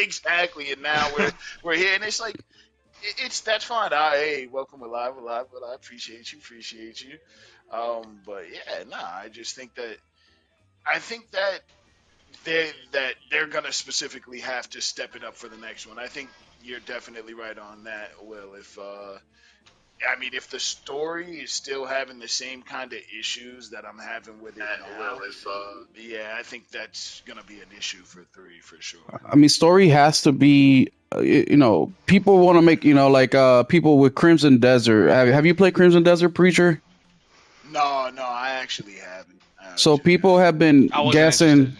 exactly. And now we're here, and it's like that's fine. Hey, welcome alive. But I appreciate you. But yeah, nah. I think that they're gonna specifically have to step it up for the next one. I think you're definitely right on that, Will. If the story is still having the same kind of issues that I'm having with it now, yeah, I think that's gonna be an issue for 3 for sure. I mean, story has to be. People want to make people with Crimson Desert. Have you played Crimson Desert, Preacher? No, I actually haven't. So people have been I wasn't interested.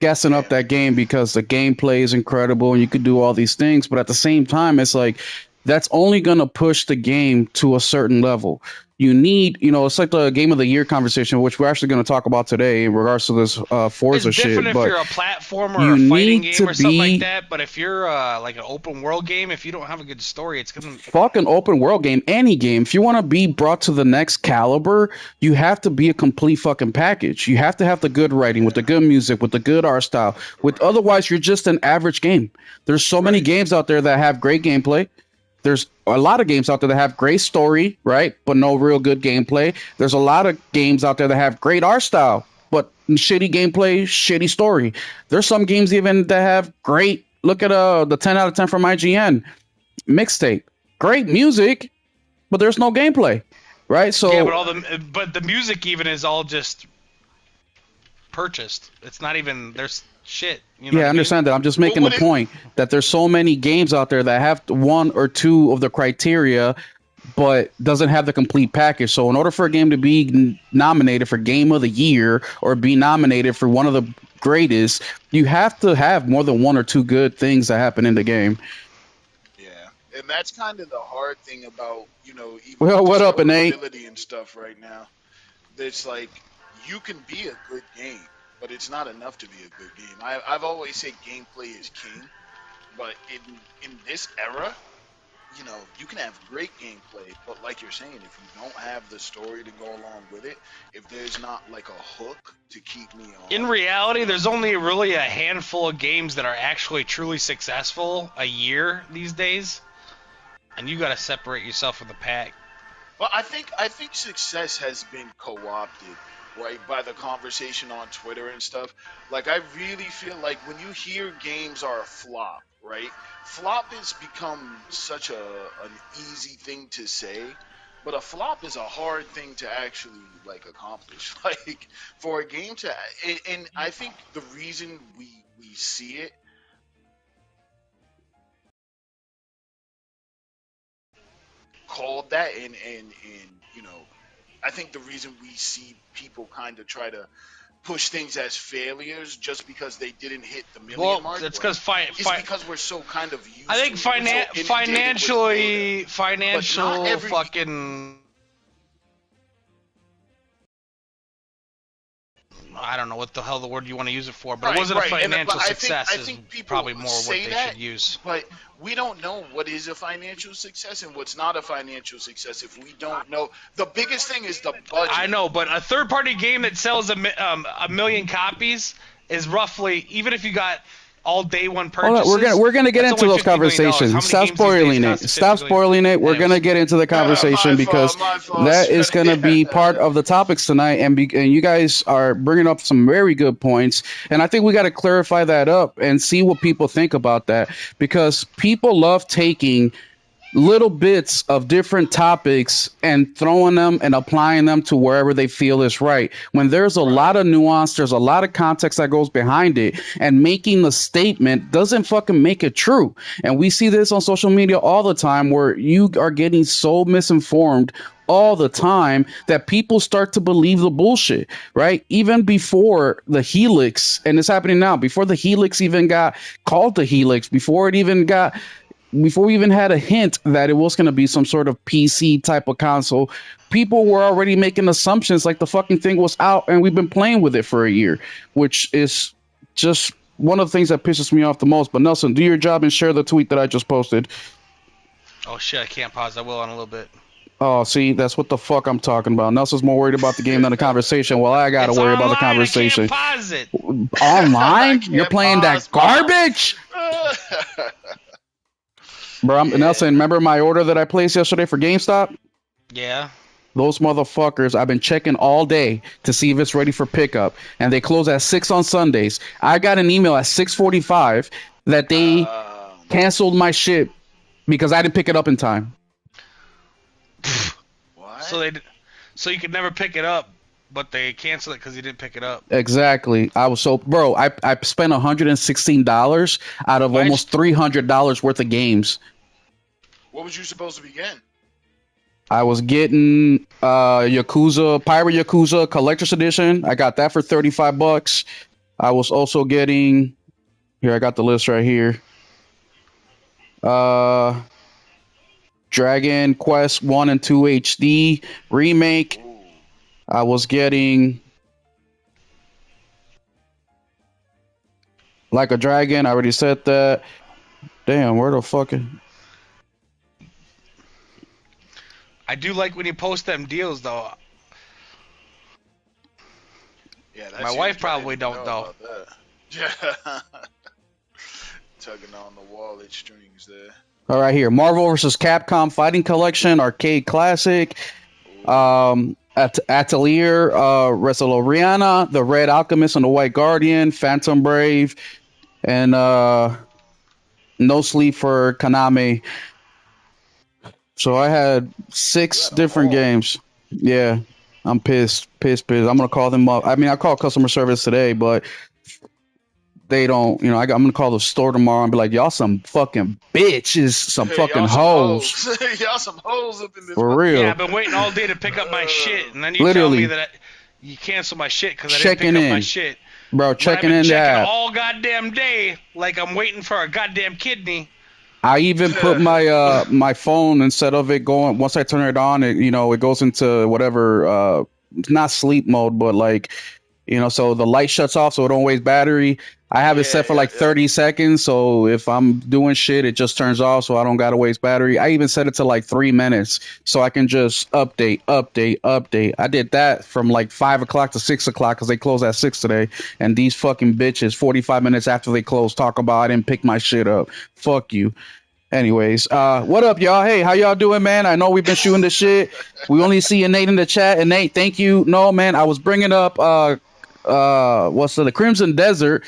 gassing up that game because the gameplay is incredible and you could do all these things, but at the same time, it's like that's only going to push the game to a certain level. You need, it's like the game of the year conversation, which we're actually going to talk about today in regards to this Forza shit. It's different if you're a platformer or a fighting game or something like that, but if you're like an open world game, if you don't have a good story, it's going to... Fucking open world game, any game. If you want to be brought to the next caliber, you have to be a complete fucking package. You have to have the good writing, with the good music, with the good art style. Otherwise, you're just an average game. There's so many games out there that have great gameplay. There's a lot of games out there that have great story, right? But no real good gameplay. There's a lot of games out there that have great art style, but shitty gameplay, shitty story. There's some games even that have great, look at the 10 out of 10 from IGN mixtape. Great music, but there's no gameplay, right? So yeah, but the music even is all just purchased. It's not even, there's shit. I understand that. I'm just making the point that there's so many games out there that have 1 or 2 of the criteria, but doesn't have the complete package. So in order for a game to be nominated for Game of the Year or be nominated for one of the greatest, you have to have more than 1 or 2 good things that happen in the game. Yeah, and that's kind of the hard thing about even what up, Nate? And stuff right now. It's like you can be a good game, but it's not enough to be a good game. I've always said gameplay is king, but in this era, you can have great gameplay, but like you're saying, if you don't have the story to go along with it, if there's not like a hook to keep me on. In reality, there's only really a handful of games that are actually truly successful a year these days, and you got to separate yourself from the pack. Well, I think success has been co-opted, right, by the conversation on Twitter and stuff. Like, I really feel like when you hear games are a flop, right? Flop has become such an easy thing to say, but a flop is a hard thing to actually accomplish. Like, for a game to, and I think the reason we see it called that, and I think the reason we see people kind of try to push things as failures just because they didn't hit the million mark. It's because because we're so kind of used. I think financial fucking. I don't know what the hell the word you want to use it for, but it wasn't a financial success. I think people probably more what they should use. But we don't know what is a financial success and what's not a financial success if we don't know. The biggest thing is the budget. I know, but a third-party game that sells a million copies is roughly, even if you got all day one purchases. We're gonna get into those conversations. Stop spoiling it. Stop spoiling it. We're gonna get into the conversation because that is gonna be part of the topics tonight, and you guys are bringing up some very good points, and I think we got to clarify that up and see what people think about that, because people love taking little bits of different topics and throwing them and applying them to wherever they feel is right, when there's a lot of nuance, there's a lot of context that goes behind it, and making the statement doesn't fucking make it true. And we see this on social media all the time, where you are getting so misinformed all the time that people start to believe the bullshit, right? Even before the Helix, and it's happening now, before the Helix even got called the Helix, before we even had a hint that it was going to be some sort of PC type of console, people were already making assumptions like the fucking thing was out and we've been playing with it for a year, which is just one of the things that pisses me off the most. But Nelson, do your job and share the tweet that I just posted. Oh shit, I can't pause. I will in a little bit. Oh, see, that's what the fuck I'm talking about. Nelson's more worried about the game than the conversation. Well, I gotta worry about the conversation. I can't pause it. Online? You're playing that garbage? Bro, Nelson, remember my order that I placed yesterday for GameStop? Yeah. Those motherfuckers, I've been checking all day to see if it's ready for pickup, and they close at 6 on Sundays. I got an email at 6:45 that they canceled my ship because I didn't pick it up in time. What? So you could never pick it up, but they canceled it because you didn't pick it up. Exactly. I spent $116 out of almost $300 worth of games. What was you supposed to be getting? I was getting Yakuza, Pirate Yakuza Collector's Edition. I got that for $35. I was also getting, here, I got the list right here. Dragon Quest 1 and 2 HD remake. Ooh. I was getting Like a Dragon. I already said that. Damn, where the fuck? I do like when you post them deals, though. Yeah, my wife probably don't though. Yeah, tugging on the wallet strings there. All right, here, Marvel vs. Capcom Fighting Collection Arcade Classic. Atelier Resoloriana, The Red Alchemist and the White Guardian, Phantom Brave, and No Sleep for Konami. So I had 6 different games. Yeah, I'm pissed. I'm gonna call them up. I mean, I called customer service today, but they don't. I'm gonna call the store tomorrow and be like, "Y'all some fucking bitches, some fucking hoes. Y'all some hoes up in this. For real. Yeah, I've been waiting all day to pick up my shit, and then you tell me that you cancel my shit because I didn't pick up my shit. Bro, checking in that all goddamn day, like I'm waiting for a goddamn kidney. I even put my my phone, instead of it going, once I turn it on, it goes into whatever, not sleep mode, but like, so the light shuts off so it don't waste battery. I have it set for 30 seconds, so if I'm doing shit, it just turns off so I don't gotta waste battery. I even set it to like 3 minutes so I can just update. I did that from like 5 o'clock to 6 o'clock because they close at 6 today, and these fucking bitches 45 minutes after they close talk about I didn't pick my shit up. Fuck you. Anyways, what up, y'all? Hey, how y'all doing, man? I know we've been shooting the shit. We only see Nate in the chat, and Nate, thank you. No, man, I was bringing up the Crimson Desert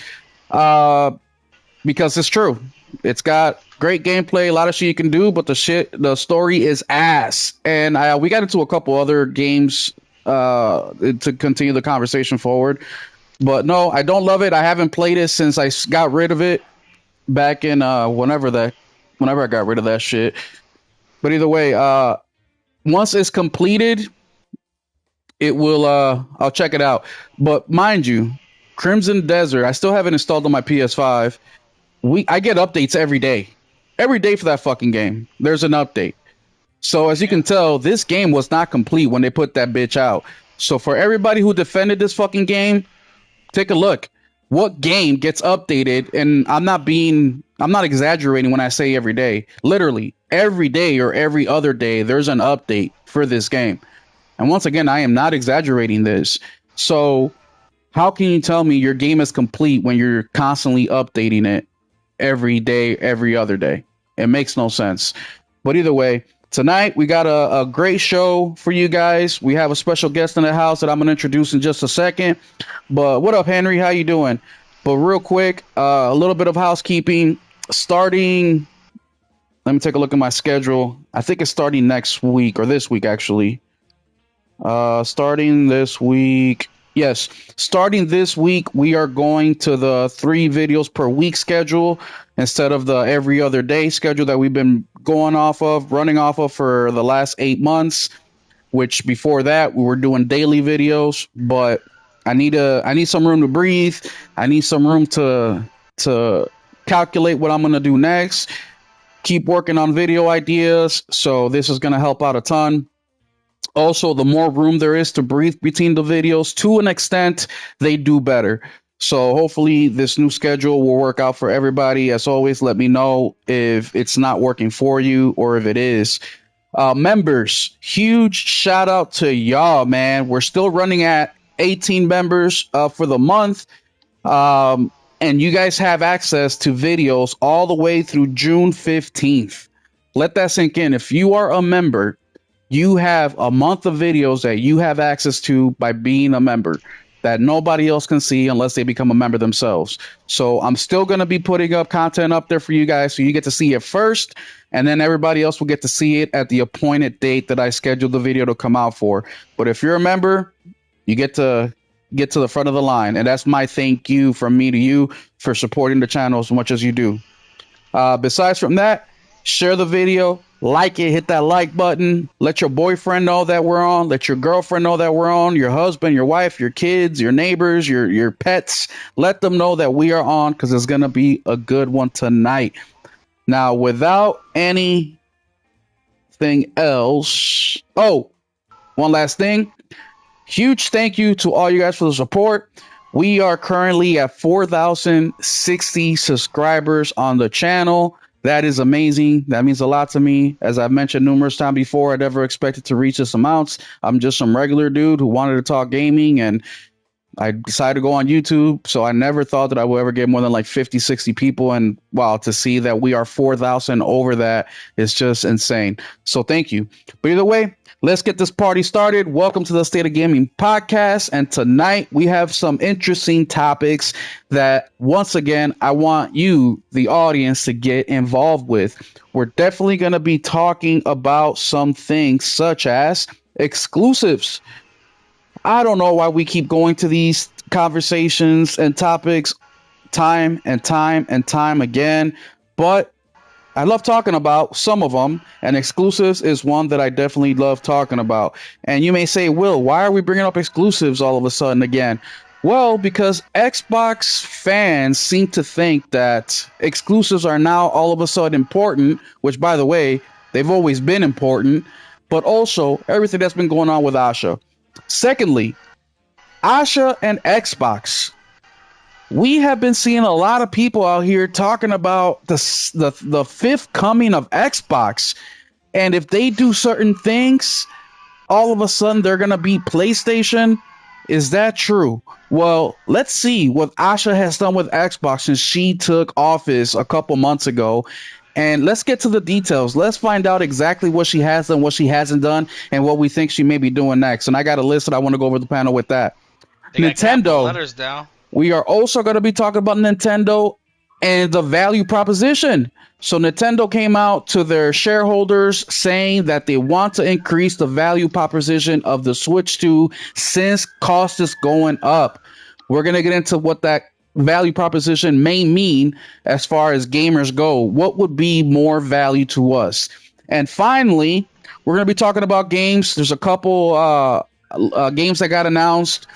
because it's true. It's got great gameplay, a lot of shit you can do, but the story is ass. And we got into a couple other games to continue the conversation forward. But no, I don't love it. I haven't played it since I got rid of it back in whenever I got rid of that shit. But either way, once it's completed, it will I'll check it out. But mind you, Crimson Desert, I still haven't installed on my PS5. I get updates every day. Every day for that fucking game. There's an update. So as you can tell, this game was not complete when they put that bitch out. So for everybody who defended this fucking game, take a look. What game gets updated? And I'm not exaggerating when I say every day. Literally, every day or every other day, there's an update for this game. And once again, I am not exaggerating this. So how can you tell me your game is complete when you're constantly updating it every day, every other day? It makes no sense. But either way, tonight we got a great show for you guys. We have a special guest in the house that I'm going to introduce in just a second. But what up, Henry? How you doing? But real quick, a little bit of housekeeping. Starting, let me take a look at my schedule. I think it's starting next week, or this week, actually. Starting this week. Yes, starting this week, we are going to the 3 videos per week schedule instead of the every other day schedule that we've been running off of for the last 8 months, which before that we were doing daily videos. But I need some room to breathe. I need some room to calculate what I'm going to do next. Keep working on video ideas. So this is going to help out a ton. Also, the more room there is to breathe between the videos, to an extent, they do better. So hopefully this new schedule will work out for everybody. As always, let me know if it's not working for you or if it is. Members, huge shout out to y'all, man. We're still running at 18 members for the month. and you guys have access to videos all the way through June 15th. Let that sink in. If you are a member, you have a month of videos that you have access to by being a member that nobody else can see unless they become a member themselves. So I'm still going to be putting up content up there for you guys so you get to see it first, and then everybody else will get to see it at the appointed date that I scheduled the video to come out for. But if you're a member, you get to the front of the line, and that's my thank you from me to you for supporting the channel as much as you do. Besides from that, share the video, like it, hit that like button, let your boyfriend know that we're on, let your girlfriend know that we're on, your husband, your wife, your kids, your neighbors, your pets, let them know that we are on, because it's going to be a good one tonight. Now, without anything else, one last thing. Huge thank you to all you guys for the support. We are currently at 4,060 subscribers on the channel. That is amazing. That means a lot to me. As I've mentioned numerous times before, I never expected to reach this amounts. I'm just some regular dude who wanted to talk gaming, and I decided to go on YouTube. So I never thought that I would ever get more than like 50, 60 people. And wow, to see that we are 4,000 over that is just insane. So thank you. But either way, let's get this party started. Welcome to the State of Gaming podcast. And tonight we have some interesting topics that, once again, I want you, the audience, to get involved with. We're definitely going to be talking about some things such as exclusives. I don't know why we keep going to these conversations and topics time and time and time again, but I love talking about some of them, and exclusives is one that I definitely love talking about. And you may say, Will, why are we bringing up exclusives all of a sudden again? Well, because Xbox fans seem to think that exclusives are now all of a sudden important, which, by the way, they've always been important, but also everything that's been going on with Asha. Secondly, Asha and Xbox. We have been seeing a lot of people out here talking about the fifth coming of Xbox. And if they do certain things, all of a sudden they're going to be PlayStation. Is that true? Well, let's see what Asha has done with Xbox since she took office a couple months ago. And let's get to the details. Let's find out exactly what she has done, what she hasn't done, and what we think she may be doing next. And I got a list that I want to go over the panel with that. Nintendo. Letters down. We are also going to be talking about Nintendo and the value proposition. So Nintendo came out to their shareholders saying that they want to increase the value proposition of the Switch 2 since cost is going up. We're going to get into what that value proposition may mean as far as gamers go. What would be more value to us? And finally, we're going to be talking about games. There's a couple games that got announced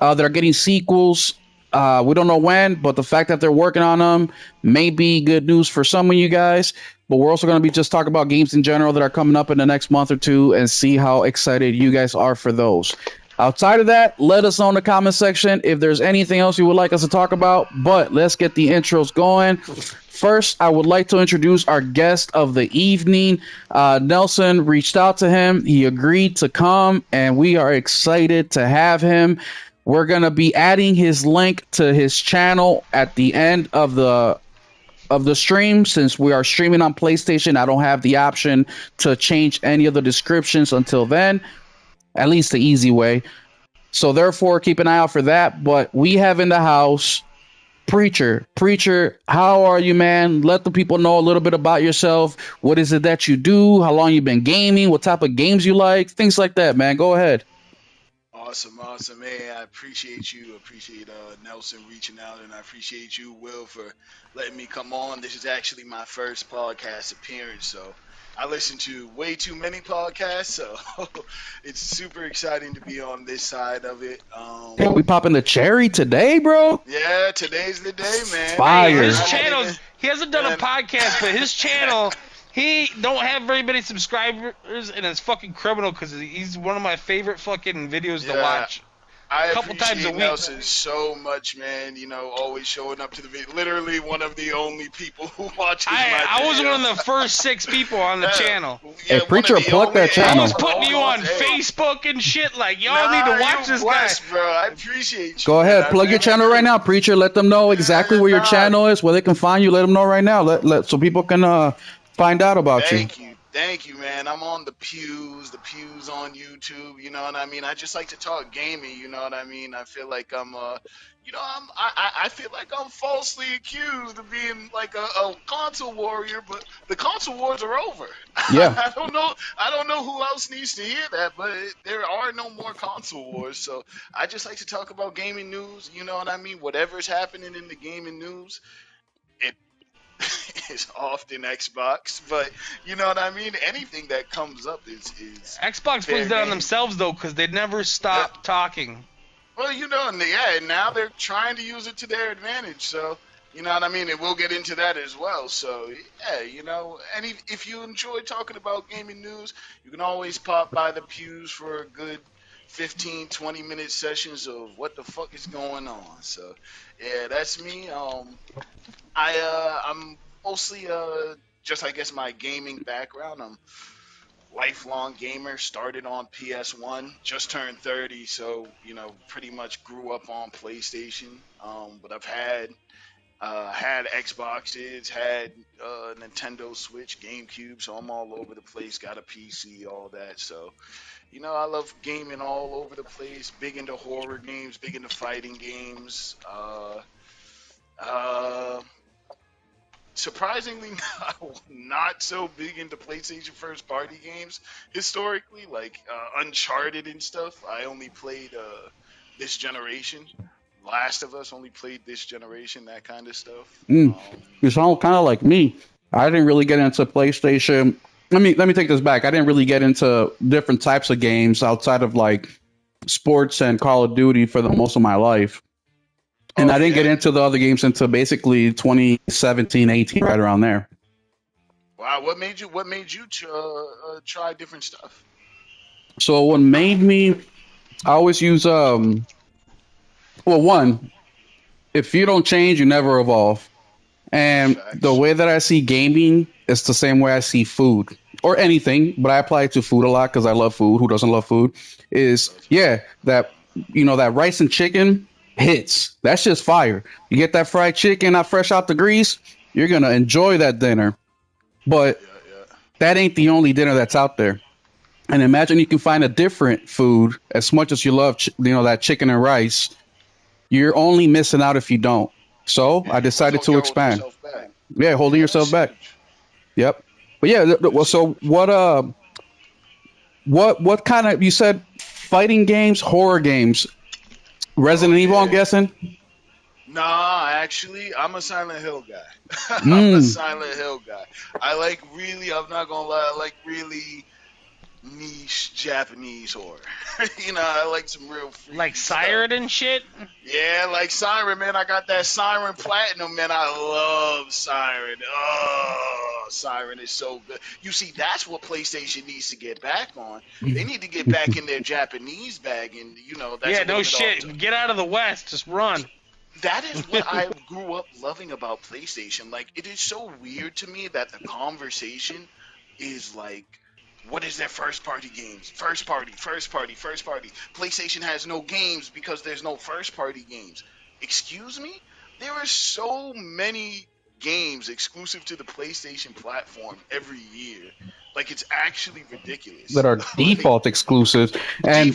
that are getting sequels. We don't know when, but the fact that they're working on them may be good news for some of you guys. But we're also going to be just talking about games in general that are coming up in the next month or two and see how excited you guys are for those. Outside of that, let us know in the comment section if there's anything else you would like us to talk about. But let's get the intros going. First, I would like to introduce our guest of the evening. Nelson reached out to him. He agreed to come, and we are excited to have him. We're going to be adding his link to his channel at the end of the stream. Since we are streaming on PlayStation, I don't have the option to change any of the descriptions until then, at least the easy way. So therefore, keep an eye out for that. But we have in the house Preacher. Preacher, how are you, man? Let the people know a little bit about yourself. What is it that you do? How long you been gaming? What type of games you like? Things like that, man. Go ahead. Awesome, man. I appreciate you. Appreciate Nelson reaching out, and I appreciate you, Will, for letting me come on. This is actually my first podcast appearance, so I listen to way too many podcasts, so it's super exciting to be on this side of it. We popping the cherry today, bro? Yeah, today's the day, man. Fire. His channel, he hasn't done a podcast, but his channel, he don't have very many subscribers, and it's fucking criminal because he's one of my favorite fucking videos to watch. I appreciate Nelson so much, man. You know, always showing up to the video. Literally one of the only people who watches my I was one of the first 6 people on the channel. Hey, Preacher, plug that channel. I was putting you on Facebook and shit. Like, y'all need to watch this guy. Bro. I appreciate you. Go ahead, plug your channel right now, Preacher. Let them know exactly where your channel is, where they can find you. Let them know right now. Let so people can find out about you. Thank you, man. I'm on the pews on YouTube. You know what I mean? I just like to talk gaming. You know what I mean? I feel like I feel like I'm falsely accused of being like a console warrior, but the console wars are over. Yeah. I don't know who else needs to hear that, but there are no more console wars. So I just like to talk about gaming news. You know what I mean? Whatever's happening in the gaming news, it is often Xbox, but you know what I mean. Anything that comes up is Xbox brings that on themselves though, because they never stop talking. Well, you know, and now they're trying to use it to their advantage. So you know what I mean. And we'll get into that as well. So yeah, you know, and if you enjoy talking about gaming news, you can always pop by the pews for a good 15-20 minute sessions of what the fuck is going on. So yeah, that's me. I'm mostly just I guess my gaming background. I'm lifelong gamer. Started on PS1. Just turned 30, so you know pretty much grew up on PlayStation. But I've had Xboxes, had Nintendo Switch, GameCube, so I'm all over the place. Got a PC, all that. So you know I love gaming all over the place. Big into horror games, big into fighting games. Surprisingly, not so big into PlayStation first party games historically, like Uncharted and stuff. I only played this generation. Last of Us only played this generation, that kind of stuff. You sound kind of like me. I didn't really get into PlayStation. Let me take this back. I didn't really get into different types of games outside of like sports and Call of Duty for the most of my life. And I didn't get into the other games until basically 2017, 18, right around there. Wow, what made you try different stuff? So what made me, I always use one, if you don't change, you never evolve. And the way that I see gaming is the same way I see food or anything, but I apply it to food a lot because I love food. Who doesn't love food? That rice and chicken hits. That's just fire. You get that fried chicken not fresh out the grease, you're gonna enjoy that dinner. But that ain't the only dinner that's out there. And imagine you can find a different food as much as you love that chicken and rice. You're only missing out if you don't. So I decided to expand. Holding yourself back. Yep. But yeah, so what kind of, you said fighting games, horror games, Resident Evil, I'm guessing? Nah, actually, I'm a Silent Hill guy. I'm a Silent Hill guy. I'm not gonna lie, I like really niche Japanese horror. You know, I like some real like Siren and shit. Yeah, like Siren, man. I got that Siren Platinum, man. I love Siren. Oh, Siren is so good. You see, that's what PlayStation needs to get back on. They need to get back in their Japanese bag, and you know, that's no shit. Get out of the West, just run. That is what I grew up loving about PlayStation. Like, it is so weird to me that the conversation is like, what is their first party games? First party. PlayStation has no games because there's no first party games. Excuse me? There are so many games exclusive to the PlayStation platform every year. Like, it's actually ridiculous. That are default exclusives. And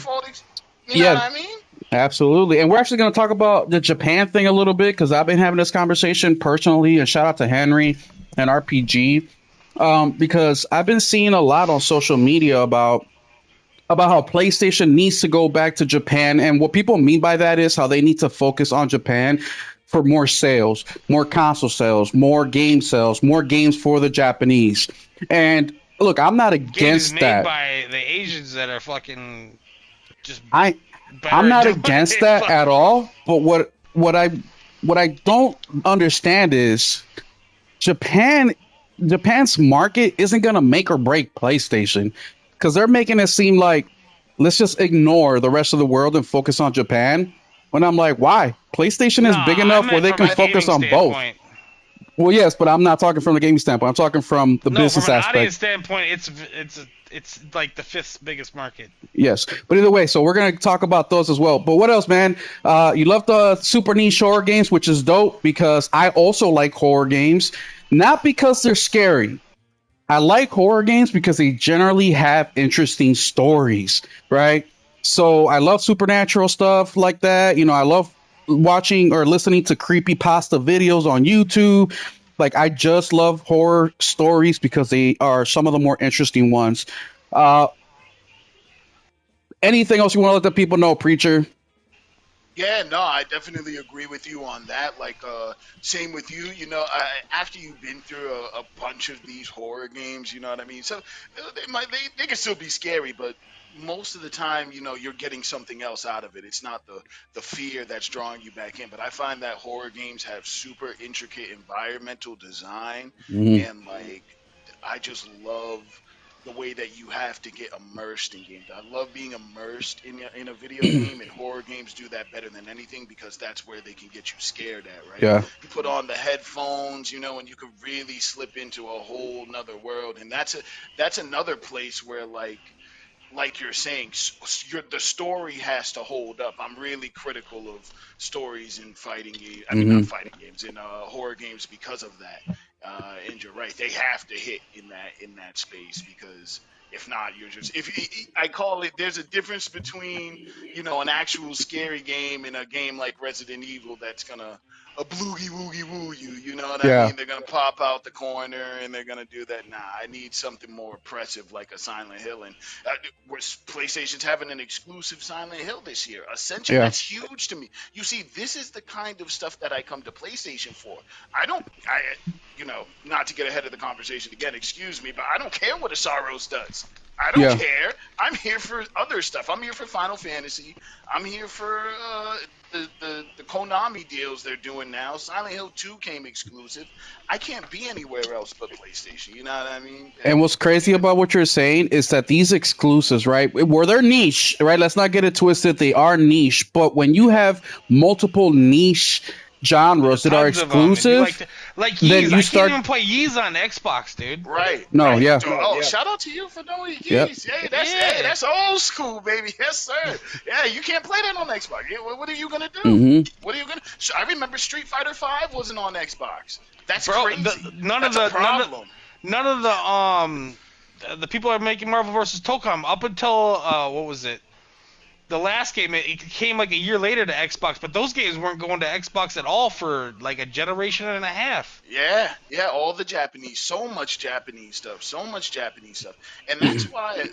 you know what I mean? Absolutely. And we're actually going to talk about the Japan thing a little bit because I've been having this conversation personally. And shout out to Henry and RPG. Because I've been seeing a lot on social media about how PlayStation needs to go back to Japan. And what people mean by that is how they need to focus on Japan for more sales, more console sales, more game sales, more games for the Japanese. And look, I'm not against that. Made by the Asians that are fucking just. I'm not against that at all. But what I don't understand is Japan's market isn't going to make or break PlayStation because they're making it seem like let's just ignore the rest of the world and focus on Japan. When I'm like, why? PlayStation is big enough where they can focus on both. Well, yes, but I'm not talking from the gaming standpoint. I'm talking from the business aspect. From an audience standpoint, it's it's like the 5th biggest market. Yes, but either way, so we're gonna talk about those as well. But what else, man? You love the super niche horror games, which is dope because I also like horror games, not because they're scary. I like horror games because they generally have interesting stories, right? So I love supernatural stuff like that. I love watching or listening to creepy pasta videos on YouTube. Like I just love horror stories because they are some of the more interesting ones. Uh, Anything else you want to let the people know, preacher? Yeah, no, I definitely agree with you on that. Like, same with you. After you've been through a bunch of these horror games, you know what I mean. So they can still be scary, but most of the time, you're getting something else out of it. It's not the fear that's drawing you back in. But I find that horror games have super intricate environmental design, Hmm. and like, I just love the way that you have to get immersed in games. I love being immersed in a video game, and horror games do that better than anything because that's where they can get you scared at, right? Yeah. You put on the headphones, and you can really slip into a whole nother world, and that's another place where like you're saying, the story has to hold up. I'm really critical of stories in fighting games. I mean, not Hmm. fighting games, in horror games because of that. And you're right; they have to hit in that space because if not, you're just if I call it. There's a difference between an actual scary game and a game like Resident Evil that's gonna a bloogie woogie woo you. You know what I Yeah. mean? They're gonna pop out the corner and they're gonna do that. Nah, I need something more oppressive like a Silent Hill. And PlayStation's having an exclusive Silent Hill this year. Ascension, Yeah. that's huge to me. You see, this is the kind of stuff that I come to PlayStation for. I don't, I, not to get ahead of the conversation again, excuse me, but I don't care what a Soros does. I don't Yeah. care. I'm here for other stuff. I'm here for Final Fantasy. I'm here for the Konami deals they're doing now. Silent Hill 2 came exclusive. I can't be anywhere else but PlayStation. You know what I mean? And what's crazy Yeah. about what you're saying is that these exclusives, right, where they're niche, right? Let's not get it twisted. They are niche, but when you have multiple niche genres that are Tons of them. If you exclusive, like then Yeez, you I can't start. even play Yeez on Xbox, dude. Right, No, right. yeah, Oh, shout out to you for knowing yep. Yeez. Hey, Yeah. that's old school, baby. Yes, sir. Yeah, you can't play that on Xbox. Yeah, what are you gonna do? Hmm. What are you gonna? I remember Street Fighter V wasn't on Xbox. That's Bro, crazy. That's a problem. none of the people are making Marvel vs. Tocom up until what was it? The last game, it came like a year later to Xbox, but those games weren't going to Xbox at all for like a generation and a half. Yeah, all the Japanese, so much Japanese stuff, and that's why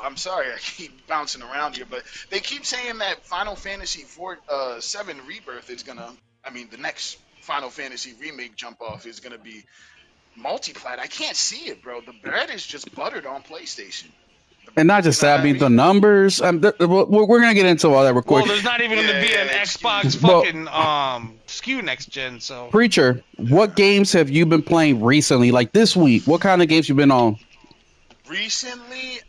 I'm sorry I keep bouncing around here, but they keep saying that Final Fantasy 7 Rebirth is gonna, I mean, the next Final Fantasy remake jump off is gonna be multiplat. I can't see it, bro. The bread is just buttered on PlayStation. And not You just know that, what I I mean, the mean? numbers. We're gonna get into all that real Well, quick. there's not even going to be an Yeah, excuse Xbox me. But fucking SKU next gen, so preacher, what games have you been playing recently? Like this week, what kind of games you been on? Recently,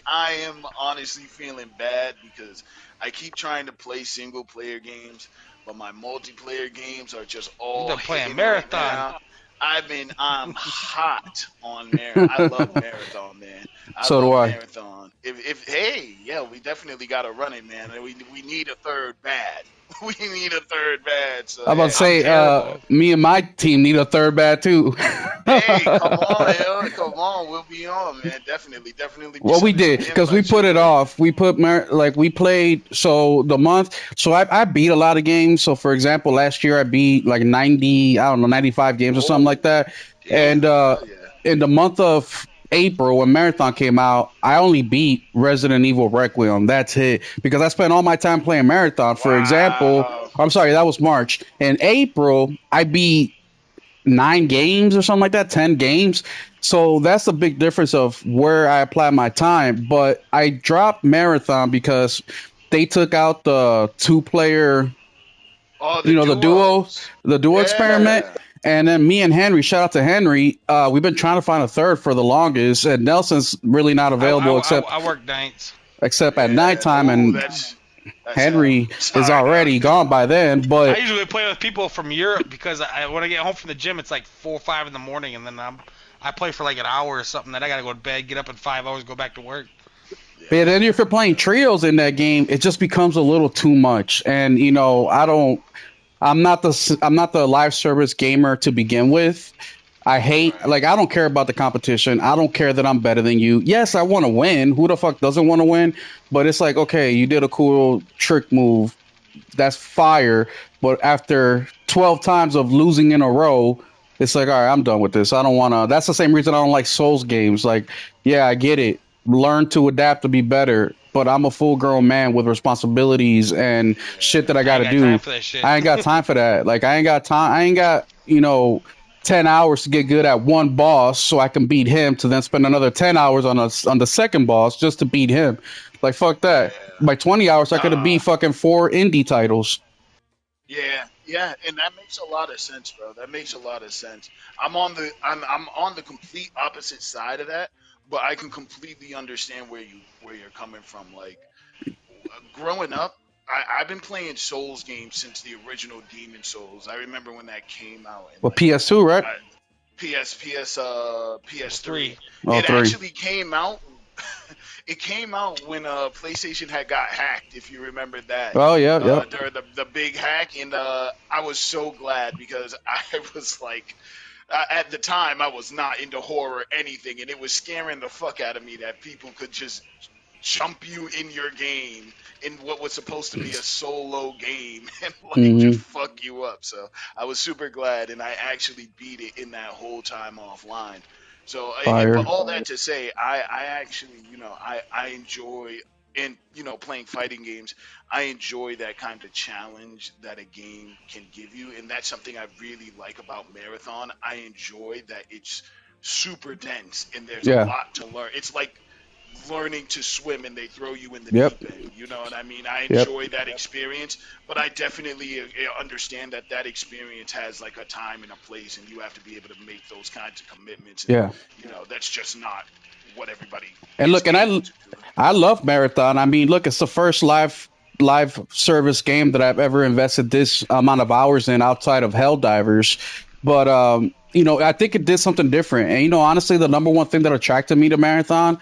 I am honestly feeling bad because I keep trying to play single player games, but my multiplayer games are just you've all been playing hitting right Marathon. now. I'm hot on Marathon. I love Marathon, man. I So do love I. Marathon. Hey, yeah, we definitely got to run it, man. We need a third bad. We need a third bad. So I'm about to hey, I'm say, terrible. me and my team need a third bat too. hey, come on, yo, come on, we'll be on, man. Definitely. Well, we Send me some did because we invites put your it way. off. We put like we played so the month. So I beat a lot of games. So for example, last year I beat like 90, I don't know, 95 games or something like Whoa, that. And damn, hell yeah. in the month of April when Marathon came out, I only beat Resident Evil Requiem. That's it because I spent all my time playing Marathon. For example, Wow. I'm sorry, that was March. In April, I beat 9 games or something like that, 10 games. So that's a big difference of where I apply my time. But I dropped Marathon because they took out the two-player, Oh, the the duo, duos. the duo experiment. Yeah. And then me and Henry, shout out to Henry, we've been trying to find a third for the longest, and Nelson's really not I, available I, except I work nights. except at Yeah. nighttime. Oh, And that's Henry is Sorry, already gone by then. I But usually play with people from Europe because when I get home from the gym, it's like 4 or 5 in the morning, and then I play for like an hour or something. Then I gotta go to bed, get up in 5 hours, go back to work. but then if you're playing trios in that game, it just becomes a little too much. And you know, I'm not the live service gamer to begin with. I hate Right. like I don't care about the competition. I don't care that I'm better than you. Yes, I want to win. Who the fuck doesn't want to win? But it's like, okay, you did a cool trick move. That's fire. But after 12 times of losing in a row, it's like, all right, I'm done with this. I don't want to. That's the same reason I don't like Souls games. Like, yeah, I get it. Learn to adapt to be better. But I'm a full grown man with responsibilities and shit that I I got ain't to got time do. for that shit. I ain't got time for that. Like, I ain't got time. I ain't got, 10 hours to get good at one boss so I can beat him to then spend another 10 hours on the second boss just to beat him. Like, fuck that. Yeah. By 20 hours, I could have beat Nah. fucking 4 indie titles. Yeah, and that makes a lot of sense, bro. That makes a lot of sense. I'm on the complete opposite side of that, but I can completely understand where you're coming from. Like growing up, I've been playing Souls games since the original Demon Souls. I remember when that came out in Well, like PS2, right? PS3. Three. Oh, It three. actually came out. It came out when PlayStation had got hacked. If you remember that, Oh, yeah, yeah. during the big hack, and I was so glad because I was like, at the time I was not into horror or anything, and it was scaring the fuck out of me that people could just jump you in your game in what was supposed to be a solo game and like just Mm-hmm. fuck you up. So I was super glad, and I actually beat it in that whole time offline. So, but Fire. all that to say, I actually, I enjoy and playing fighting games. I enjoy that kind of challenge that a game can give you, and that's something I really like about Marathon. I enjoy that it's super dense and there's a Yeah. lot to learn. It's like learning to swim and they throw you in the Yep. deep end. You know what I mean? I Yep. enjoy that experience, but I definitely understand that that experience has like a time and a place, and you have to be able to make those kinds of commitments. And Yeah. that's just not what everybody And is look, able to do. I love Marathon. I mean, look, it's the first live service game that I've ever invested this amount of hours in outside of Helldivers. But I think it did something different. And honestly, the number one thing that attracted me to Marathon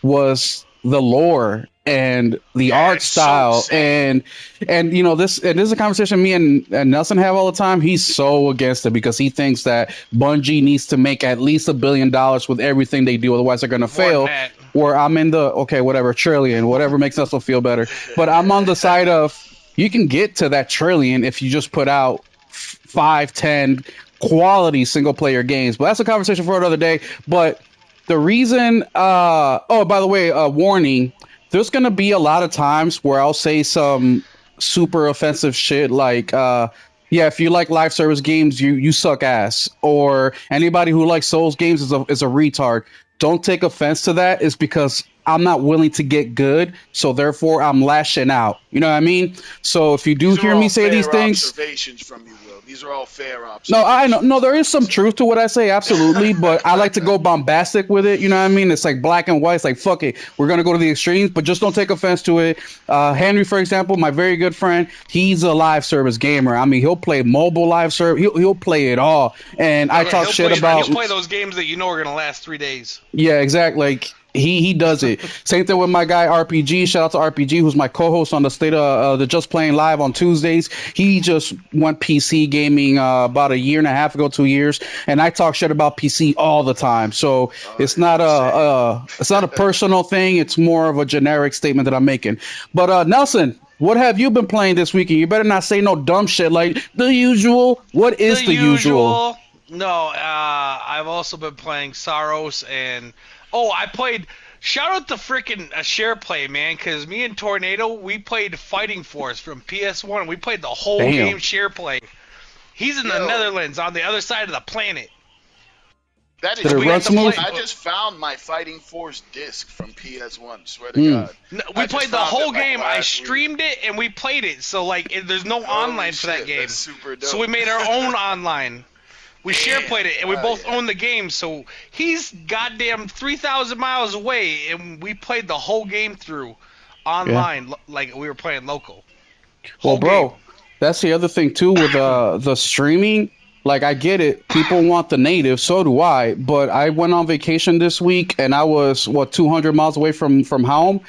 was the lore and the Yeah, art it's so style insane. and this is a conversation me and Nelson have all the time. He's so against it because he thinks that Bungie needs to make at least $1 billion with everything they do, otherwise they're gonna More than fail. that. Where I'm in the okay, whatever, trillion, whatever makes us feel better. But I'm on the side of you can get to that trillion if you just put out 5, 10 quality single player games. But that's a conversation for another day. But the reason, oh, by the way, warning, there's going to be a lot of times where I'll say some super offensive shit like, yeah, if you like live service games, you suck ass. Or anybody who likes Souls games is a retard. Don't take offense to that. It's because I'm not willing to get good, so therefore I'm lashing out. You know what I mean? So if you do These are hear me all say these fair things, observations from you, Will. These are all fair no, I know. No, observations. there I is would some say. truth to what I say, absolutely. But I like to go bombastic with it. You know what I mean? It's like black and white. It's like fuck it, we're gonna go to the extremes, but just don't take offense to it. Henry, for example, my very good friend, he's a live service gamer. I mean, he'll play mobile live service. He'll play it all. And I Yeah, talk he'll shit play. about He'll play those games that you know are gonna last 3 days. yeah, exactly. Like he does it. Same thing with my guy RPG. Shout out to RPG, who's my co-host on the state of the Just Playing Live on Tuesdays. He just went PC gaming about a year and a half ago, 2 years, and I talk shit about PC all the time. So Oh it's not yeah, same. a personal thing. It's more of a generic statement that I'm making. But Nelson, what have you been playing this weekend? You better not say no dumb shit like the usual. What The is the usual? usual. No, I've also been playing Saros and I played. Shout out to freaking Share Play, man, because me and Tornado we played Fighting Force from PS1. We played the whole game Damn. Share Play. He's in the Yo, Netherlands on the other side of the planet, that Did is it so we run got to crazy. play. smooth? I just found my Fighting Force disc from PS1. Swear to Hmm. God, We I just played the found it whole like game. I last week. streamed it and we played it. So like, there's no Holy online for that shit, that's game. super So we dope. made our own online. We share Damn, played it, and we oh both yeah. own the game. So he's goddamn 3,000 miles away, and we played the whole game through online, like we were playing local. Well, bro, that's the other thing too with the streaming. Like, I get it. People want the native, so do I. But I went on vacation this week, and I was 200 miles away from home,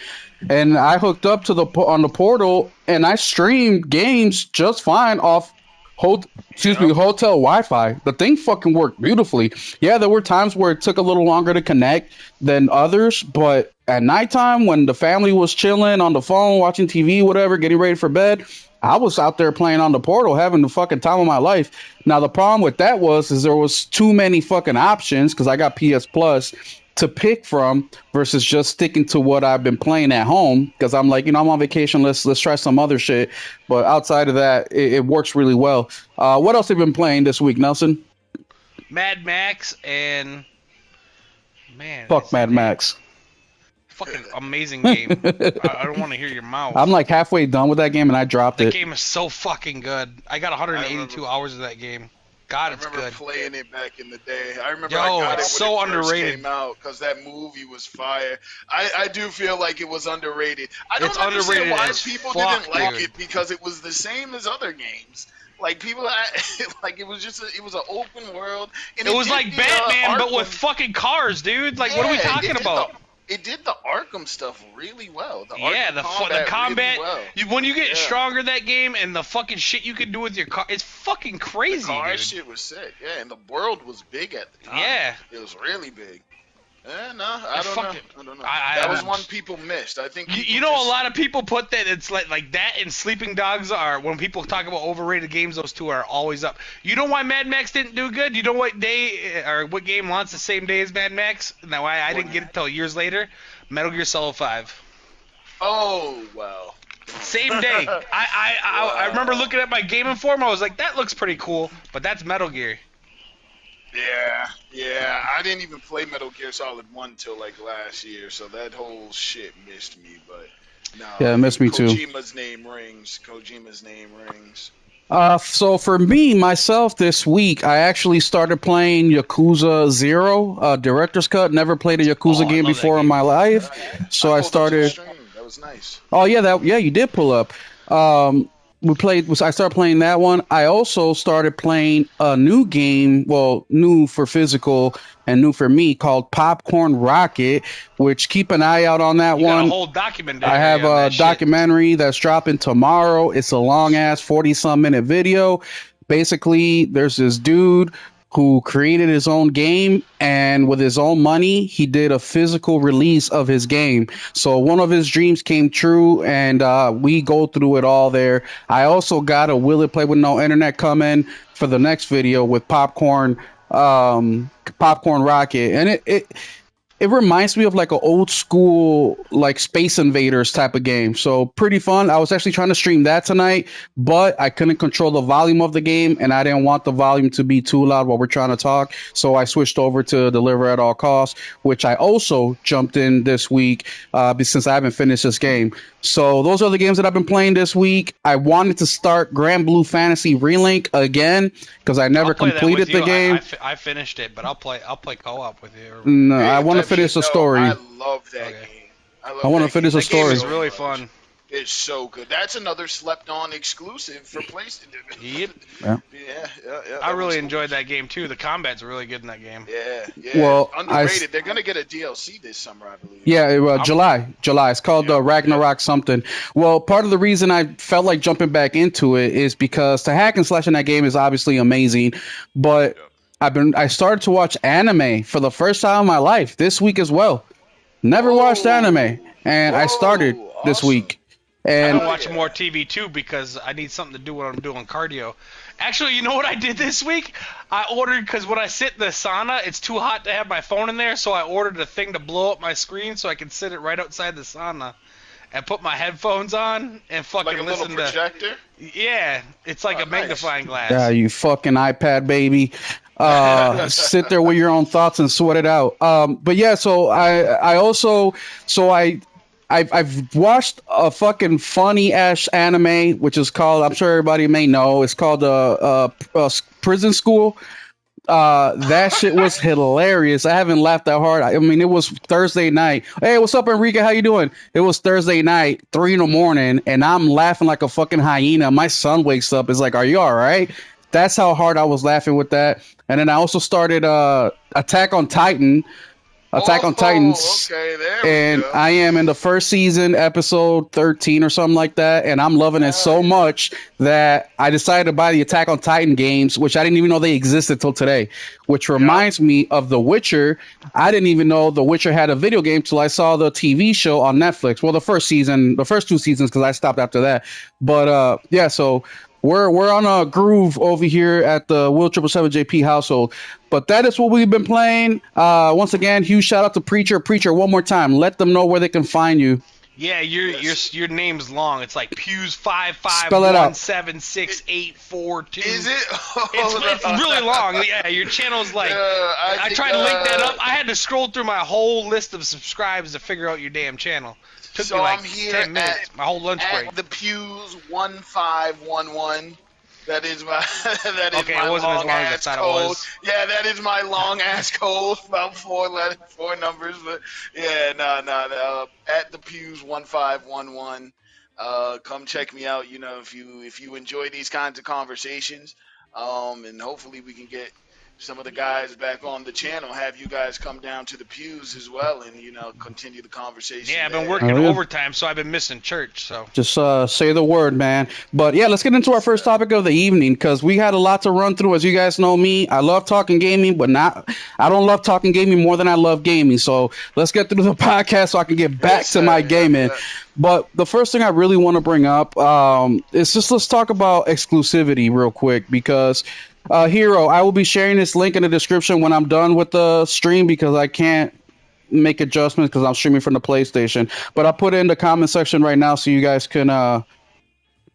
and I hooked up to on the portal, and I streamed games just fine off hotel Wi-Fi. The thing fucking worked beautifully. Yeah, there were times where it took a little longer to connect than others, but at nighttime when the family was chilling on the phone, watching TV, whatever, getting ready for bed, I was out there playing on the portal, having the fucking time of my life. Now the problem with that is there was too many fucking options because I got PS Plus to pick from versus just sticking to what I've been playing at home because I'm like, I'm on vacation. Let's try some other shit. But outside of that, it works really well. What else have you been playing this week, Nelson? Mad Max and fuck Mad Max. Fucking amazing game. I don't want to hear your mouth. I'm like halfway done with that game and I dropped it. The game is so fucking good. I got 182 hours of that game. God, it's good. I remember playing it back in the day. I remember I got it when so it underrated. First came out because that movie was fire. I do feel like it was underrated. I don't understand why people didn't like it because it was the same as other games. Like people, like it was an open world. And it was like Batman, but with fucking cars, dude. Like, what are we talking about? It did the Arkham stuff really well. The combat. Really well. When you get stronger that game and the fucking shit you can do with your car, it's fucking crazy. The car shit was sick. Yeah, and the world was big at the time. Yeah, it was really big. I don't know. That was one people missed. I think a lot of people put that it's like that and Sleeping Dogs are when people talk about overrated games. Those two are always up. You know why Mad Max didn't do good? You know what game launched the same day as Mad Max? Now why I didn't get it till years later? Metal Gear Solid 5. Oh well. Same day. I remember looking at my Game Informer. I was like, that looks pretty cool, but that's Metal Gear. Yeah. I didn't even play Metal Gear Solid 1 till like last year, so that whole shit missed me. But no, yeah, it missed me too. Kojima's name rings. So for me, myself, this week, I actually started playing Yakuza 0, Director's Cut. Never played a Yakuza game before in my life. So I started... That was nice. Oh, yeah, you did pull up. I started playing that one. I also started playing a new game, new for physical and new for me, called Popcorn Rocket, which keep an eye out on that one. Got a whole documentary. I have a documentary that's dropping tomorrow. It's a long-ass 40-some minute video. Basically, there's this dude who created his own game, and with his own money, he did a physical release of his game. So one of his dreams came true, and we go through it all there. I also got a Will It Play With No Internet coming for the next video with Popcorn Rocket, and it reminds me of like an old school like Space Invaders type of game. So pretty fun. I was actually trying to stream that tonight, but I couldn't control the volume of the game and I didn't want the volume to be too loud while we're trying to talk. So I switched over to Deliver at All Costs, which I also jumped in this week since I haven't finished this game. So those are the games that I've been playing this week. I wanted to start Grand Blue Fantasy Relink again because I never completed the game. I finished it, but I'll play co-op with you. No, I want to finish the story. I love that game. I want to finish the story. It's really fun. It's so good. That's another slept-on exclusive for PlayStation. Yep. Yeah. I really enjoyed that game too. The combat's really good in that game. Yeah. Well, underrated. They're gonna get a DLC this summer, I believe. Yeah, July. It's called Ragnarok something. Well, part of the reason I felt like jumping back into it is because the hack and slash in that game is obviously amazing, but I started to watch anime for the first time in my life this week as well. Never watched anime, and I started this week. And I've been watching more TV too because I need something to do when I'm doing cardio. Actually, you know what I did this week? I ordered, because when I sit in the sauna, it's too hot to have my phone in there, so I ordered a thing to blow up my screen so I can sit it right outside the sauna and put my headphones on and fucking like a listen little projector? Yeah, it's like a magnifying glass. Yeah, you fucking iPad baby. Sit there with your own thoughts and sweat it out. But yeah, so I've watched a fucking funny ass anime, which is called, I'm sure everybody may know, it's called Prison School. That shit was hilarious. I haven't laughed that hard. I mean, it was Thursday night. Hey, what's up, Enrique? How you doing? It was Thursday night, 3 in the morning, and I'm laughing like a fucking hyena. My son wakes up. Is like, "Are you all right?" That's how hard I was laughing with that. And then I also started Attack on Oh, Titans, okay, there we and go. I am in the first season, episode 13 or something like that, and I'm loving it Hell so yeah. much that I decided to buy the Attack on Titan games, which I didn't even know they existed till today. Which Yep. reminds me of The Witcher. I didn't even know The Witcher had a video game till I saw the TV show on Netflix. Well, the first 2 seasons, because I stopped after that. But yeah, so we're on a groove over here at the Will 777 JP household. But that is what we've been playing. Once again, huge shout out to Preacher. One more time, let them know where they can find you. Yeah, your name's long. It's like Pews five five Spell it one out. seven six eight four two. Is it? It's really long. Yeah, your channel's like. I tried to link that up. I had to scroll through my whole list of subscribers to figure out your damn channel. Took So me like I'm here 10 minutes. My whole lunch break. at the Pews 1511. That is my Okay, my it wasn't as long long as I ass thought it code. was. Yeah, that is my long ass code. About four numbers, but yeah, no. At the Pews 1511. Come check me out. You know, if you enjoy these kinds of conversations, and hopefully we can get some of the guys back on the channel. Have you guys come down to the pews as well, and continue the conversation Yeah, I've been there. working Oh, yeah. overtime, so I've been missing church. So Just say the word, man. But yeah, let's get into our first topic of the evening because we had a lot to run through. As you guys know me, I love talking gaming, but I don't love talking gaming more than I love gaming. So let's get through the podcast so I can get back Yes, to my sir. gaming. Yeah. But the first thing I really want to bring up is just let's talk about exclusivity real quick because Hero, I will be sharing this link in the description when I'm done with the stream because I can't make adjustments because I'm streaming from the PlayStation. But I'll put it in the comment section right now so you guys can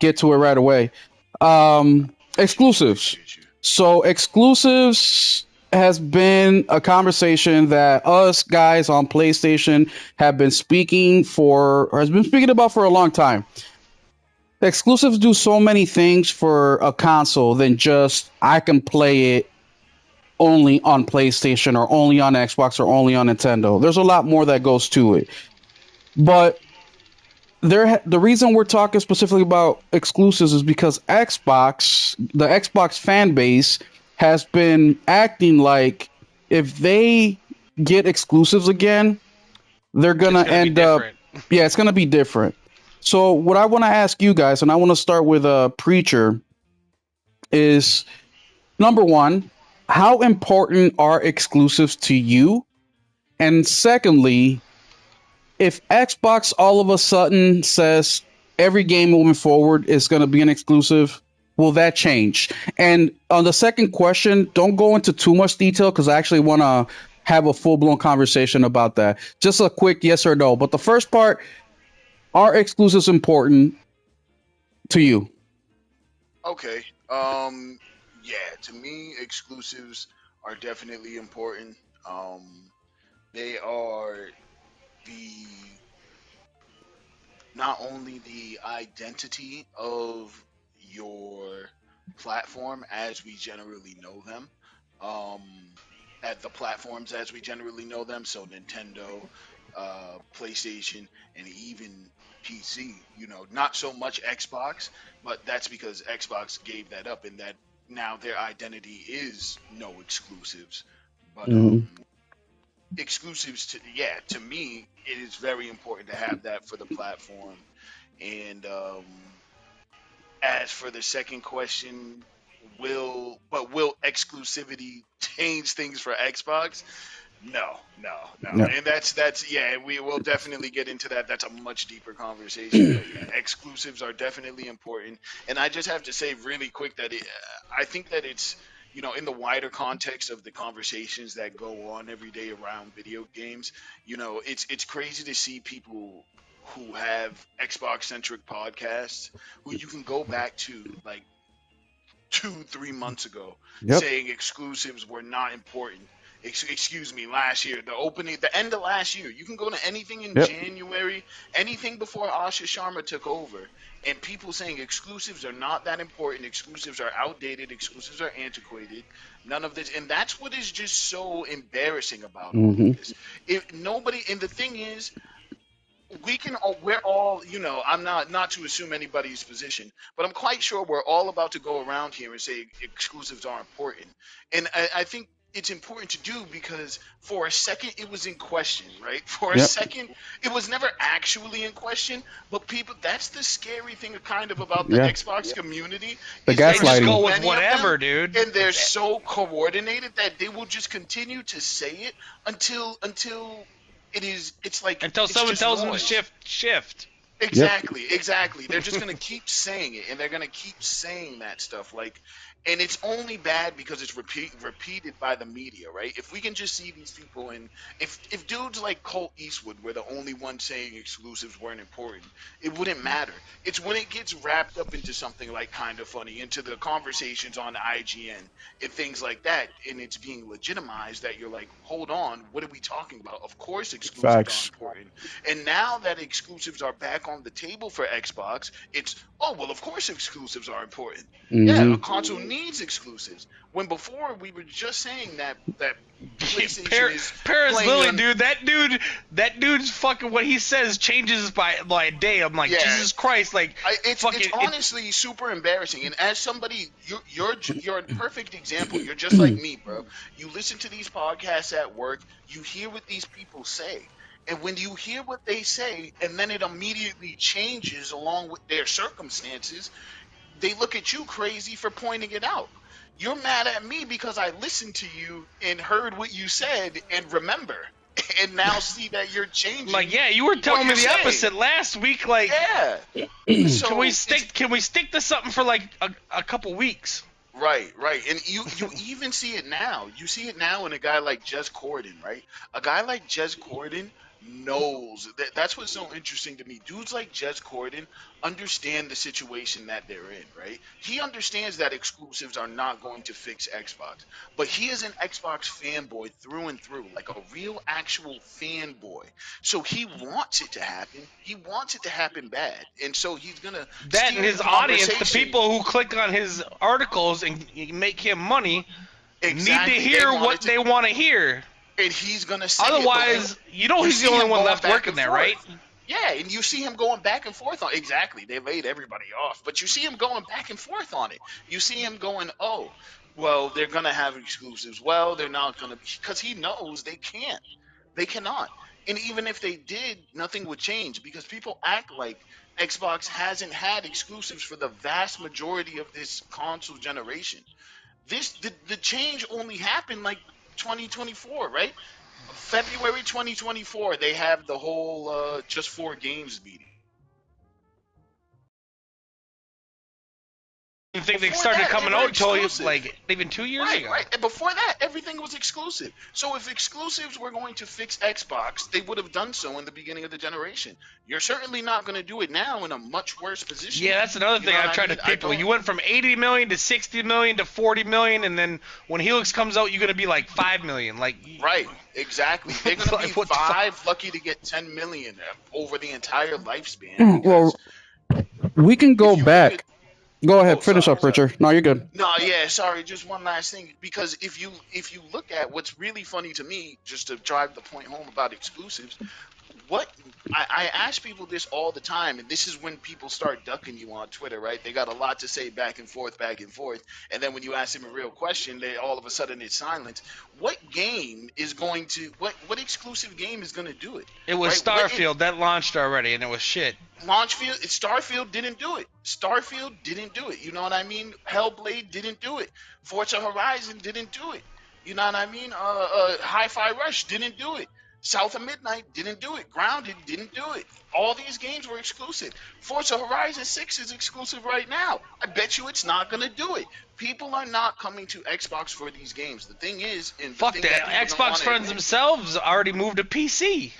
get to it right away. Exclusives. Appreciate you. So exclusives has been a conversation that us guys on PlayStation have been speaking about for a long time. Exclusives do so many things for a console than just I can play it only on PlayStation or only on Xbox or only on Nintendo. There's a lot more that goes to it. But the reason we're talking specifically about exclusives is because the Xbox fan base has been acting like if they get exclusives again, they're it's gonna gonna be end up, different. yeah, it's gonna be different. So what I want to ask you guys, and I want to start with a Preacher, is number one, how important are exclusives to you? And secondly, if Xbox all of a sudden says every game moving forward is going to be an exclusive, will that change? And on the second question, don't go into too much detail because I actually want to have a full blown conversation about that. Just a quick yes or no. But the first part, are exclusives important to you? Okay. Yeah. To me, exclusives are definitely important. They are the not only the identity of your platform as we generally know them, um, at the platforms as we generally know them, so Nintendo, PlayStation, and even PC. Not so much Xbox, but that's because Xbox gave that up, and that now their identity is no exclusives. But Mm, exclusives to me it is very important to have that for the platform. And as for the second question, will exclusivity change things for Xbox? No. yeah. And that's yeah, we will definitely get into that. That's a much deeper conversation, but yeah, exclusives are definitely important. And I just have to say really quick that I think that it's in the wider context of the conversations that go on every day around video games, it's crazy to see people who have Xbox centric podcasts who you can go back to like 2 3 months ago Yep. saying exclusives were not important, excuse me, last year, the end of last year. You can go to anything in Yep. January, anything before Asha Sharma took over, and people saying exclusives are not that important, exclusives are outdated, exclusives are antiquated, none of this, and that's what is just so embarrassing about all of Hmm. this. If nobody, and the thing is, we're all, I'm not to assume anybody's position, but I'm quite sure we're all about to go around here and say exclusives are important. And I think it's important to do because for a second it was in question, right? For a Yep. second it was never actually in question, but people, that's the scary thing kind of about the Yeah. Xbox community, The is They there's just so gaslighting. go with many of them whatever, dude. and they're so coordinated that they will just continue to say it until it's like Until it's someone just tells them to noise. shift. Yep. Exactly. They're just gonna keep saying it, and they're gonna keep saying that stuff. Like, and it's only bad because it's repeated by the media, right? If we can just see these people, and if dudes like Colt Eastwood were the only one saying exclusives weren't important, it wouldn't matter. It's when it gets wrapped up into something like Kind of Funny, into the conversations on IGN and things like that, and it's being legitimized that you're like, hold on, what are we talking about? Of course, exclusives are Facts. important. And now that exclusives are back on the table for Xbox, it's, oh, well, of course exclusives are important. Yeah, a Hmm. console needs exclusives. When before we were just saying that PlayStation is Paris playing Lily, on, dude, that dude's fucking what he says changes by a day. I'm like, yeah, Jesus Christ, like, it's fucking it. honestly super embarrassing. And as somebody, you're a perfect example. You're just like me, bro. You listen to these podcasts at work. You hear what these people say, and when you hear what they say, and then it immediately changes along with their circumstances, they look at you crazy for pointing it out. You're mad at me because I listened to you and heard what you said and remember, and now see that you're Like, changing yeah, you were what telling me you're the saying. opposite last week. Like, Yeah. can we So it's stick to something for like a couple weeks? right, right. And you even see it now. You see it now in a guy like Jez Corden, right? A guy like Jez Corden knows that's what's so interesting to me. Dudes like Jez Corden understand the situation that they're in, right? He understands that exclusives are not going to fix Xbox, but he is an Xbox fanboy through and through, like a real actual fanboy. So he wants it to happen. He wants it to happen bad. And so he's going to That and steer the his audience, the conversation. people who click on his articles and make him money, need to Exactly. They hear want it what to, they want to hear. and he's gonna say it. But when Otherwise, you know you he's the see only him one going left back working and there, right? forth, yeah, and you see him going back and forth on, exactly. They laid everybody off, but you see him going back and forth on it. You see him going, oh, well, they're gonna have exclusives. Well, they're not gonna be, because he knows they can't. They cannot. And even if they did, nothing would change because people act like Xbox hasn't had exclusives for the vast majority of this console generation. The change only happened like 2024, right? February 2024, they have the whole just four games meeting. I think they Before started that, they coming were out until exclusive. like even 2 years Right, ago. right. And before that, everything was exclusive. So if exclusives were going to fix Xbox, they would have done so in the beginning of the generation. You're certainly not going to do it now in a much worse position. Yeah, that's another You thing know what I've I tried to mean? I people. don't. You went from 80 million to 60 million to 40 million, and then when Helix comes out, you're gonna be like 5 million. Like, Right, exactly. They're going to be like what the fuck? five, lucky to get 10 million over the entire lifespan because Well, we can go if you look at, back. Go oh, ahead, finish sorry, up, sorry. Richard. No, you're good. No, yeah, sorry. Just one last thing, because if you look at what's really funny to me, just to drive the point home about exclusives, what I ask people this all the time, and this is when people start ducking you on Twitter, right? They got a lot to say back and forth, and then when you ask them a real question, they all of a sudden it's silence. What game is going to what exclusive game is going to do it, It was right? What it, Starfield that launched already, and it was shit. Launchfield, Starfield didn't do it. Starfield didn't do it. You know what I mean? Hellblade didn't do it. Forza Horizon didn't do it. You know what I mean? Hi-Fi Rush didn't do it. South of Midnight didn't do it. Grounded didn't do it. All these games were exclusive. Forza Horizon 6 is exclusive right now. I bet you it's not going to do it. People are not coming to Xbox for these games. The thing is, and the Fuck thing that that. people don't Xbox want to friends admit, themselves already moved to PC.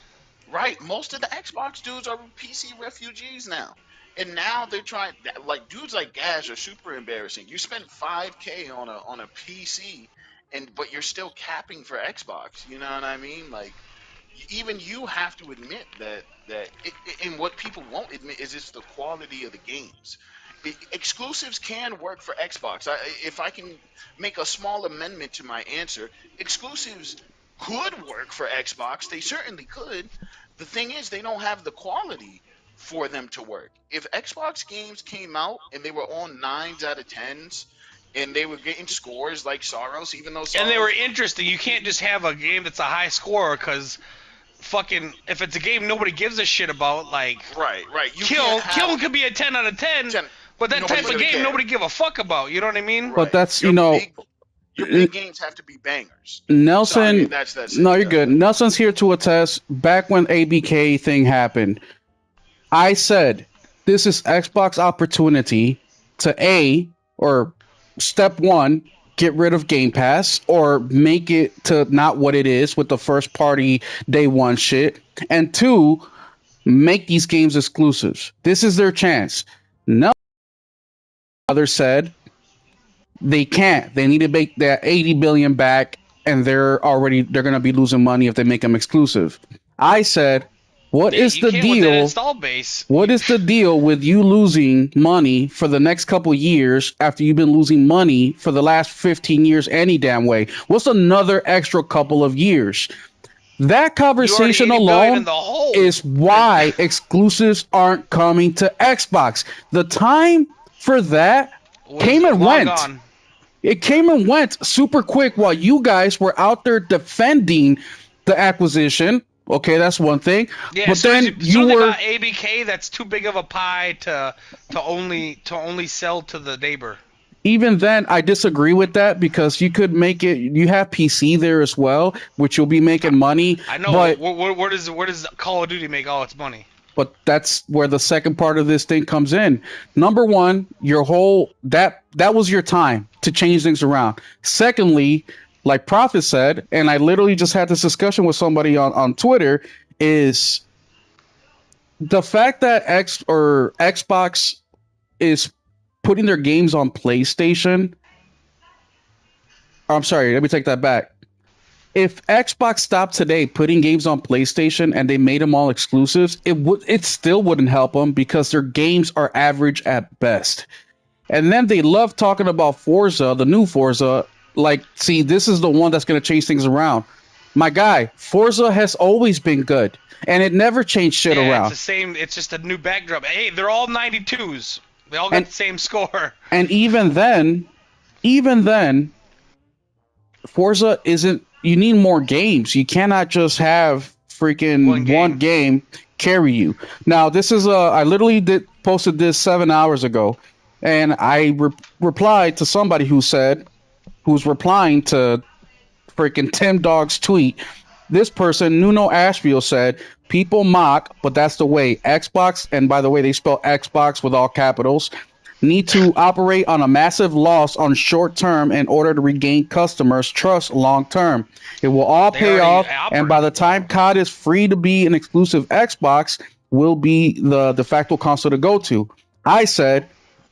right? Most of the Xbox dudes are PC refugees now. And now they're trying, like dudes like Gaz are super embarrassing. You spend 5K on a PC but you're still capping for Xbox. You know what I mean? Like, even you have to admit and what people won't admit is it's the quality of the games. Exclusives can work for Xbox. If I can make a small amendment to my answer, exclusives could work for Xbox. They certainly could. The thing is, they don't have the quality for them to work. If Xbox games came out and they were on 9s out of 10s and they were getting scores like Soros, even though Soros, and they were interesting. You can't just have a game that's a high score because fucking if it's a game nobody gives a shit about, like right. Kill could be a 10 out of 10, but that type of game nobody give a fuck about. You know what I mean? Right. But that's your big games have to be bangers. Nelson, so, that's no, you're good. Nelson's here to attest. Back when ABK thing happened, I said this is Xbox opportunity to step one, get rid of Game Pass or make it to not what it is with the first party day one shit, and two, make these games exclusives. This is their chance. Nelson said they can't. They need to make that 80 billion back, and they're going to be losing money if they make them exclusive. I said, what is the deal? What is the deal with you losing money for the next couple years after you've been losing money for the last 15 years any damn way? What's another extra couple of years? That conversation alone is why exclusives aren't coming to Xbox. The time for that came and went. It came and went super quick while you guys were out there defending the acquisition. Okay, that's one thing. Yeah, but then you were ABK. That's too big of a pie to only sell to the neighbor. Even then, I disagree with that because you could make it. You have PC there as well, which you'll be making money. I know. But where does Call of Duty make all its money? But that's where the second part of this thing comes in. Number one, that was your time to change things around. Secondly, like Prophet said, and I literally just had this discussion with somebody on Twitter, is the fact that Xbox is putting their games on PlayStation. I'm sorry, let me take that back. If Xbox stopped today putting games on PlayStation and they made them all exclusives, it still wouldn't help them because their games are average at best. And then they love talking about Forza, the new Forza. Like, see, this is the one that's going to change things around. My guy, Forza has always been good, and it never changed shit around. It's the same. It's just a new backdrop. Hey, they're all 92s. They all got the same score. And even then, Forza isn't. You need more games. You cannot just have freaking one game carry you. Now, this is I literally posted this 7 hours ago, and I replied to somebody who's replying to freaking Tim Dog's tweet. This person, Nuno Ashfield, said, people mock, but that's the way. Xbox, and by the way, they spell Xbox with all capitals, need to operate on a massive loss on short term in order to regain customers' trust long term. It will all pay off, and by the time COD is free to be an exclusive, Xbox will be the de facto console to go to. I said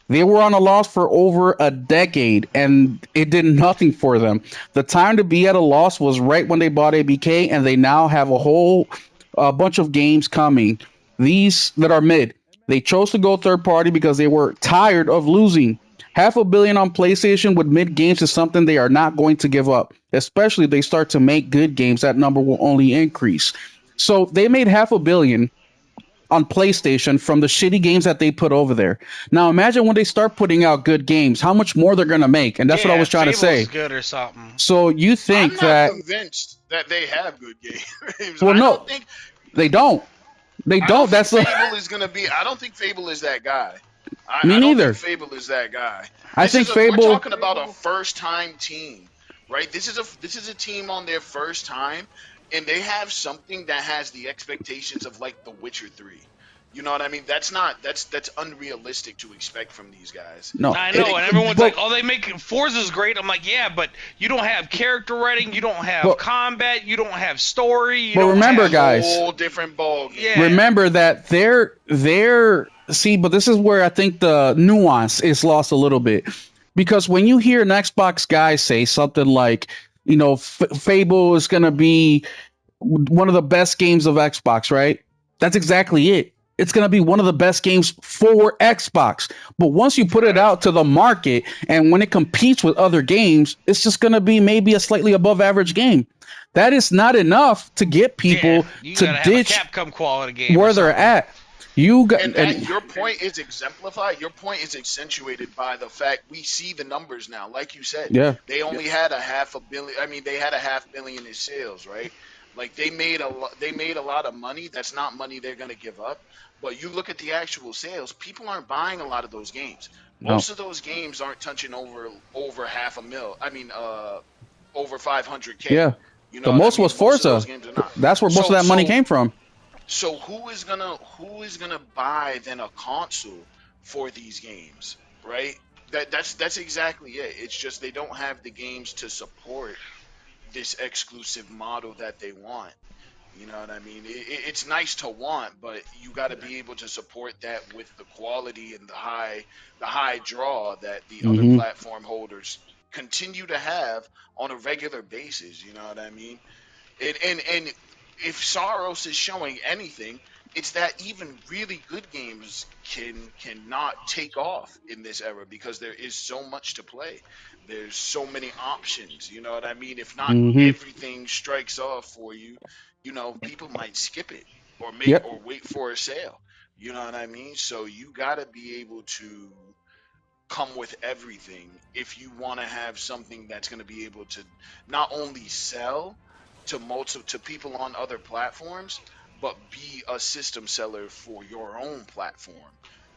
they were on a loss for over a decade, and it did nothing for them. The time to be at a loss was right when they bought ABK, and they now have a whole bunch of games coming. These that are mid. They chose to go third party because they were tired of losing. $500 million on PlayStation with mid games is something they are not going to give up, especially if they start to make good games. That number will only increase. So they made $500 million on PlayStation from the shitty games that they put over there. Now imagine when they start putting out good games, how much more they're going to make. And that's what I was trying to say. Good or something. So you think I'm not convinced that they have good games. Well, no, they don't. They don't. That's Fable is going to be. I don't think Fable is that guy. Me neither. Fable is that guy. I think Fable. We're talking about a first-time team, right? This is a team on their first time, and they have something that has the expectations of like The Witcher 3. You know what I mean? That's unrealistic to expect from these guys. No, I know, and everyone's like, "Oh, they make Forza's great." I'm like, "Yeah, but you don't have character writing, you don't have combat, you don't have story." But remember, guys, a whole different ball game. Yeah. Remember that they're see, but this is where I think the nuance is lost a little bit, because when you hear an Xbox guy say something like, Fable is going to be one of the best games of Xbox, right? That's exactly it. It's going to be one of the best games for Xbox. But once you put it out to the market and when it competes with other games, it's just going to be maybe a slightly above average game. That is not enough to get people to ditch have a Capcom quality game where they're at. Your point is exemplified. Your point is accentuated by the fact we see the numbers now. Like you said, they only had a $500 million. I mean, they had a $500 million in sales, right? Like they made a lot of money. That's not money they're gonna give up. But you look at the actual sales. People aren't buying a lot of those games. Most of those games aren't touching over $500,000. I mean, over 500K. Yeah. The most was Forza. That's where most of that money came from. So who is gonna buy then a console for these games, right? That's exactly it. It's just they don't have the games to support this exclusive model that they want. You know what I mean? It's nice to want, but you got to be able to support that with the quality and the high draw that the other platform holders continue to have on a regular basis. You know what I mean? And if Soros is showing anything, it's that even really good games cannot take off in this era because there is so much to play. There's so many options. You know what I mean? If not everything strikes off for you, people might skip it or or wait for a sale. You know what I mean? So you got to be able to come with everything if you want to have something that's going to be able to not only sell to people on other platforms, but be a system seller for your own platform.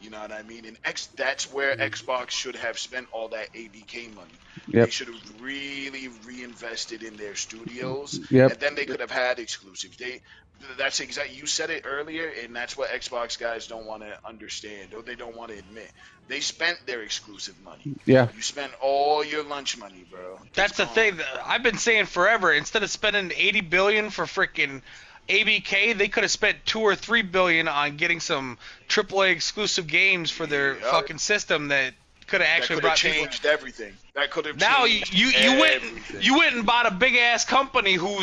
You know what I mean? And that's where Xbox should have spent all that ABK money. They should have really reinvested in their studios, and then they could have had exclusives. That's exactly, you said it earlier, and that's what Xbox guys don't want to understand, or they don't want to admit. They spent their exclusive money. Yeah. You spent all your lunch money, bro. That's the thing that I've been saying forever. Instead of spending $80 billion for freaking ABK, they could have spent $2 or $3 billion on getting some AAA exclusive games for their fucking system that could have actually changed everything. That could have now changed you went and bought a big ass company who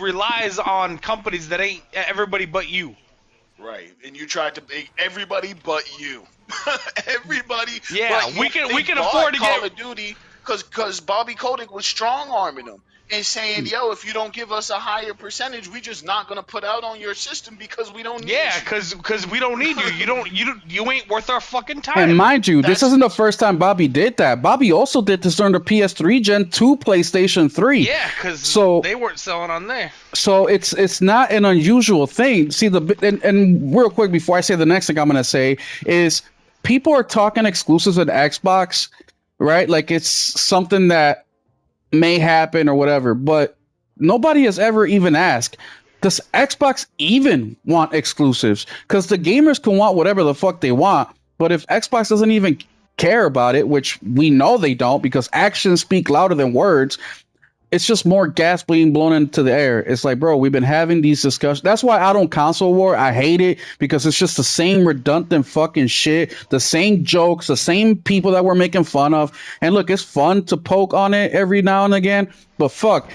relies on companies that ain't everybody but you. Right, and you tried to make everybody but you. Everybody. Yeah, but we can afford to Call get of Duty because Bobby Kotick was strong arming them and saying, "Yo, if you don't give us a higher percentage, we just not gonna put out on your system because we don't need you." because we don't need you. You ain't worth our fucking time. And mind you, this isn't the first time Bobby did that. Bobby also did this during the PS3 Gen 2 PlayStation 3. Yeah, because they weren't selling on there. So it's not an unusual thing. See, and real quick before I say the next thing I'm gonna say is people are talking exclusives with Xbox, right? Like it's something that may happen or whatever, but nobody has ever even asked, does Xbox even want exclusives? Because the gamers can want whatever the fuck they want, but if Xbox doesn't even care about it, which we know they don't because actions speak louder than words, it's just more gas being blown into the air. It's like, bro, we've been having these discussions. That's why I don't console war. I hate it because it's just the same redundant fucking shit, the same jokes, the same people that we're making fun of. And look, it's fun to poke on it every now and again, but fuck,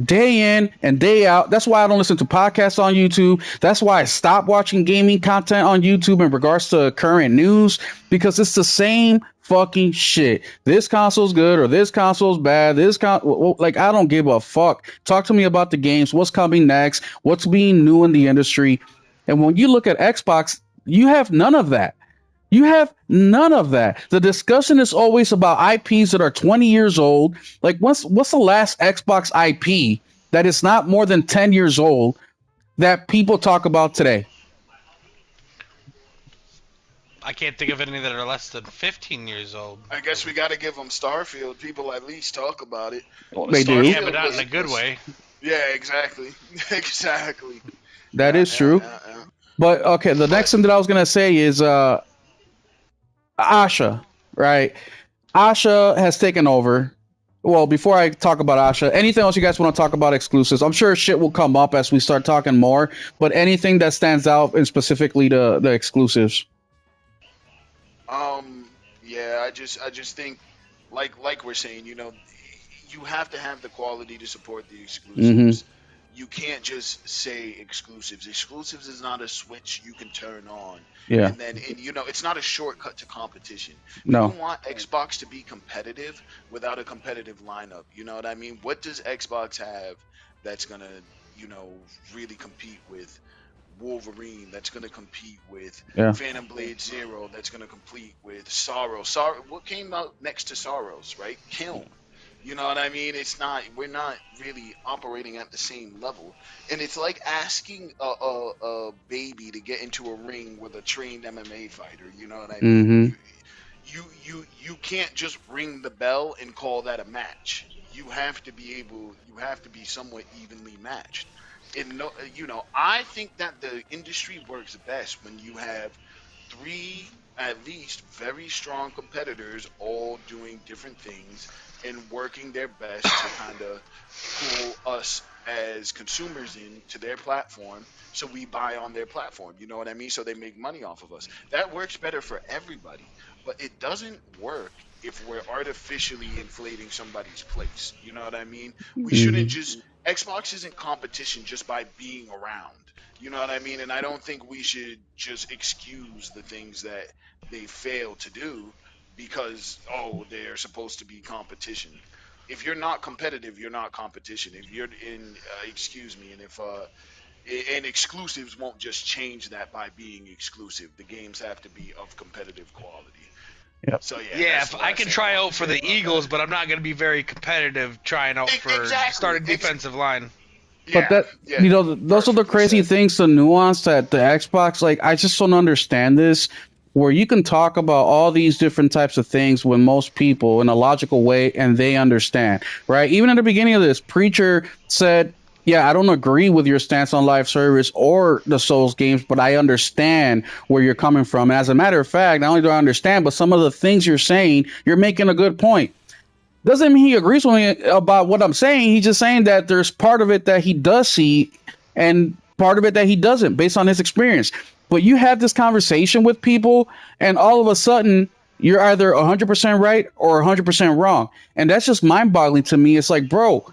day in and day out. That's why I don't listen to podcasts on YouTube. That's why I stopped watching gaming content on YouTube in regards to current news, because it's the same fucking shit. This console's good or this console's bad. Like, I don't give a fuck. Talk to me about the games, what's coming next, what's being new in the industry. And when you look at Xbox, you have none of that. You have none of that. The discussion is always about IPs that are 20 years old. Like, what's the last Xbox IP that is not more than 10 years old that people talk about today? I can't think of any that are less than 15 years old. I guess we got to give them Starfield. People at least talk about it. Well, they do. Yeah, but not in a good way. Yeah, exactly. Exactly. That is true. Yeah. But, okay, the next thing that I was going to say is Asha, right? Asha has taken over. Well, before I talk about Asha, anything else you guys want to talk about exclusives? I'm sure shit will come up as we start talking more, but anything that stands out and specifically the exclusives? Yeah, I just think like we're saying, you have to have the quality to support the Mm-hmm. exclusives. You can't just say exclusives. Exclusives is not a switch you can turn on Yeah. and it's not a shortcut to competition. People No. want Xbox to be competitive without a competitive lineup. You know what I mean? What does Xbox have that's gonna, really compete with Wolverine, that's going to compete with Yeah. Phantom Blade Zero, that's going to compete with Sorrow. Sorrow, what came out next to Sorrows, right? Kiln. You know what I mean? We're not really operating at the same level. And it's like asking a baby to get into a ring with a trained MMA fighter. You know what I mean? Mm-hmm. You can't just ring the bell and call that a match. You have to be somewhat evenly matched. And no, I think that the industry works best when you have three at least very strong competitors all doing different things and working their best to kind of pull us as consumers into their platform so we buy on their platform. You know what I mean? So they make money off of us. That works better for everybody, but it doesn't work if we're artificially inflating somebody's place. You know what I mean? We shouldn't Mm-hmm. just Xbox isn't competition just by being around. You know what I mean? And I don't think we should just excuse the things that they fail to do because they're supposed to be competition. If you're not competitive, you're not competition. If you're in, excuse me, and if and exclusives won't just change that by being exclusive. The games have to be of competitive quality. Yep. So yeah, Yeah, that's if the I last can thing I try wanted out to for say the about Eagles, that. but I'm not going to be very competitive trying out for Exactly. starting defensive line. But Yeah. that, Yeah. those are the Perfectly crazy said. things, the nuance that the Xbox, like, I just don't understand this, where you can talk about all these different types of things with most people in a logical way and they understand, right? Even at the beginning of this, Preacher said, yeah, I don't agree with your stance on live service or the Souls games, but I understand where you're coming from. And as a matter of fact, not only do I understand, but some of the things you're saying, you're making a good point. Doesn't mean he agrees with me about what I'm saying. He's just saying that there's part of it that he does see and part of it that he doesn't based on his experience. But you have this conversation with people, and all of a sudden, you're either 100% right or 100% wrong. And that's just mind boggling to me. It's like, bro,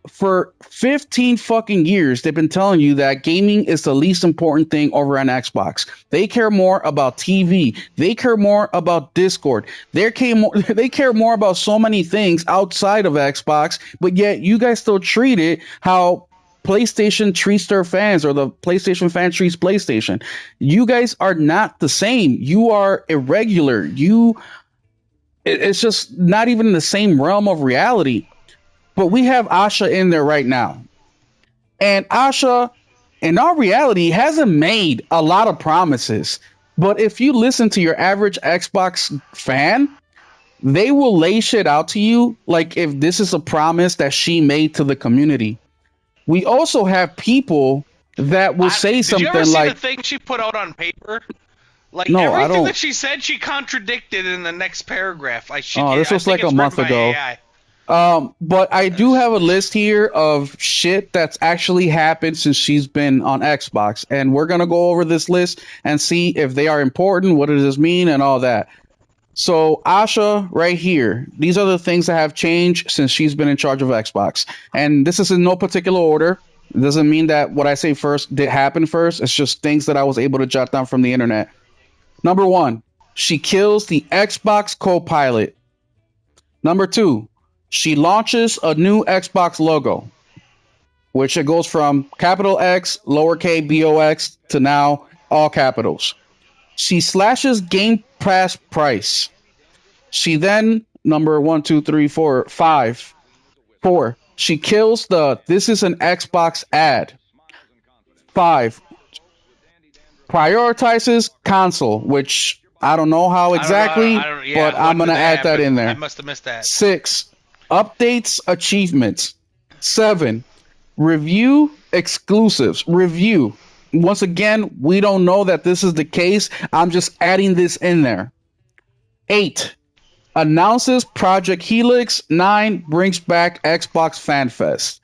for 15 fucking years, they've been telling you that gaming is the least important thing over on Xbox. They care more about TV. They care more about Discord. They care more about so many things outside of Xbox, but yet you guys still treat it how PlayStation treats their fans or the PlayStation fan treats PlayStation. You guys are not the same. You are irregular. It's just not even in the same realm of reality. But we have Asha in there right now. And Asha, in all reality, hasn't made a lot of promises. But if you listen to your average Xbox fan, they will lay shit out to you like if this is a promise that she made to the community. We also have people that will say Did you ever something see the like, thing she put out on paper? Like no, I everything don't. that she said, she contradicted in the next paragraph. Oh, this I was think like a it's written month by ago. AI. But I do have a list here of shit that's actually happened since she's been on Xbox, and we're gonna go over this list and see if they are important, what does this mean, and all that. So Asha, right here, these are the things that have changed since she's been in charge of Xbox, and this is in no particular order. It doesn't mean that what I say first did happen first. It's just things that I was able to jot down from the internet. Number one, she kills the Xbox co-pilot. Number two, she launches a new Xbox logo, which it goes from capital X, lower K, BOX to now all capitals. She slashes Game Pass price. She then, number one, two, three, four, five, four, she kills the this is an Xbox ad. Five, prioritizes console, which I don't know how I exactly, don't. but Yeah, I'm when going did to that add that in happen? I there. must have missed that. Six, updates achievements. Seven, review exclusives. Review. Once again, we don't know that this is the case. I'm just adding this in there. Eight, announces Project Helix. Nine, brings back Xbox Fan Fest.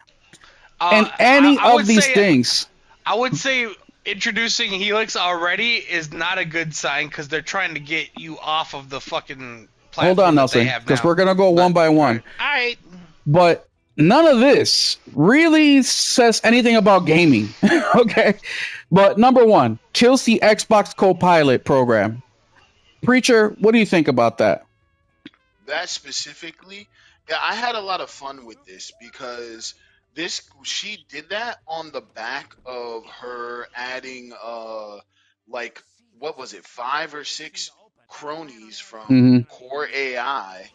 And any I of would these say things. I would say introducing Helix already is not a good sign because they're trying to get you off of the fucking Hold on, platform that they Nelson, have because now. we're going to go one But by all one. right, all right. But none of this really says anything about gaming. Okay. But number one, kills the Xbox Copilot program. Preacher, what do you think about that? That specifically, yeah, I had a lot of fun with this because this she did that on the back of her adding like what was it, 5 or 6 cronies from Mm-hmm. Core AI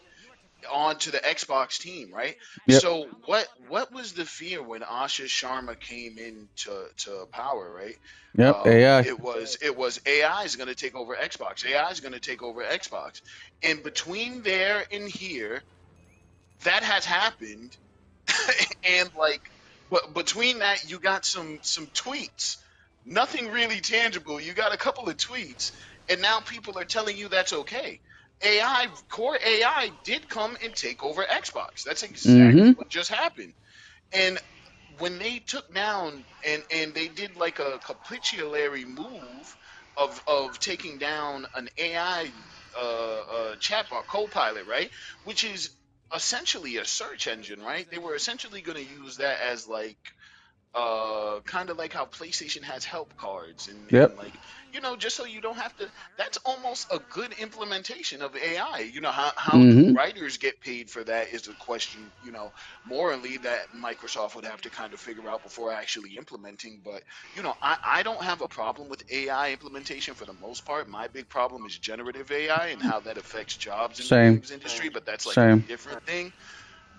onto the Xbox team, right? Yep. So what was the fear when Asha Sharma came into power, right? Yep. AI. It was AI is going to take over Xbox. AI is going to take over Xbox. And between there and here, that has happened. And like, but between that, you got some tweets. Nothing really tangible. You got a couple of tweets, and now people are telling you that's okay. AI, core AI, did come and take over Xbox. That's exactly Mm-hmm. what just happened. And when they took down and they did like a capitulatory move of taking down an AI chatbot Copilot, right? Which is essentially a search engine, right? They were essentially going to use that as like kind of like how PlayStation has help cards and Yep. like just so you don't have to. That's almost a good implementation of AI. How do Mm-hmm. writers get paid for that is a question, morally that Microsoft would have to kind of figure out before actually implementing. But I don't have a problem with AI implementation for the most part. My big problem is generative AI and how that affects jobs in the Same. games industry, but that's like a Same. different thing.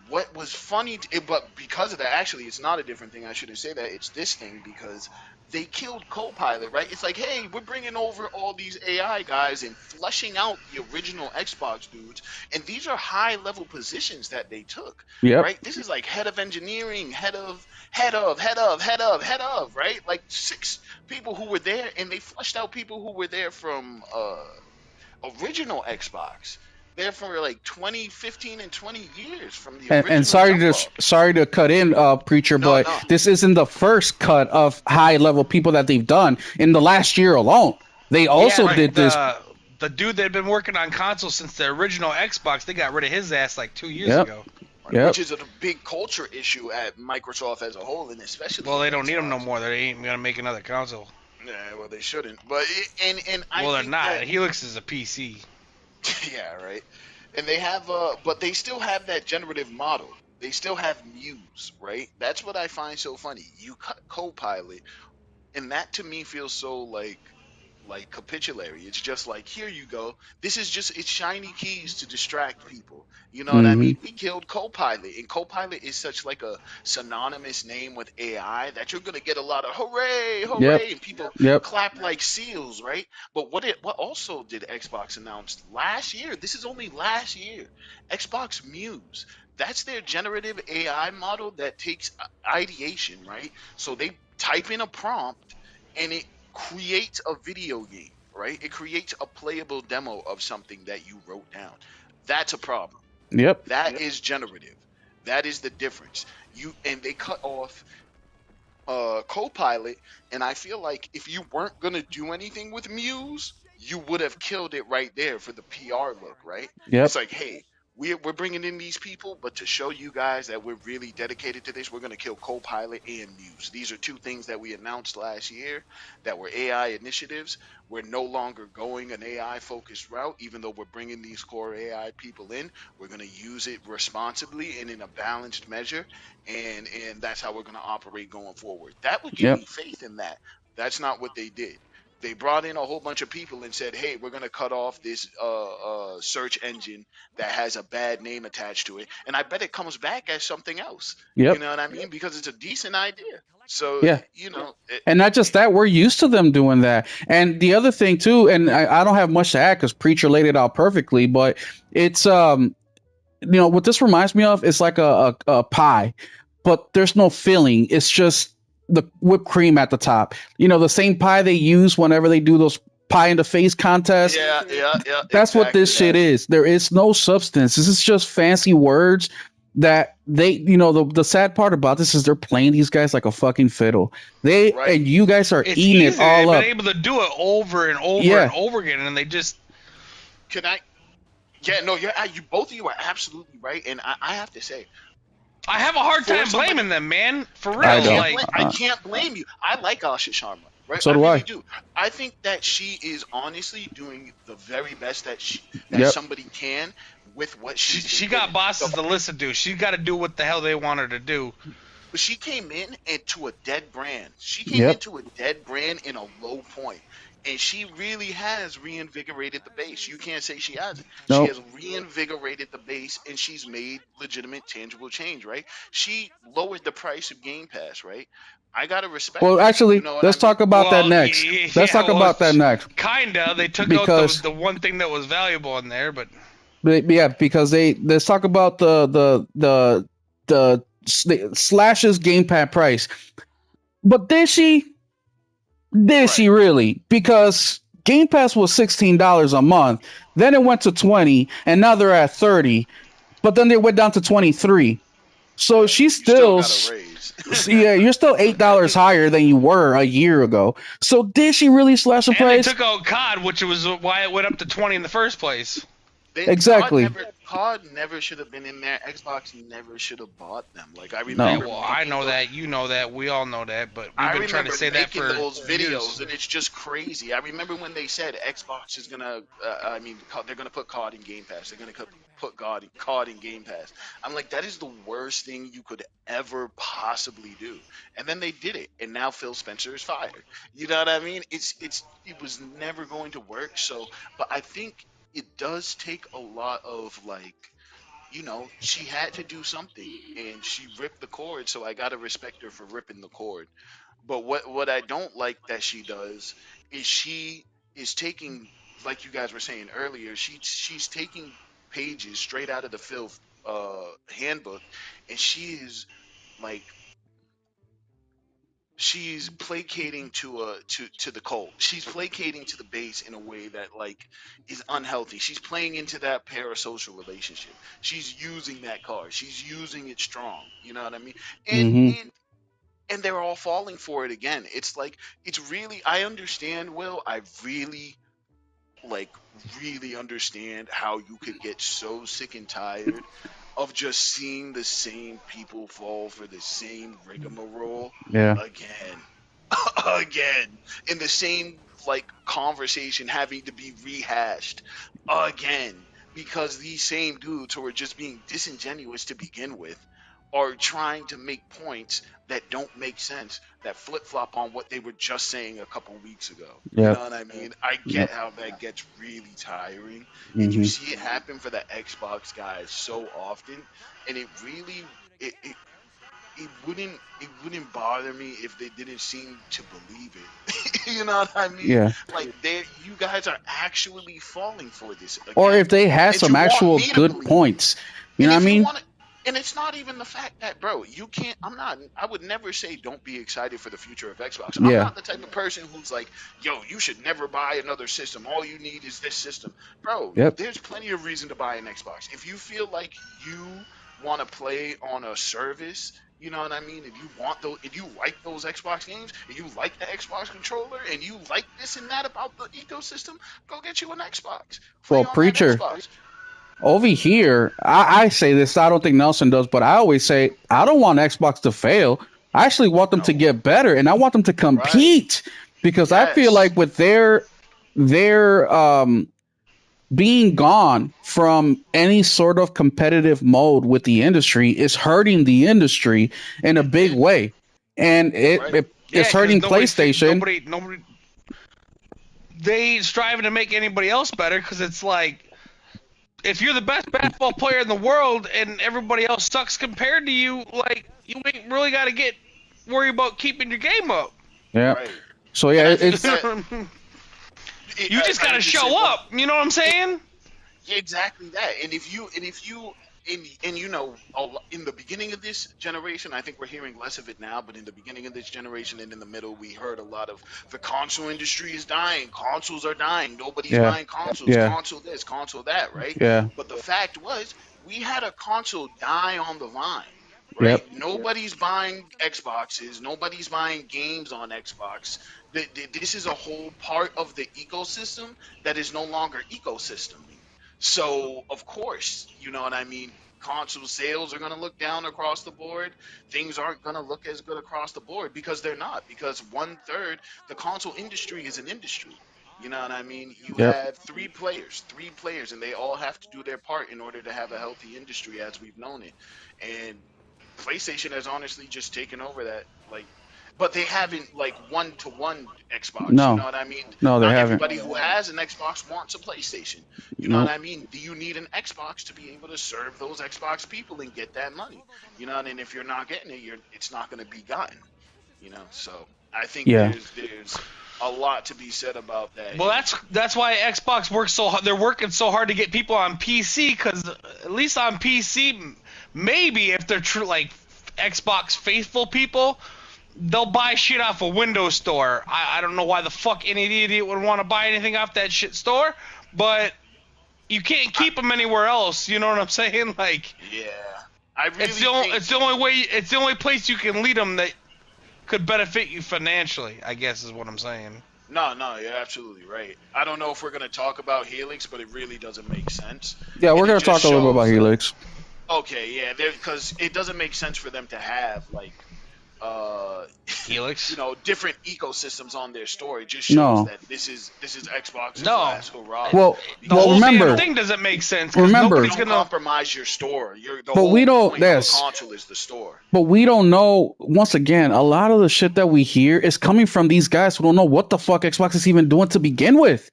What was funny, but because of that, actually, it's not a different thing. I shouldn't say that. It's this thing because they killed Copilot, right? It's like, hey, we're bringing over all these AI guys and flushing out the original Xbox dudes, and these are high level positions that they took, Yep. right? This is like head of engineering, head of, right? Like 6 people who were there, and they flushed out people who were there from original Xbox. They're for like 2015 and 20 years from the And original jump off. sorry to cut in, preacher, No, but no. this isn't the first cut of high level people that they've done in the last year alone. They Yeah, also Right. did this. the dude that had been working on consoles since the original Xbox, they got rid of his ass like 2 years Yep. ago. Right. Which Yep. is a big culture issue at Microsoft as a whole, and especially Well, at they don't need them no Xbox. more. They ain't gonna make another console. Yeah, well, they shouldn't. But and I Well, they're think not. that Helix is a PC. yeah, right. And they have but they still have that generative model. They still have Muse, right? That's what I find so funny. You cut Copilot, and that to me feels so like capitulatory. It's just like, here you go. This is just it's shiny keys to distract people. You know what I Mm-hmm. mean? We killed Copilot, and Copilot is such like a synonymous name with AI that you're gonna get a lot of hooray, Yep. hooray, and people Yep. clap like seals, right? But what also did Xbox announce last year? This is only last year. Xbox Muse. That's their generative AI model that takes ideation, right? So they type in a prompt and it creates a video game, right? It creates a playable demo of something that you wrote down. That's a problem. Yep. That is generative. That is the difference. And they cut off Copilot, and I feel like if you weren't gonna do anything with Muse, you would have killed it right there for the PR look, right? It's Yep. like, hey, we're bringing in these people, but to show you guys that we're really dedicated to this, we're gonna kill Copilot and Muse. These are two things that we announced last year that were AI initiatives. We're no longer going an AI focused route, even though we're bringing these core AI people in. We're gonna use it responsibly and in a balanced measure, and that's how we're going to operate going forward. That would give Yep. me faith in that. That's not what they did. They brought in a whole bunch of people and said, "Hey, we're going to cut off this search engine that has a bad name attached to it," and I bet it comes back as something else. You Yep. know what I mean? Because it's a decent idea. So Yeah. it, And not just that, we're used to them doing that. And the other thing too, and I don't have much to add because preacher laid it out perfectly, but it's what this reminds me of is like a pie, but there's no filling. It's just the whipped cream at the top. The same pie they use whenever they do those pie in the face contests. yeah, That's what exactly this shit that. is. There is no substance. This is just fancy words that the sad part about this is they're playing these guys like a fucking fiddle. They Right? and you guys are It's eating it easy. all They've been up. able to do it over and over and Yeah. over again, and they just Can I? Yeah, no, you both of you are absolutely right, and I have to say, I have a hard for time somebody. blaming them, man. For I real, don't. like I can't blame you. I like Asha Sharma, right? So I do really I. do. I think that she is honestly doing the very best that Yep. somebody can with what she's been she got given. The bosses to listen to. She got to do what the hell they want her to do. She came in into a dead brand. She came Yep. into a dead brand in a low point, and she really has reinvigorated the base. You can't say she hasn't. She Nope. has reinvigorated the base, and she's made legitimate, tangible change. Right? She lowered the price of Game Pass. Right? I gotta respect Well, that. You actually, know what I let's mean? talk about that Well, next. Let's yeah, talk well, about that next kinda. They took out because the one thing that was valuable in there, but yeah, because they let's talk about the slashes gamepad price. But did Right. she really? Because Game Pass was $16 a month, then it went to 20, and now they're at 30. But then they went down to 23. So Yeah. she's You still still got to raise. yeah, you're still $8 higher than you were a year ago. So did she really slash the and they price? took out COD, which was why it went up to 20 in the first place. Exactly. COD never should have been in there. Xbox never should have bought them. Like I Yeah, No. remember well, I making know those. that, you know that, we all know that, but we've I been trying to remember say that making for those years. videos, and it's just crazy. I remember when they said Xbox is gonna, they're gonna put COD in Game Pass. They're gonna put COD in Game Pass. I'm like, that is the worst thing you could ever possibly do. And then they did it, and now Phil Spencer is fired. You know what I mean? It was never going to work. So, but I think it does take a lot of like, she had to do something, and she ripped the cord. So I gotta respect her for ripping the cord. But what I don't like that she does is she is taking, like you guys were saying earlier, she's taking pages straight out of the filth handbook, and she is like, she's placating to the cult. She's placating to the base in a way that like is unhealthy. She's playing into that parasocial relationship. She's using that card. She's using it strong. You know what I mean? And Hmm. and and they're all falling for it again. It's like, it's really, I understand, Will. I really, like, really understand how you could get so sick and tired of just seeing the same people fall for the same rigmarole Yeah. again. Again, in the same like conversation having to be rehashed again, because these same dudes who are just being disingenuous to begin with are trying to make points that don't make sense, that flip flop on what they were just saying a couple weeks ago. You know Yep. what I mean? I get Yep. how that gets really tiring, and you Hmm. see it happen for the Xbox guys so often, and it really, it wouldn't bother me if they didn't seem to believe it. You know what I mean? Yeah. Like, you guys are actually falling for this Or again, if they had and some you want actual me to good believe it. points, you And know what I if you mean? want to, and it's not even the fact that, bro, you can't. I would never say don't be excited for the future of Xbox. I'm Yeah. not the type of person who's like, yo, you should never buy another system. All you need is this system, bro. Yep. There's plenty of reason to buy an Xbox. If you feel like you want to play on a service, you know what I mean? If you want those, if you like those Xbox games, and you like the Xbox controller, and you like this and that about the ecosystem, go get you an Xbox. Play Well, on that preacher, Xbox. over here, I say this. I don't think Nelson does, but I always say I don't want Xbox to fail. I actually want them to No. get better, and I want them to Right. compete because I feel Yes. like with their being gone from any sort of competitive mode with the industry is hurting the industry in a It big is. way, and Right. Yeah, it's because hurting PlayStation. nobody, they striving to make anybody else better. Because it's like, if you're the best basketball player in the world and everybody else sucks compared to you, like, you ain't really got to get worry about keeping your game up. Yeah. Right. So yeah, And I think it's that You just I got to think it's it, show up. You know what I'm it, saying? exactly that. And in the beginning of this generation, I think we're hearing less of it now, but in the beginning of this generation and in the middle, we heard a lot of, the console industry is dying, consoles are dying, nobody's yeah, buying consoles, yeah, console this, console that, right? yeah, But the fact was, we had a console die on the vine. Right? yep, Nobody's buying Xboxes. Nobody's buying games on Xbox. This is a whole part of the ecosystem that is no longer ecosysteming. So, of course, you know what I mean? console sales are going to look down across the board. Things aren't going to look as good across the board because they're not. Because 1/3 the console industry is an industry. You know what I mean? You Yep. have three players, and they all have to do their part in order to have a healthy industry as we've known it. And PlayStation has honestly just taken over that, like, but they haven't like one-to-one Xbox. You know No. what I mean? No, they Not haven't. everybody who has an Xbox wants a PlayStation. You know what Nope. I mean? Do you need an Xbox to be able to serve those Xbox people and get that money? You know, and if you're not getting it, it's not going to be gotten. You know, so I think Yeah. there's a lot to be said about that. Well, that's why Xbox works so hard. They're working so hard to get people on PC, because at least on PC, maybe if they're true like Xbox faithful people, they'll buy shit off a Windows store. I don't know why the fuck any idiot would want to buy anything off that shit store, but you can't keep them anywhere else. You know what I'm saying? Like, Yeah, I really it's the only way. It's the only place you can lead them that could benefit you financially, I guess is what I'm saying. No, you're absolutely right. I don't know if we're going to talk about Helix, but it really doesn't make sense. Yeah, we're And it gonna just talk a little bit about shows, Helix. okay, yeah, because it doesn't make sense for them to have, like, uh, Helix? different ecosystems on their store. It just shows No. that this is Xbox's No. last hurrah. Well, The whole remember, damn thing doesn't make sense. 'Cause Remember- nobody's don't gonna compromise your store. The But whole we don't- point of a yes. console is the store. but we don't know. Once again, a lot of the shit that we hear is coming from these guys who don't know what the fuck Xbox is even doing to begin with.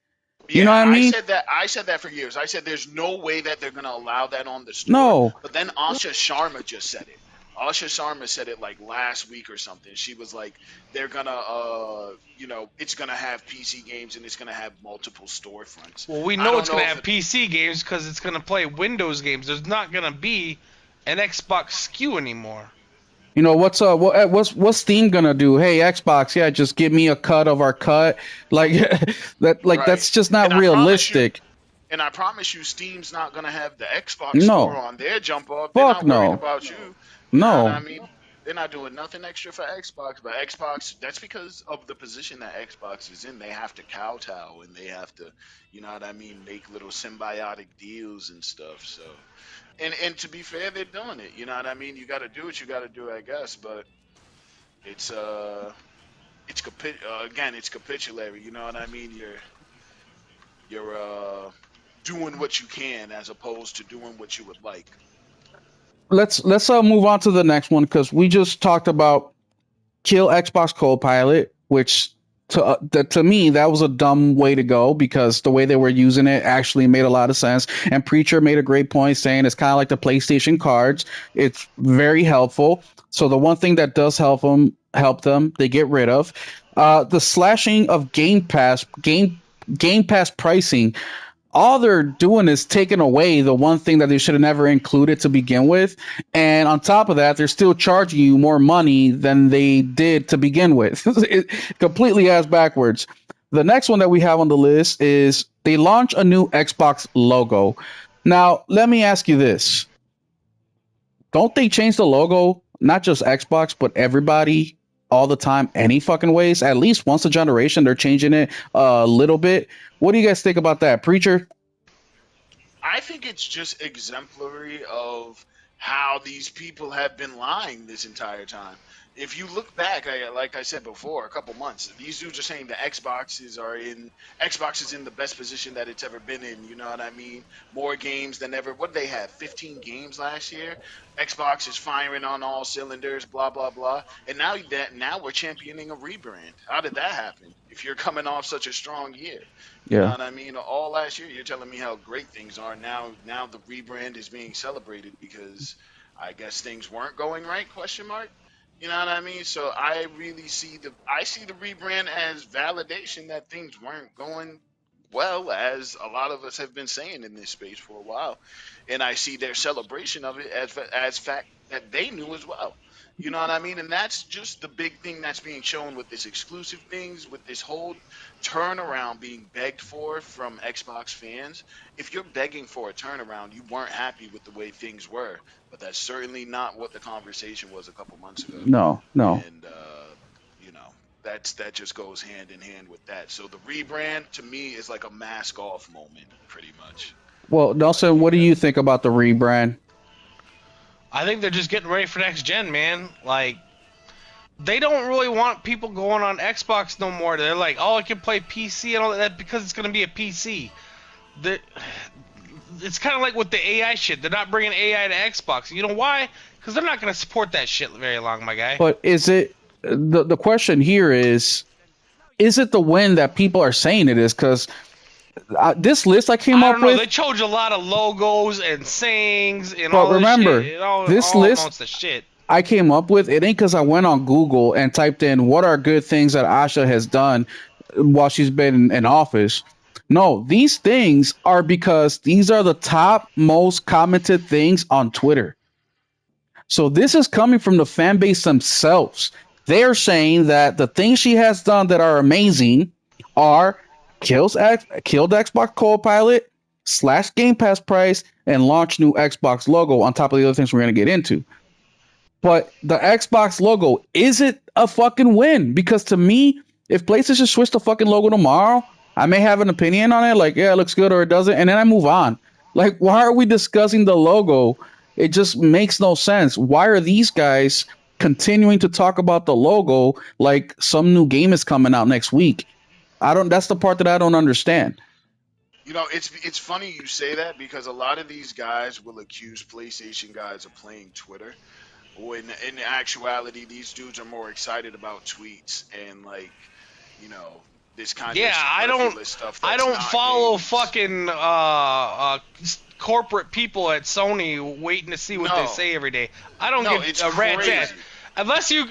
You know what I mean? I said that for years. I said there's no way that they're going to allow that on the store. No. But then Asha Sharma just said it. Asha Sharma said it like last week or something. She was like, they're gonna, it's gonna have PC games and it's gonna have multiple storefronts. Well, we know it's going to have PC games because it's going to play Windows games. There's not going to be an Xbox SKU anymore. You know what's Steam gonna do? Hey, Xbox, yeah, just give me a cut of our cut. Like that, like Right. that's just not And realistic. And I promise you, Steam's not gonna have the Xbox No. store on their jump off. They're Fuck not worried no. about you. No. You know what I mean? They're not doing nothing extra for Xbox, but Xbox, that's because of the position that Xbox is in. They have to kowtow and they have to, you know what I mean, make little symbiotic deals and stuff. So, and to be fair, they're doing it. You know what I mean? You got to do what you got to do, I guess. But it's again, it's capitulatory. You know what I mean? You're doing what you can as opposed to doing what you would like. Let's move on to the next one because we just talked about kill Xbox Copilot, which to me that was a dumb way to go because the way they were using it actually made a lot of sense. And Preacher made a great point saying it's kind of like the PlayStation cards. It's very helpful. So the one thing that does help them, they get rid of the slashing of Game Pass pricing. All they're doing is taking away the one thing that they should have never included to begin with. And on top of that, they're still charging you more money than they did to begin with. It completely ass backwards. The next one that we have on the list is they launch a new Xbox logo. Now, let me ask you this. Don't they change the logo, not just Xbox, but everybody all the time, any fucking ways? At least once a generation, they're changing it a little bit. What do you guys think about that, Preacher? I think it's just exemplary of how these people have been lying this entire time. If you look back, like I said before, a couple months, these dudes are saying the Xbox is in the best position that it's ever been in. You know what I mean? More games than ever. What did they have? 15 games last year. Xbox is firing on all cylinders. Blah blah blah. And now we're championing a rebrand. How did that happen? If you're coming off such a strong year. You know what I mean? All last year, you're telling me how great things are. Now the rebrand is being celebrated because I guess things weren't going right? Question mark. You know what I mean? So I really see the rebrand as validation that things weren't going well, as a lot of us have been saying in this space for a while, and I see their celebration of it as fact that they knew as well. You know what I mean? And that's just the big thing that's being shown with this exclusive things, with this whole turnaround being begged for from Xbox fans. If you're begging for a turnaround, you weren't happy with the way things were. But that's certainly not what the conversation was a couple months ago. No. And that just goes hand in hand with that. So the rebrand to me is like a mask off moment, pretty much. Well, Nelson, what do you think about the rebrand? I think they're just getting ready for next gen, man. Like, they don't really want people going on Xbox no more. They're like, oh, I can play PC and all that because it's going to be a PC. It's kind of like with the AI shit. They're not bringing AI to Xbox. You know why? Because they're not going to support that shit very long, my guy. But is it the question here is it the win that people are saying it is? Because this list I came up with, they chose a lot of logos and sayings and but all remember, this shit. All, this all list amounts of shit. I came up with, it ain't because I went on Google and typed in what are good things that Asha has done while she's been in office. No, these things are because these are the top most commented things on Twitter. So this is coming from the fan base themselves. They're saying that the things she has done that are amazing are killed Xbox Copilot, slash Game Pass price, and launch new Xbox logo on top of the other things we're going to get into. But the Xbox logo, is it a fucking win? Because to me, if PlayStation switched the fucking logo tomorrow, I may have an opinion on it, like, yeah, it looks good or it doesn't, and then I move on. Like, why are we discussing the logo? It just makes no sense. Why are these guys continuing to talk about the logo like some new game is coming out next week? That's the part that I don't understand. You know, it's funny you say that because a lot of these guys will accuse PlayStation guys of playing Twitter, when in actuality these dudes are more excited about tweets and like, you know, this kind of superfluous stuff I that's don't not follow games. fucking corporate people at Sony waiting to see what they No, say every day. I don't no, give it's a rat's ass. crazy. Unless you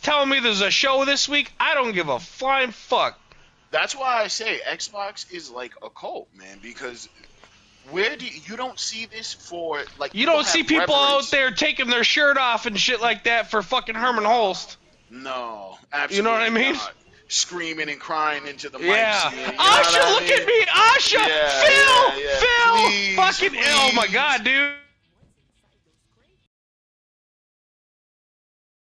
telling me there's a show this week, I don't give a flying fuck. That's why I say Xbox is like a cult, man, because where do you don't see this for like You you don't don't see have people out reverence. there taking their shirt off and shit like that for fucking Herman No, Holst. no, You know what I absolutely mean? not. Screaming and crying into the mics, Yeah. you know what Asha, I look at mean? me! Asha! Yeah, Phil! yeah, yeah. Phil! Please, Fucking oh my please. god, dude.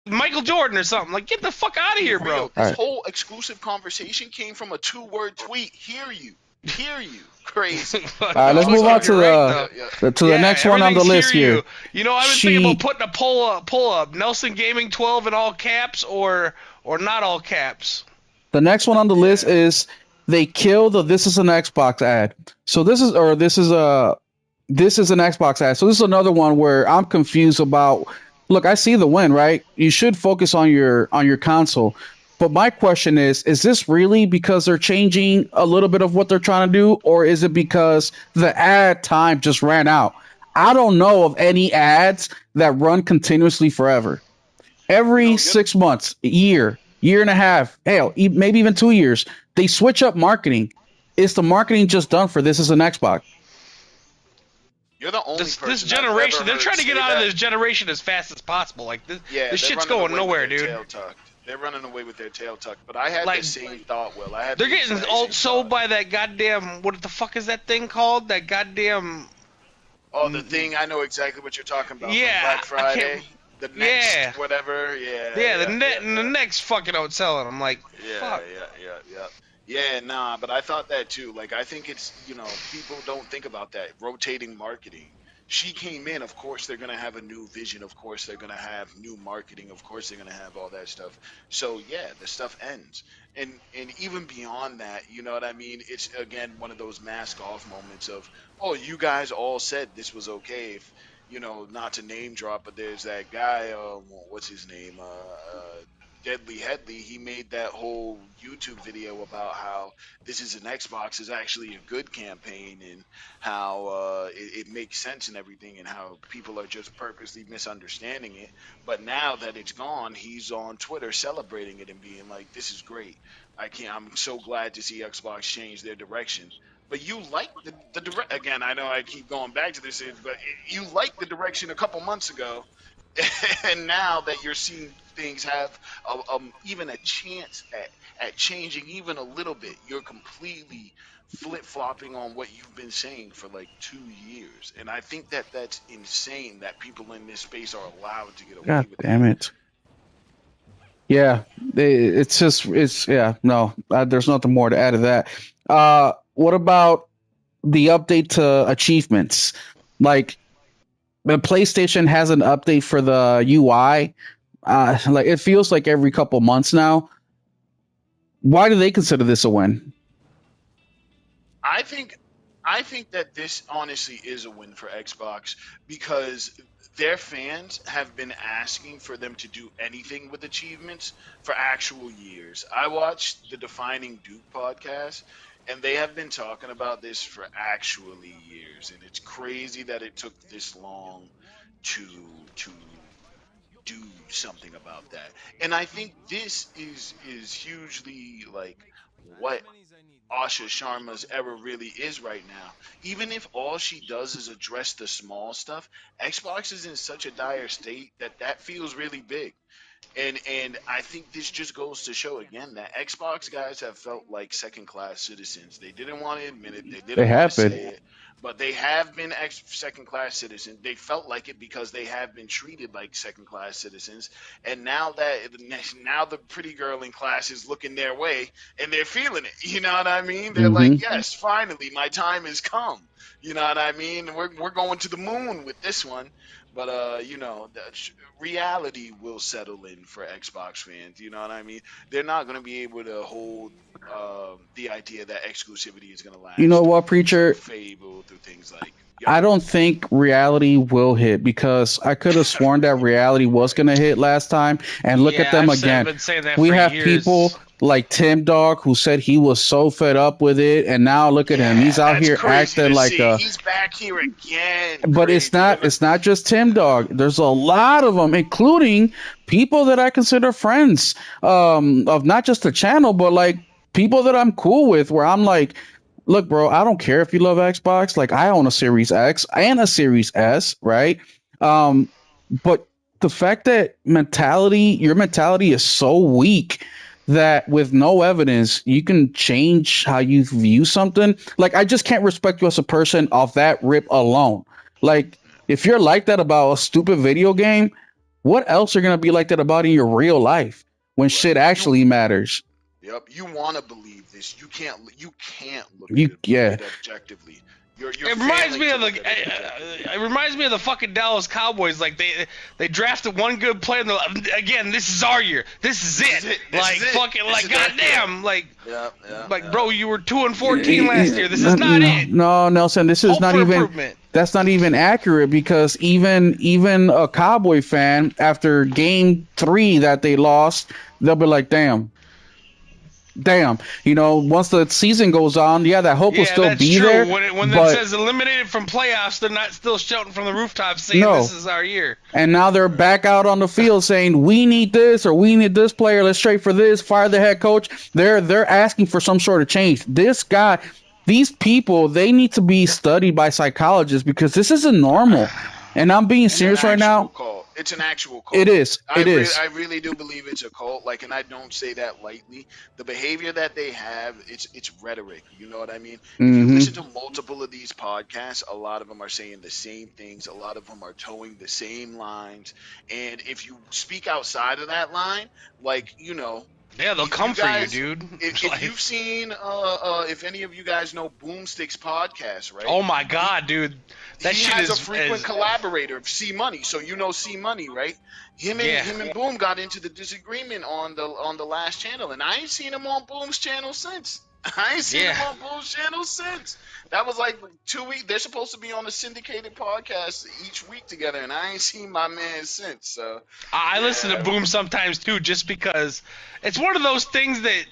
Michael Jordan or something. Like, get the fuck out of Be here, real. bro. This whole exclusive conversation came from a two-word tweet. Hear you. Hear you. Crazy. All But right, no, let's it's move all on good. to You're right, Yeah, though. yeah. the Yeah, next one on the everything's list hear here. you. You know, I've been thinking about putting a pull up. Nelson Gaming 12 in all caps or not all caps. The next one on the list Yeah. is they kill the "This is an Xbox" ad. So this is an Xbox ad. So this is another one where I'm confused about. Look, I see the win, right? You should focus on your console. But my question is this really because they're changing a little bit of what they're trying to do, or is it because the ad time just ran out? I don't know of any ads that run continuously forever. You Every know, 6 months, a year and a half, hell, maybe even 2 years, they switch up marketing. Is the marketing just done for this as an Xbox? you're the only This person I've ever generation, they're heard trying to get say out of that. this generation as fast as possible. Like Yeah, this they're shit's running going away with nowhere, their dude. tail tucked. They're running away with their tail tucked. But I had the Like same thought, Will. I had they're the getting exact all same sold thought. by that goddamn what the fuck is that thing called? That goddamn Oh, the thing, I know exactly what you're talking about from yeah, Black I can't. Friday. The next Yeah, whatever. Yeah, yeah. The yeah, net yeah, and the yeah. next fucking outselling. I'm like, Yeah, fuck. yeah, yeah, yeah. Yeah, nah, but I thought that too. Like, I think it's, people don't think about that. Rotating marketing. She came in, of course, they're going to have a new vision. Of course, they're going to have new marketing. Of course, they're going to have all that stuff. So, yeah, the stuff ends. And even beyond that, you know what I mean? It's, again, one of those mask off moments of, oh, you guys all said this was okay. If, not to name drop, but there's that guy, what's his name? Deadly Headley, he made that whole YouTube video about how this is an Xbox is actually a good campaign and how it makes sense and everything and how people are just purposely misunderstanding it. But now that it's gone, he's on Twitter celebrating it and being like, "This is great. I'm so glad to see Xbox change their direction." But you like the direct again. I know I keep going back to this, but you liked the direction a couple months ago, and now that you're seeing things have even a chance at changing even a little bit, you're completely flip flopping on what you've been saying for like 2 years. And I think that that's insane that people in this space are allowed to get away God with damn that. it. Yeah, it's yeah, no, there's nothing more to add to that. What about the update to achievements? Like, the PlayStation has an update for the UI. Like it feels like every couple months now. Why do they consider this a win? I think I think that this honestly is a win for Xbox because their fans have been asking for them to do anything with achievements for actual years. I watched the Defining Duke podcast and they have been talking about this for actually years, and it's crazy that it took this long to do something about that. And I think this is hugely like what Asha Sharma's era really is right now. Even if all she does is address the small stuff, Xbox is in such a dire state that that feels really big. And I think this just goes to show again that Xbox guys have felt like second class citizens. They didn't want to admit it, they They didn't want to have say been. it, but they have been second class citizens. They felt like it because they have been treated like second class citizens. And now the pretty girl in class is looking their way and they're feeling it. You know what I mean? They're Hmm. like, yes, finally, my time has come. You know what I mean? We're going to the moon with this one. But reality will settle in for Xbox fans. You know what I mean? They're not going to be able to hold the idea that exclusivity is going to You know last what, through Preacher? Fable, through things like I yo. don't think reality will hit because I could have sworn that reality was going to hit last time. And look at Yeah, them I've again. been saying that We for have people years. like Tim Dog who said he was so fed up with it, and now look at him. He's Yeah, out that's here crazy acting to like see. a. He's back here again. But Crazy. And it's not just Tim Dog. There's a lot of them, including people that I consider friends, of not just the channel, but like people that I'm cool with. Where I'm like, look, bro, I don't care if you love Xbox. Like, I own a Series X and a Series S, right? But the fact that your mentality is so weak that with no evidence you can change how you view something. Like, I just can't respect you as a person off that rip alone. Like, if you're like that about a stupid video game, what else are gonna be like that about in your real life when shit right, actually matters? yep, you want to believe this. You can't You look yeah. at it objectively. You're It reminds failing me to of the. look at it objectively. It reminds me of the fucking Dallas Cowboys. Like they drafted one good player. And again, this is our year. This is This is it. it. This Like is it. fucking This like is our year. goddamn. Yeah, yeah, Like yeah. bro, you were 2-14 last year. This is not No, it. no, Nelson, this is Hope not for even. improvement. That's not even accurate because even a Cowboy fan after game 3 that they lost, they'll be like, damn. Once the season goes on, yeah, that hope will Yeah, still that's be true. there. When it But says eliminated from playoffs, they're not still shouting from the rooftops saying this no, is our year. and now they're back out on the field saying we need this or we need this player. Let's trade for this. Fire the head coach. They're asking for some sort of change. This guy, these people, they need to be studied by psychologists because this isn't normal. And I'm being It's an serious right actual now. cult. It's an actual It cult. is. It is. I really do believe it's a cult. Like, and I don't say that lightly. The behavior that they have, it's rhetoric. You know what I mean? If you Mm-hmm. listen to multiple of these podcasts, a lot of them are saying the same things. A lot of them are towing the same lines. And if you speak outside of that line, like Yeah, they'll if you come for you, guys, dude. if Like, you've seen, if any of you guys know Boomsticks podcast, right? oh my god, dude, that He shit has a is frequent collaborator, C Money. So you know C Money, right? yeah. Him and Boom got into the disagreement on the last channel, and I ain't seen him on Boom's channel since. I ain't seen Yeah. him on Boom's channel since. That was like 2 weeks. They're supposed to be on a syndicated podcast each week together, and I ain't seen my man since. So I listen to yeah, Boom sometimes too, just because it's one of those things that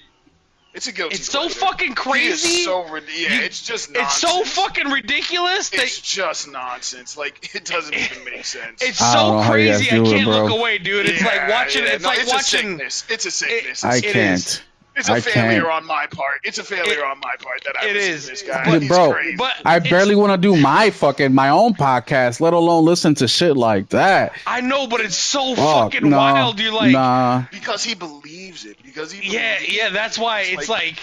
it's a guilty. it's so pleasure. fucking He crazy. is it's just nonsense. It's so fucking ridiculous that It's just nonsense. Like, it doesn't even make sense. it's I don't so know how you guys crazy. I do it, can't bro. look away, dude. It's like watching. It's No, like it's watching. a sickness. It's a sickness. I It is. can't. It's a I failure can't. on my part. It's a failure on my part that I It listen is. to this guy. But- He's Bro, crazy. But I it's- barely want to do my own podcast, let alone listen to shit like that. I know, but it's so Fuck, fucking no, wild. You're like, nah. because he believes it. Because he yeah, believes yeah. it. That's why it's like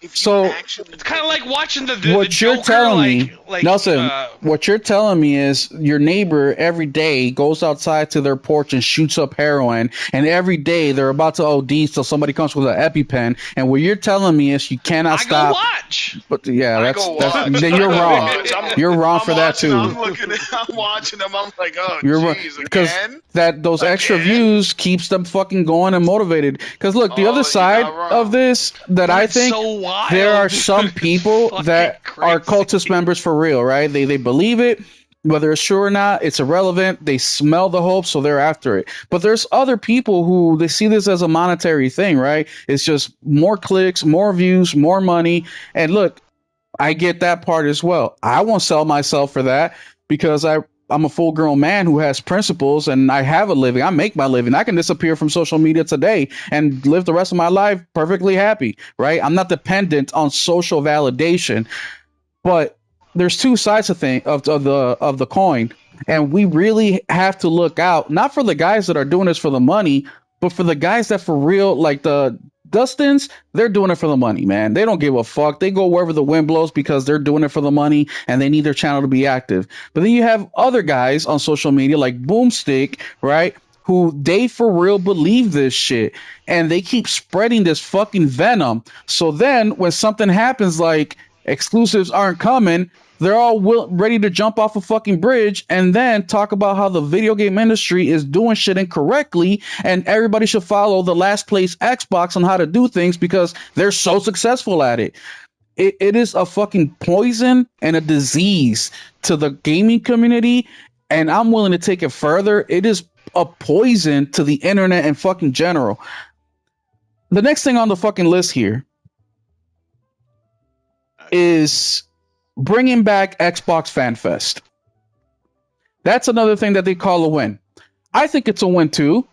if you So actually It's kind of look at like watching the what you're Joker, telling me, like Nelson, what you're telling me is your neighbor every day goes outside to their porch and shoots up heroin, and every day they're about to OD till somebody comes with an EpiPen. And what you're telling me is you cannot I go stop. watch. But yeah, I go that's watch. then I you're go wrong. watch. You're wrong I'm for that watching. too. I'm looking. I'm watching them. I'm like, oh, You're right jeez, because again, that those extra again. views keeps them fucking going and motivated. Because look, the other Oh, you're side not of wrong. this that But I it's think so there wild, are dude. some It's people fucking that are cultist crazy. members for real, right? They believe it. Whether it's true or not, it's irrelevant. They smell the hope, so they're after it. But there's other people who they see this as a monetary thing, right? It's just more clicks, more views, more money. And look, I get that part as well. I won't sell myself for that because I'm a full grown man who has principles and I have a living. I make my living. I can disappear from social media today and live the rest of my life perfectly happy, right? I'm not dependent on social validation. But there's two sides of the coin, and we really have to look out not for the guys that are doing this for the money, but for the guys that for real like the Dustins, they're doing it for the money, man. They don't give a fuck. They go wherever the wind blows because they're doing it for the money and they need their channel to be active. But then you have other guys on social media like Boomstick, right? Who they for real believe this shit and they keep spreading this fucking venom. So then when something happens like exclusives aren't coming, they're all ready to jump off a fucking bridge and then talk about how the video game industry is doing shit incorrectly and everybody should follow the last place Xbox on how to do things because they're so successful at it. It is a fucking poison and a disease to the gaming community, and I'm willing to take it further. It is a poison to the internet and fucking general. The next thing on the fucking list here is bringing back Xbox Fan Fest. That's another thing that they call a win. I think it's a win too.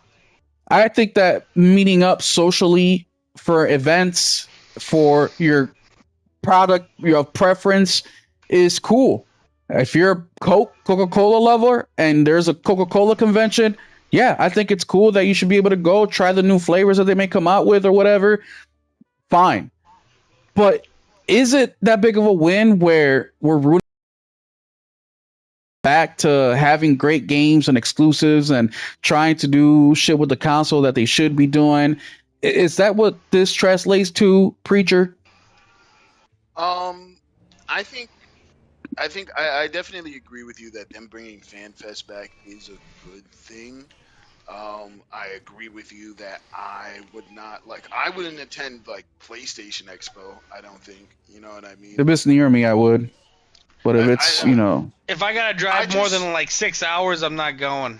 I think that meeting up socially for events for your product, your preference is cool. If you're a Coca-Cola lover and there's a Coca-Cola convention, yeah, I think it's cool that you should be able to go try the new flavors that they may come out with or whatever. Fine. But is it that big of a win where we're rooting back to having great games and exclusives and trying to do shit with the console that they should be doing? Is that what this translates to, preacher? Um, I think I definitely agree with you that them bringing FanFest back is a good thing. I agree with you that I would not like. I wouldn't attend like PlayStation Expo. I don't think. You know what I mean? If it's near me, I would. But if I it's, I, If I gotta I drive more just than like 6 hours, I'm not going.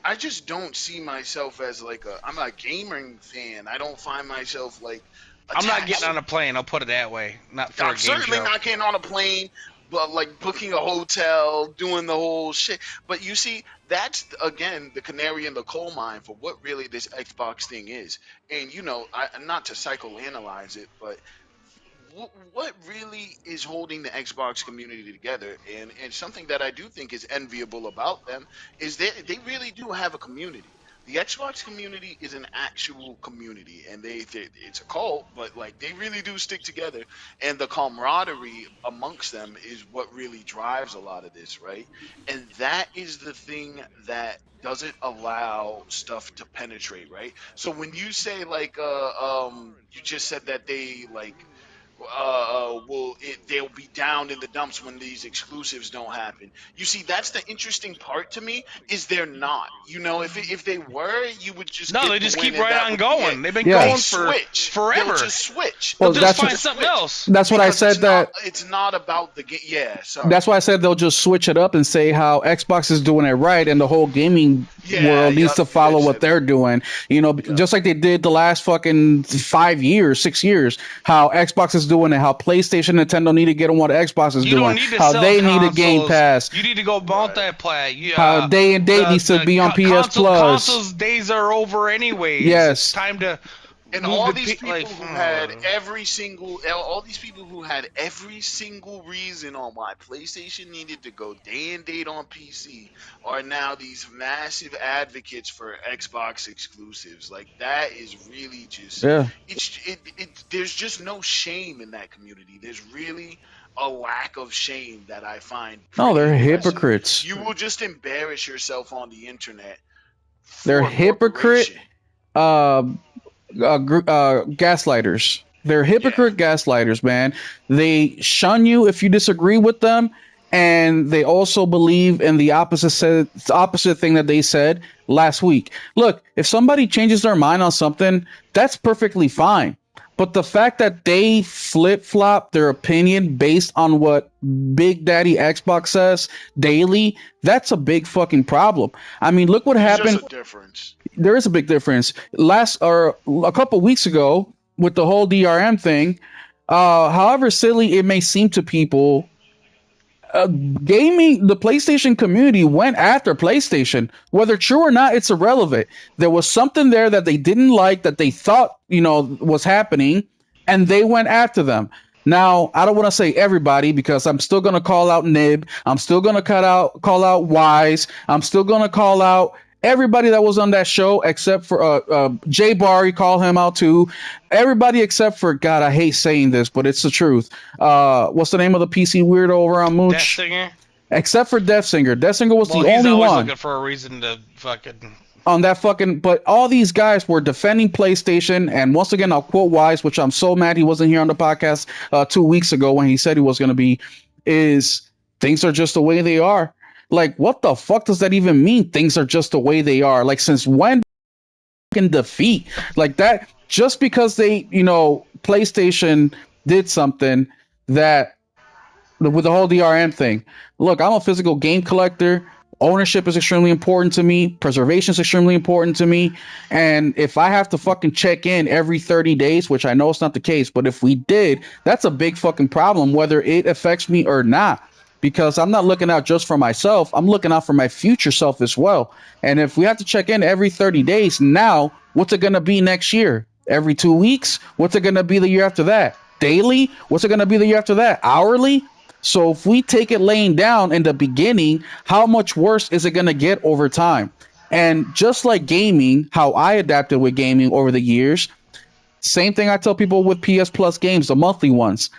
I just don't see myself as like a. I'm a gaming fan. I don't find myself like I'm not getting attached. on a plane. I'll put it that way. Not for a I'm game certainly show. not getting on a plane, but like booking a hotel, doing the whole shit. But you see, that's again the canary in the coal mine for what really this Xbox thing is. And you know, not to psychoanalyze it, but what really is holding the Xbox community together, and something that I do think is enviable about them is they really do have a community. The Xbox community is an actual community, and it's a cult, but like they really do stick together, and the camaraderie amongst them is what really drives a lot of this, right? And that is the thing that doesn't allow stuff to penetrate, right? So when you say like you just said that they like they'll be down in the dumps when these exclusives don't happen. You see, that's the interesting part to me is they're not. You know, if they were, you would just No, get they the just win keep and right that on would be it. going. They've been Yeah. They going for switch. They'll forever. just switch. They'll Well, just They'll find just something switch else. that's what I because said that it's not about the game. Yeah, that's sorry. why I said they'll just switch it up and say how Xbox is doing it right and the whole gaming Yeah, world needs yep. to You follow had what said they're that. doing. You know, Yep. just like they did the last fucking 5 years, 6 years, how Xbox is doing it, how PlayStation, Nintendo need to get on what Xbox is You don't doing, need to how sell they need a Game consoles. Pass, You need to go Right. multiply. You, how Day and Date needs to be on PS Plus. consoles days are over anyways. It's Yes. time to And move all to these like. people who had all these people who had every single reason on why PlayStation needed to go day and date on PC are now these massive advocates for Xbox exclusives. Like that is really just Yeah. it there's just no shame in that community. There's really a lack of shame that I find No, pretty they're impressive. hypocrites. You will just embarrass yourself on the internet They're for a hypocrite corporation. gaslighters. They're Yeah. hypocrite gaslighters, man. They shun you if you disagree with them, and they also believe in the opposite thing that they said last week. Look, if somebody changes their mind on something, that's perfectly fine. But the fact that they flip flop their opinion based on what Big Daddy Xbox says daily, that's a big fucking problem. I mean, look what There's just happened. a difference. There is a big difference. Last or a couple weeks ago with the whole DRM thing, however silly it may seem to people, gaming, the PlayStation community went after PlayStation. Whether true or not, it's irrelevant. There was something there that they didn't like that they thought, was happening, and they went after them. Now, I don't want to say everybody because I'm still going to call out Nib. I'm still going to call out Wise. I'm still going to call out everybody that was on that show except for Jay Barry, call him out too. Everybody except for, God, I hate saying this, but it's the truth. What's the name of the PC weirdo over on Mooch? Death Singer. Except for Death Singer. Death Singer was the only one. He's always looking for a reason to fucking on that fucking. But all these guys were defending PlayStation, and once again, I'll quote Wise, which I'm so mad he wasn't here on the podcast 2 weeks ago when he said he was going to be. Is things are just the way they are. Like, what the fuck does that even mean? Things are just the way they are. Like, since when can defeat like that? Just because they, PlayStation did something that with the whole DRM thing. Look, I'm a physical game collector. Ownership is extremely important to me. Preservation is extremely important to me. And if I have to fucking check in every 30 days, which I know it's not the case, but if we did, that's a big fucking problem, whether it affects me or not. Because I'm not looking out just for myself. I'm looking out for my future self as well. And if we have to check in every 30 days, now what's it going to be next year? Every 2 weeks? What's it going to be the year after that? Daily? What's it going to be the year after that? Hourly? So if we take it laying down in the beginning, how much worse is it going to get over time? And just like gaming, how I adapted with gaming over the years, same thing I tell people with PS Plus games, the monthly ones.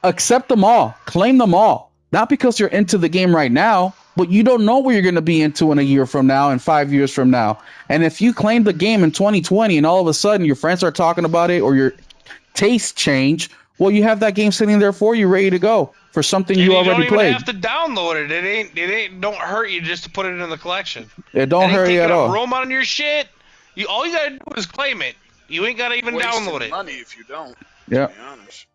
Accept them all, claim them all. Not because you're into the game right now, but you don't know where you're going to be into in a year from now and 5 years from now. And if you claim the game in 2020 and all of a sudden your friends are talking about it or your tastes change, well, you have that game sitting there for you, ready to go for something you already played. You don't even have to download it. Don't hurt you just to put it in the collection. It don't hurt you at all. Roam on your shit. All you gotta do is claim it. You ain't gotta even download it. Money if you don't. Yeah. To be honest.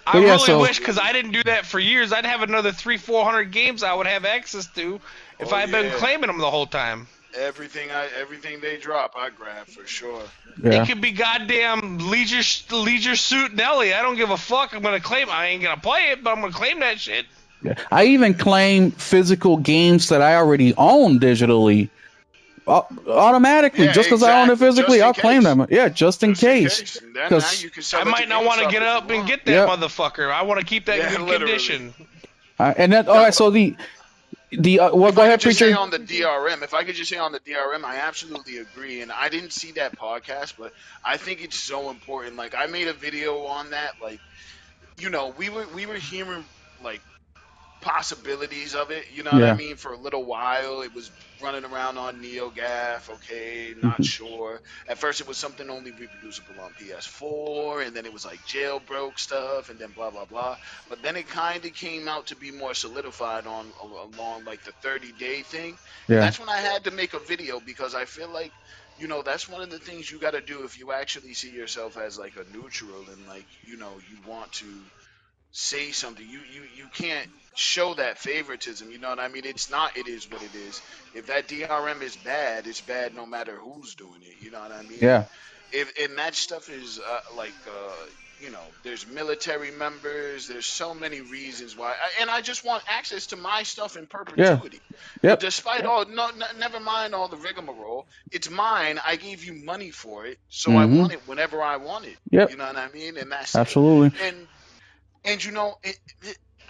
I really wish, because I didn't do that for years. I'd have another 300-400 games I would have access to if I had been claiming them the whole time. Everything they drop, I grab for sure. Yeah. It could be goddamn Leisure Suit Nelly. I don't give a fuck. I'm gonna claim. I ain't gonna play it, but I'm gonna claim that shit. Yeah. I even claim physical games that I already own digitally. Automatically, just because I own it physically, I'll claim them. Yeah, just in case. Because I might not want to get up and get that motherfucker. I want to keep that in good condition. And then, all right. So go ahead, preacher. If I could just say on the DRM, I absolutely agree, and I didn't see that podcast, but I think it's so important. Like, I made a video on that. Like, we were hearing like possibilities of it, you know what I mean? For a little while, it was running around on NeoGAF, okay, not sure. At first, it was something only reproducible on PS4, and then it was like jailbroke stuff, and then blah, blah, blah. But then it kind of came out to be more solidified along like the 30-day thing. Yeah. And that's when I had to make a video, because I feel like, that's one of the things you got to do if you actually see yourself as like a neutral and like, you want to say something. You can't show that favoritism, you know what I mean? It is what it is. If that DRM is bad, it's bad no matter who's doing it, you know what I mean? Yeah. And that stuff is there's military members, there's so many reasons why, and I just want access to my stuff in perpetuity. Yeah. Yep. Despite never mind all the rigmarole, it's mine. I gave you money for it, so I want it whenever I want it. Yep. You know what I mean? And that's absolutely. And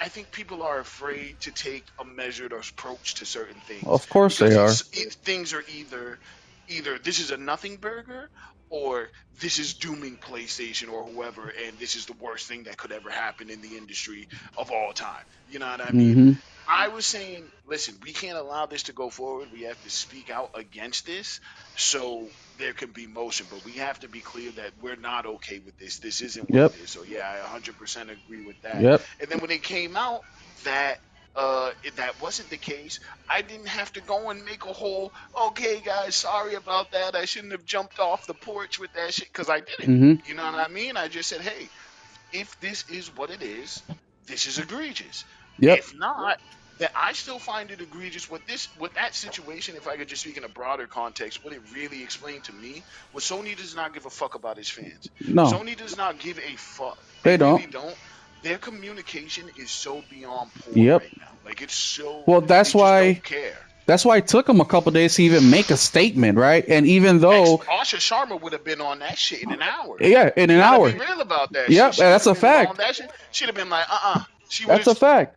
I think people are afraid to take a measured approach to certain things. Of course they are. Things are either this is a nothing burger, or this is dooming PlayStation or whoever, and this is the worst thing that could ever happen in the industry of all time. You know what I mean? Mm-hmm. I was saying, listen, we can't allow this to go forward. We have to speak out against this so there can be motion. But we have to be clear that we're not okay with this. This isn't what it Yep. is. So yeah, I 100% agree with that. Yep. And then when it came out that that wasn't the case, I didn't have to go and make a whole, okay, guys, sorry about that. I shouldn't have jumped off the porch with that shit because I didn't. Mm-hmm. You know what I mean? I just said, hey, if this is what it is, this is egregious. Yep. If not, that I still find it egregious with that situation. If I could just speak in a broader context, what it really explained to me was Sony does not give a fuck about his fans. No, Sony does not give a fuck. They they don't. really don't. Their communication is so beyond poor Yep. right now. Like it's so Well, they just don't care. that's why it took them a couple days to even make a statement, right? And even though, Asha Sharma would have been on that shit in an hour. yeah, in an You gotta hour. be real about that Yep, shit. She that's would a have been on fact. that shit. She'd have been like, She would That's a have fact.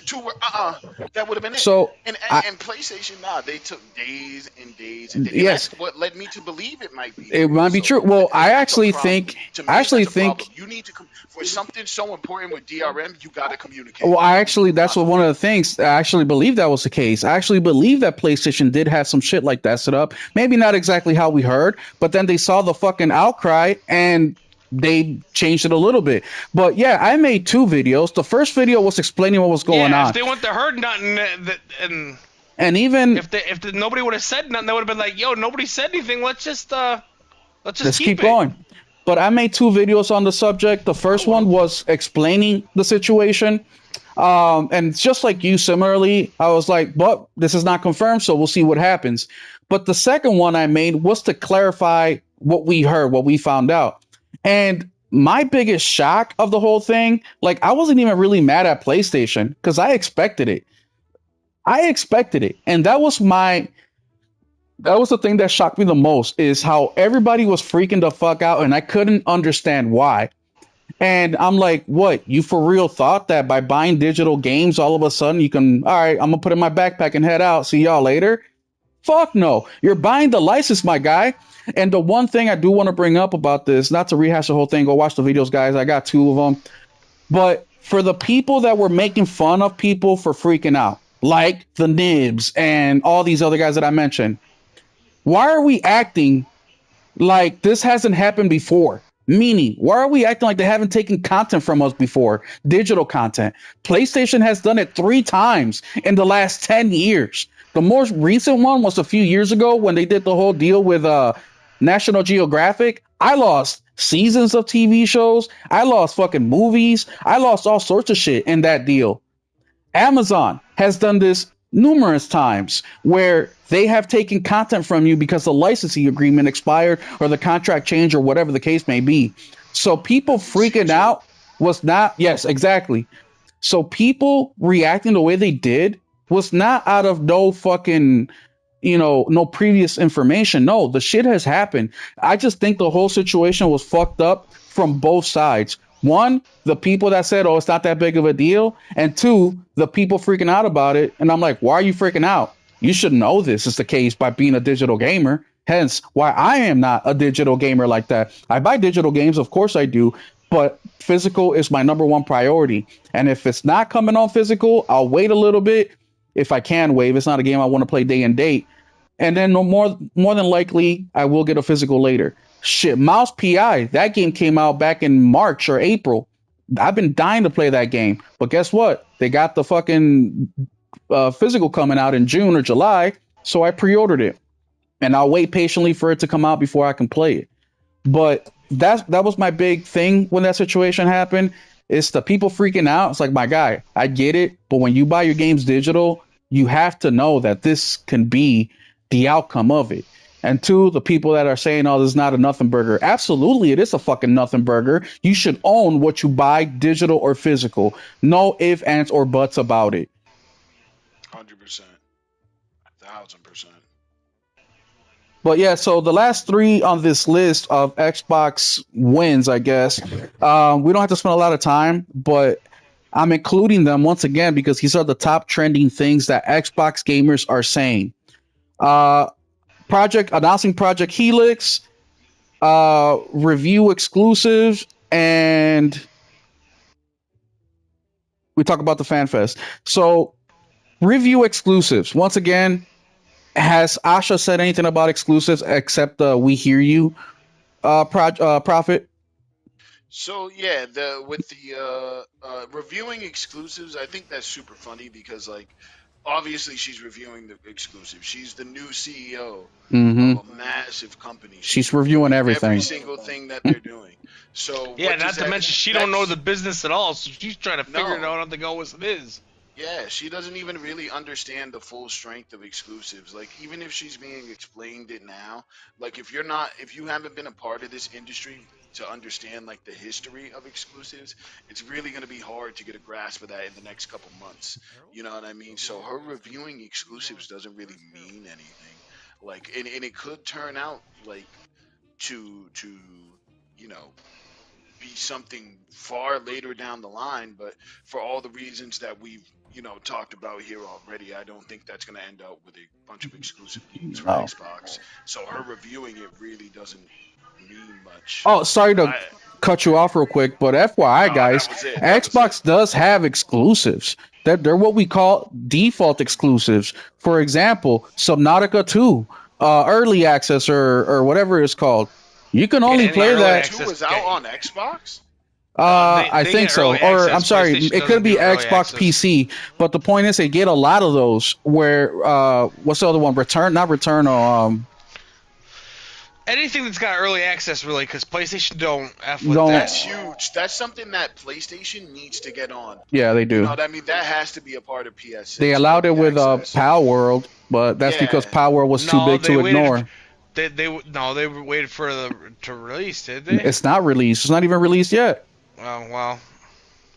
to her, that would have been it. So, And, I and and PlayStation, nah, they took days and days and days. And yes, that's what led me to believe it might be it for real. might be So true. Well, and that's a problem. To me, I actually that's a problem. think, You need to for something so important with DRM, you gotta communicate. well, that's Got what to. one of the things, I actually believe that was the case. I actually believe that PlayStation did have some shit like that set up. Maybe not exactly how we heard, but then they saw the fucking outcry and they changed it a little bit. But yeah, I made two videos. The first video was explaining what was going Yeah, if on. they wouldn't have heard nothing, and And even if nobody would have said nothing, they would have been like, "Yo, nobody said anything. Let's just let's keep keep it." going. But I made two videos on the subject. The first one was explaining the situation. And just like you, similarly, I was like, but this is not confirmed, so we'll see what happens. But the second one I made was to clarify what we heard, what we found out. And my biggest shock of the whole thing, like, I wasn't even really mad at PlayStation because I expected it. I expected it. And that was the thing that shocked me the most is how everybody was freaking the fuck out and I couldn't understand why. And I'm like, what? You for real thought that by buying digital games, all of a sudden you can, all right, I'm gonna put in my backpack and head out. See y'all later? Fuck no. You're buying the license, my guy. And the one thing I do want to bring up about this, not to rehash the whole thing, go watch the videos, guys. I got two of them. But for the people that were making fun of people for freaking out, like the Nibs and all these other guys that I mentioned, why are we acting like this hasn't happened before? Meaning, why are we acting like they haven't taken content from us before? Digital content. PlayStation has done it 3 times in the last 10 years. The most recent one was a few years ago when they did the whole deal with National Geographic. I lost seasons of TV shows. I lost fucking movies. I lost all sorts of shit in that deal. Amazon has done this numerous times where they have taken content from you because the licensing agreement expired or the contract changed or whatever the case may be. So people freaking out was not, yes, exactly. So people reacting the way they did was not out of no fucking, no previous information. No, the shit has happened. I just think the whole situation was fucked up from both sides. One, the people that said, oh, it's not that big of a deal. And two, the people freaking out about it. And I'm like, why are you freaking out? You should know this is the case by being a digital gamer. Hence why I am not a digital gamer like that. I buy digital games, of course I do, but physical is my number one priority. And if it's not coming on physical, I'll wait a little bit. If I can wait, if it's not a game I want to play day and date. And then no more than likely, I will get a physical later. Shit, Mouse PI, that game came out back in March or April. I've been dying to play that game. But guess what? They got the fucking physical coming out in June or July, so I pre-ordered it. And I'll wait patiently for it to come out before I can play it. But that was my big thing when that situation happened. It's the people freaking out. It's like, my guy, I get it. But when you buy your games digital, you have to know that this can be the outcome of it. And two, the people that are saying, oh, this is not a nothing burger. Absolutely, it is a fucking nothing burger. You should own what you buy, digital or physical. No ifs, ands, or buts about it. 100%. 1,000%. But yeah, so the last 3 on this list of Xbox wins, I guess, we don't have to spend a lot of time, but I'm including them once again because these are the top trending things that Xbox gamers are saying. Project announcing Project Helix, review exclusives, and we talk about the fan fest. So review exclusives. Once again, has Asha said anything about exclusives except "We Hear You" profit? So yeah, the with the reviewing exclusives, I think that's super funny because like obviously she's reviewing the exclusives. She's the new CEO of Mm-hmm. a massive company. She's She's reviewing reviewing every everything. single thing that they're doing. So Yeah, what does not to that? mention she don't know the That's business at all, so she's trying to figure it no. out on the go as it is. Yeah, she doesn't even really understand the full strength of exclusives. Like even if she's being explained it now, like if you haven't been a part of this industry to understand like the history of exclusives, it's really going to be hard to get a grasp of that in the next couple months. You know what I mean? So her reviewing exclusives doesn't really mean anything. Like and it could turn out like to you know be something far later down the line, but for all the reasons that we've talked about here already, I don't think that's going to end up with a bunch of exclusive games for No. Xbox. So her reviewing it really doesn't mean much. Oh, sorry to I cut you off real quick, but FYI, No, that guys, was it. That was it. Xbox does have exclusives. They're what we call default exclusives. For example, Subnautica 2, early access or whatever it's called. You can Yeah, only any play early Subnautica that. 2 access is out game. on Xbox. No, I they think get so. early Or I'm access. sorry, PlayStation it could doesn't be do early Xbox access. PC. But the point is, they get a lot of those. Where what's the other one? Return, not Returnal. Anything that's got early access, really, because PlayStation don't f with Don't. that. That's huge. That's something that PlayStation needs to get on. Yeah, they You know do. what I mean? That has to be a part of They PS6 allowed it early with access. Power World, but that's because Yeah, Power World was too No, big they to waited. ignore. They waited for the to release, did they? It's not released. It's not even released yet. Well,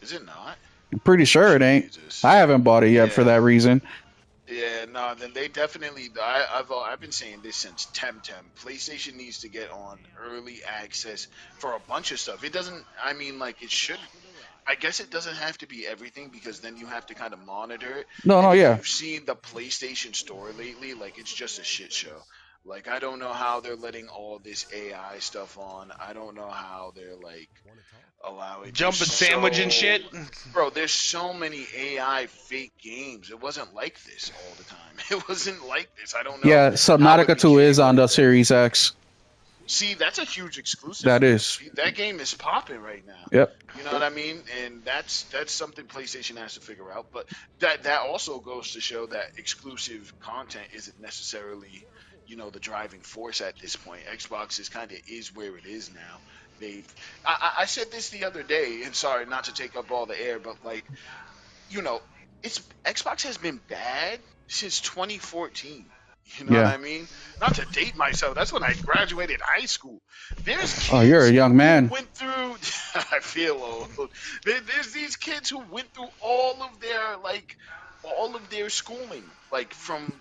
is it not? I'm pretty sure it ain't. Jesus. I haven't bought it yet for Yeah. that reason. Yeah, no, then they definitely. I've been saying this since Temtem. PlayStation needs to get on early access for a bunch of stuff. It doesn't. I mean, like it should. I guess it doesn't have to be everything because then you have to kind of monitor it. No, no, And if yeah, you've seen the PlayStation Store lately, like it's just a shit show. Like I don't know how they're letting all this AI stuff on. I don't know how they're like allowing. jumping sandwich and shit. There's so many AI fake games. It wasn't like this all the time. It wasn't like this. I don't know yeah. how it Subnautica 2 is became on like the that. Series X. See, that's a huge exclusive That for them. is. That game is popping right now. Yep. You know what I mean? And that's something PlayStation has to figure out. But that also goes to show that exclusive content isn't necessarily, the driving force at this point. Xbox is kind of is where it is now. They've I said this the other day, and sorry not to take up all the air, but like you know, it's Xbox has been bad since 2014. You know what Yeah. I mean? Not to date myself. That's when I graduated high school. There's Oh, you're a kids young who man. went through. I feel old. There's these kids who went through all of their schooling, like from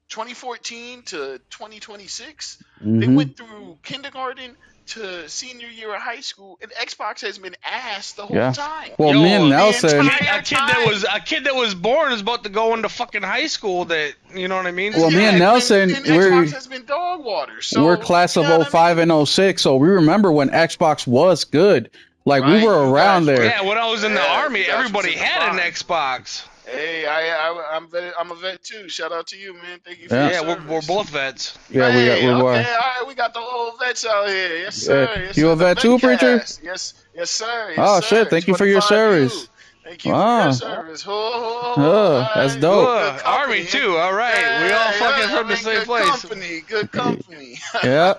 2014 to 2026. They Mm-hmm. went through kindergarten to senior year of high school, and Xbox has been ass the whole Yeah. time. Well, me Yo, and The Nelson. entire time. a kid that was born is about to go into fucking high school. That you know what I mean? Well, me and Yeah, Nelson, and Xbox has been dog water. we're So class you of know what I '05 mean? and '06, so we remember when Xbox was good. Like we Right? were You around guys there. were. Yeah, when I was in the Yeah, army, you guys was everybody in the had an prime. Xbox. Hey, I'm a vet too. Shout out to you, man. Thank you for your Yeah. Yeah, we're service. both vets. Yeah, we Hey, okay, were. all right, we got the whole vets out here. Yes, sir. Yes, You sir. a The vet vet too, preacher? cast. Yes, yes, sir. Yes, Oh shit! sir. Thank you for your 25U. service. Thank you for your Ah, service. Ho, ho, ho, ho. All that's right, dope. good Army company. too. All right, we all Yeah, fucking yeah, from I'm the in same good place. company. Good company. Yeah.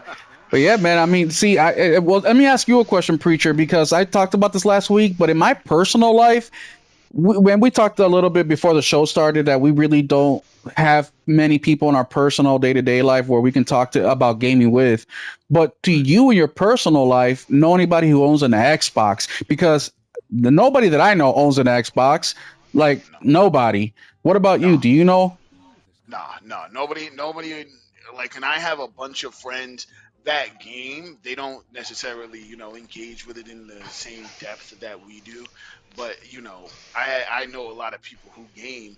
But yeah, man. I mean, see, well, let me ask you a question, preacher, because I talked about this last week. But in my personal life, when we talked a little bit before the show started, that we really don't have many people in our personal day to day life where we can talk to about gaming with. But do you in your personal life know anybody who owns an Xbox? Because nobody that I know owns an Xbox. Like No, nobody. What about no, you? Do you know? no. Nobody. Like, and I have a bunch of friends that game. They don't necessarily, engage with it in the same depth that we do. But I know a lot of people who game,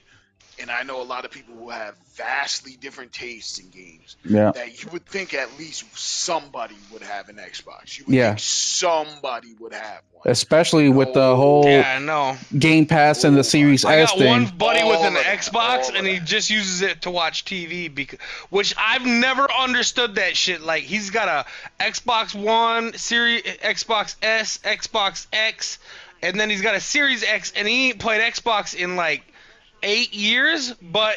and I know a lot of people who have vastly different tastes in games, Yeah. that you would think at least somebody would have an Xbox. You would Yeah. think somebody would have one. Especially with the No, whole Yeah, no. Game Pass and the Series I S got one thing. buddy with an all of that, Xbox, all and of he that. just uses it to watch TV, which I've never understood that shit. Like, he's got a Xbox One, Series Xbox S, Xbox X, and then he's got a Series X, and he ain't played Xbox in like 8 years, but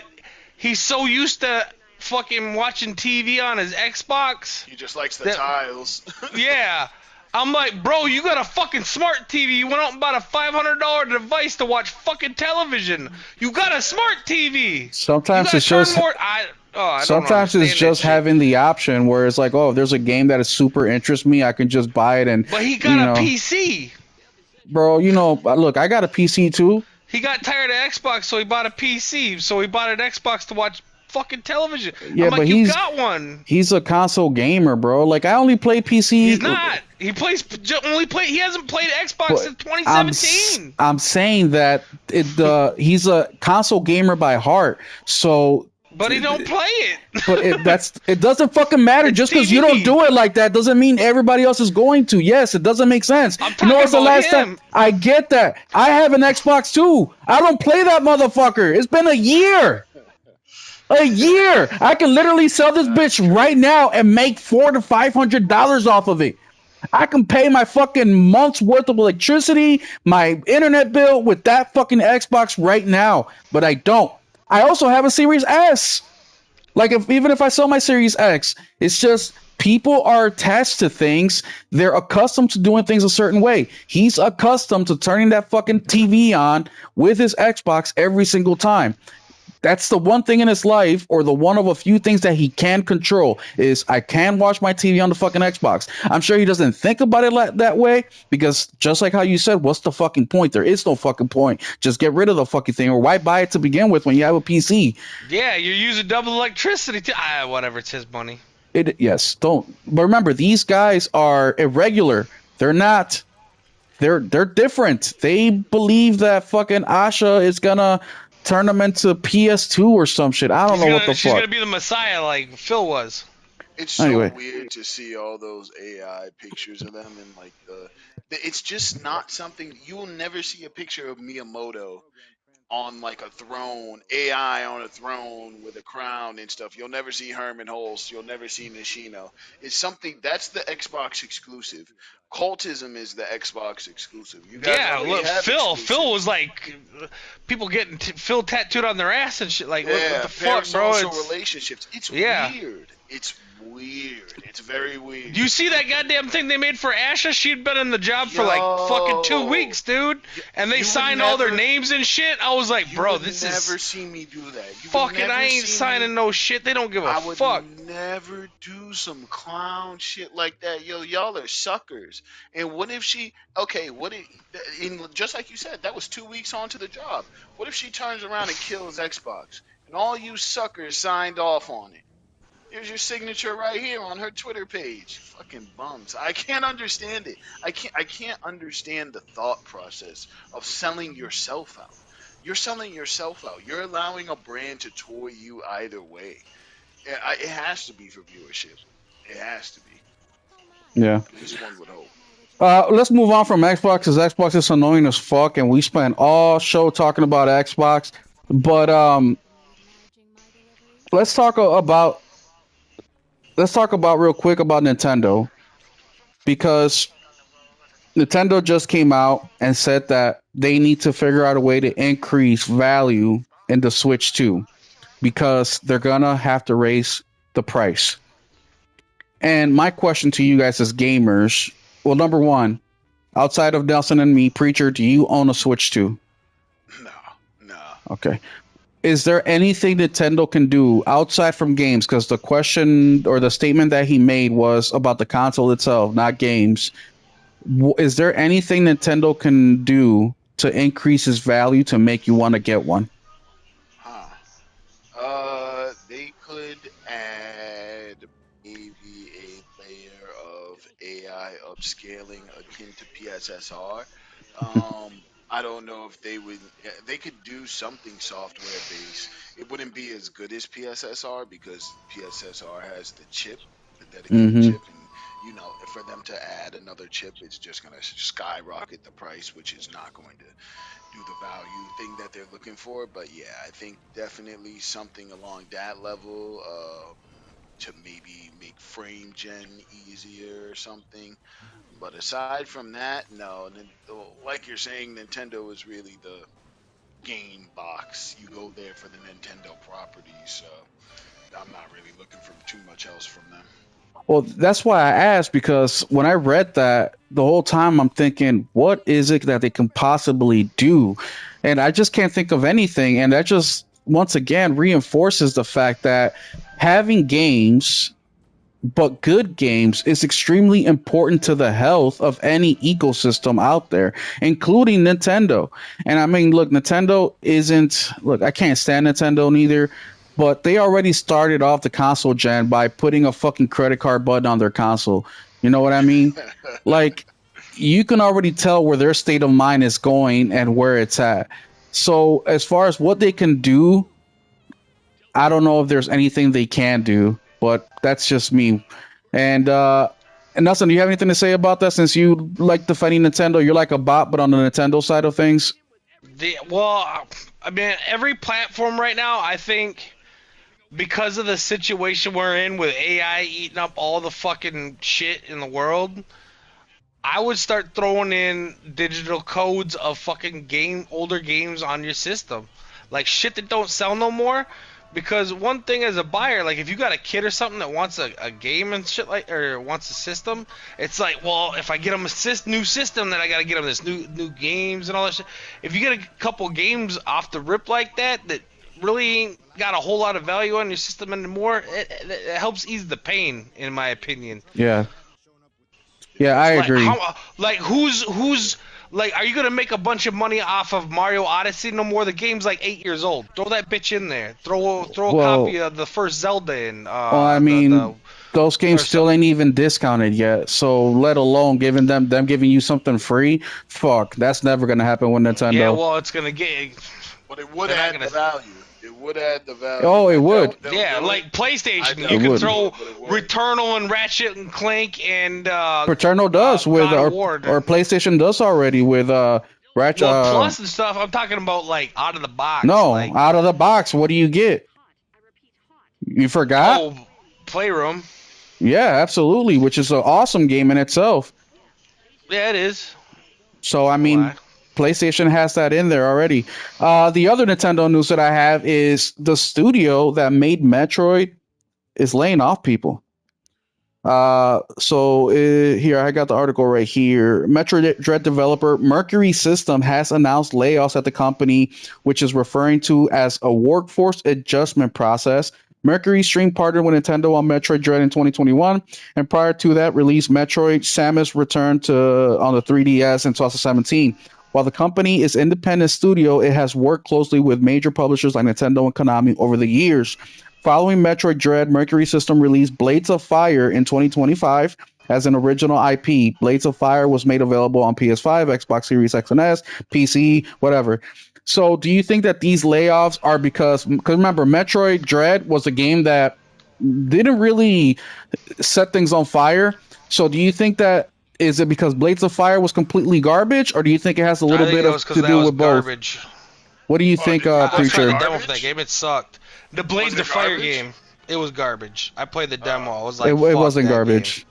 he's so used to fucking watching TV on his Xbox He just likes the that, tiles. yeah. I'm like, bro, you got a fucking smart TV. You went out and bought a $500 device to watch fucking television. You got a smart TV. You Sometimes gotta it's turn just more. I don't sometimes it's understand that just shit. having the option where it's like, oh, if there's a game that is super interests me, I can just buy it and But he got you a know, PC. bro, look, I got a PC too. He got tired of Xbox, so he bought a PC. So he bought an Xbox to watch fucking television. I'm Yeah, but like, you got one. he's a console gamer, bro. Like I only play He's PC. not. He hasn't played Xbox But since 2017. I'm saying that he's a console gamer by heart. So, But he don't play it. but it doesn't fucking matter. It's Just because you don't TV. do it like that doesn't mean everybody else is going to. Yes, it doesn't make sense. I'm You know talking what's the about last him. time? I get that. I have an Xbox too. I don't play that motherfucker. It's been a year. A year. I can literally sell this bitch right now and make $400 to $500 off of it. I can pay my fucking month's worth of electricity, my internet bill with that fucking Xbox right now, but I don't. I also have a Series S. Like even if I sell my Series X, it's just people are attached to things. They're accustomed to doing things a certain way. He's accustomed to turning that fucking TV on with his Xbox every single time. That's the one thing in his life, or the one of a few things that he can control, is I can watch my TV on the fucking Xbox. I'm sure he doesn't think about it that way, because just like how you said, what's the fucking point? There is no fucking point. Just get rid of the fucking thing, or why buy it to begin with when you have a PC? Yeah, you're using double electricity. Whatever, it's his money. Yes, don't. But remember, these guys are irregular. They're not. They're different. They believe that fucking Asha is gonna turn them into PS2 or some shit. I don't know what the She's fuck. gonna be the Messiah like Phil was. It's so Anyway, weird to see all those AI pictures of them, and like it's just not something you will never see a picture of Miyamoto on like a throne, AI on a throne with a crown and stuff. You'll never see Herman Holst. You'll never see Nishino. It's something that's the Xbox exclusive. Cultism is the Xbox exclusive. You guys Yeah, already look, have Phil was exclusives. like people getting Phil tattooed on their ass and shit. Like, what Yeah, the fuck, bro? parasocial relationships. It's Yeah. weird. It's weird. It's very weird. Do you see that goddamn thing they made for Asha? She'd been in the job for like fucking 2 weeks, dude. And they You would signed all their never- names and shit. I was like, You bro, would this never is see me do that. You would fucking. never I ain't see signing me- no shit. They don't give a I would fuck. never do some clown shit like that. Yo, y'all are suckers. And what if she? Okay, what if? Just like you said, that was 2 weeks onto the job. What if she turns around and kills Xbox, and all you suckers signed off on it? Here's your signature right here on her Twitter page. Fucking bums. I can't understand it. I can't understand the thought process of selling yourself out. You're selling yourself out. You're allowing a brand to toy you either way. It has to be for viewership. It has to be. yeah. At least one would hope. Let's move on from Xbox because Xbox is annoying as fuck, and we spent all show talking about Xbox. But let's talk about real quick about Nintendo because Nintendo just came out and said that they need to figure out a way to increase value in the Switch 2 because they're gonna have to raise the price. And my question to you guys as gamers, well, number one, outside of Nelson and me, Preacher, do you own a Switch 2? No, no. Okay. Is there anything Nintendo can do outside from games? Because the question or the statement that he made was about the console itself, not games. Is there anything Nintendo can do to increase its value to make you want to get one? Huh. They could add maybe a layer of AI upscaling akin to PSSR. Um, I don't know if they would. They could do something software based. It wouldn't be as good as PSSR because PSSR has the chip, the dedicated Mm-hmm. chip, and for them to add another chip, it's just going to skyrocket the price, which is not going to do the value thing that they're looking for. But yeah, I think definitely something along that level. To maybe make frame gen easier or something. But aside from that, no. Like you're saying, Nintendo is really the game box. You go there for the Nintendo properties. So I'm not really looking for too much else from them. Well, that's why I asked, because when I read that, the whole time I'm thinking, what is it that they can possibly do? And I just can't think of anything. And that just once again reinforces the fact that having games, but good games, is extremely important to the health of any ecosystem out there, including Nintendo. And I mean, look, Nintendo isn't, look, I can't stand Nintendo neither, but they already started off the console gen by putting a fucking credit card button on their console. You know what I mean? Like, you can already tell where their state of mind is going and where it's at. So, as far as what they can do, I don't know if there's anything they can do, but that's just me. And Nelson, do you have anything to say about that? Since you like defending Nintendo, you're like a bot, but on the Nintendo side of things. Well, I mean, every platform right now, I think, because of the situation we're in with AI eating up all the fucking shit in the world, I would start throwing in digital codes of fucking older games on your system, like shit that don't sell no more. Because one thing as a buyer, like if you got a kid or something that wants a game and shit or wants a system, it's like, well, if I get them a new system, then I gotta get them this new games and all that shit. If you get a couple games off the rip like that really ain't got a whole lot of value on your system anymore, it helps ease the pain, in my opinion. Yeah, yeah, I Like agree. who's like, are you gonna make a bunch of money off of Mario Odyssey no more? The game's like 8 years old. Throw that bitch in there. Throw a Well, copy of the first Zelda in. I mean, The those games or still some. ain't even discounted yet. So let alone giving them giving you something free. Fuck, that's never gonna happen with Yeah, Nintendo. well, it's gonna get. But it would They're not add gonna. the value. It would add the value. Oh, it Like would. they'll Yeah, do it. like I PlayStation, It you can would. definitely throw would, but it would. Returnal and Ratchet and Clank and Returnal does with God of our War. or PlayStation does already with Ratchet. Well, Plus and stuff. I'm talking about like out of the box, No, like out of the box. What do you get? You forgot? oh, Playroom. Yeah, absolutely. Which is an awesome game in itself. Yeah, it is. So I No mean, lie. PlayStation has that in there already. The other Nintendo news that I have is the studio that made Metroid is laying off people. Here I got the article right here. Metroid Dread developer Mercury System has announced layoffs at the company, which is referring to as a workforce adjustment process. Mercury Stream partnered with Nintendo on Metroid Dread in 2021, and prior to that, released Metroid Samus Return to on the 3DS in 2017. While the company is an independent studio, it has worked closely with major publishers like Nintendo and Konami over the years. Following Metroid Dread, Mercury System released Blades of Fire in 2025 as an original IP. Blades of Fire was made available on PS5, Xbox Series X and S, PC, whatever. So, do you think that these layoffs are because remember, Metroid Dread was a game that didn't really set things on fire. So, do you think that is it because Blades of Fire was completely garbage, or do you think it has a I little think bit it of was because to that do was with both? garbage. What do you Oh, think, did you I play tried the Preacher? demo for that garbage? game. It sucked. The Was Blades it of Fire garbage? game, it was garbage. I played the demo. I was It like, fuck wasn't that game. garbage.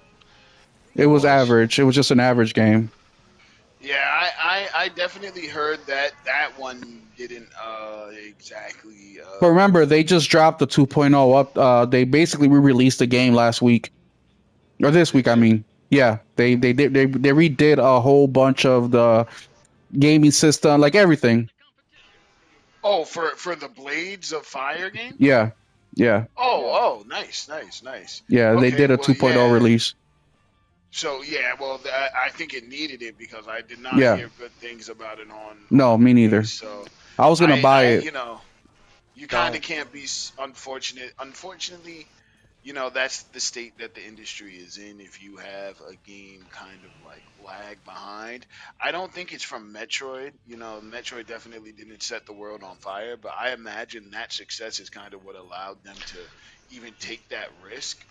It It was was. average. It was just an average game. Yeah, I definitely heard that one didn't exactly But remember, they just dropped the 2.0 up. They basically re-released the game last week or this they week. I did. mean, yeah, they redid a whole bunch of the gaming system, like everything. Oh, for the Blades of Fire game? Yeah, yeah, Oh, nice, nice, nice. yeah. They Okay, did a well, 2.0 yeah. release. So yeah, well, I think it needed it because I did not Yeah, hear good things about it no, on me release. neither. So I was gonna buy I it. you kind of Don't. can't be unfortunate. Unfortunately, that's the state that the industry is in. If you have a game kind of like lag behind, I don't think it's from Metroid. Metroid definitely didn't set the world on fire, but I imagine that success is kind of what allowed them to even take that risk.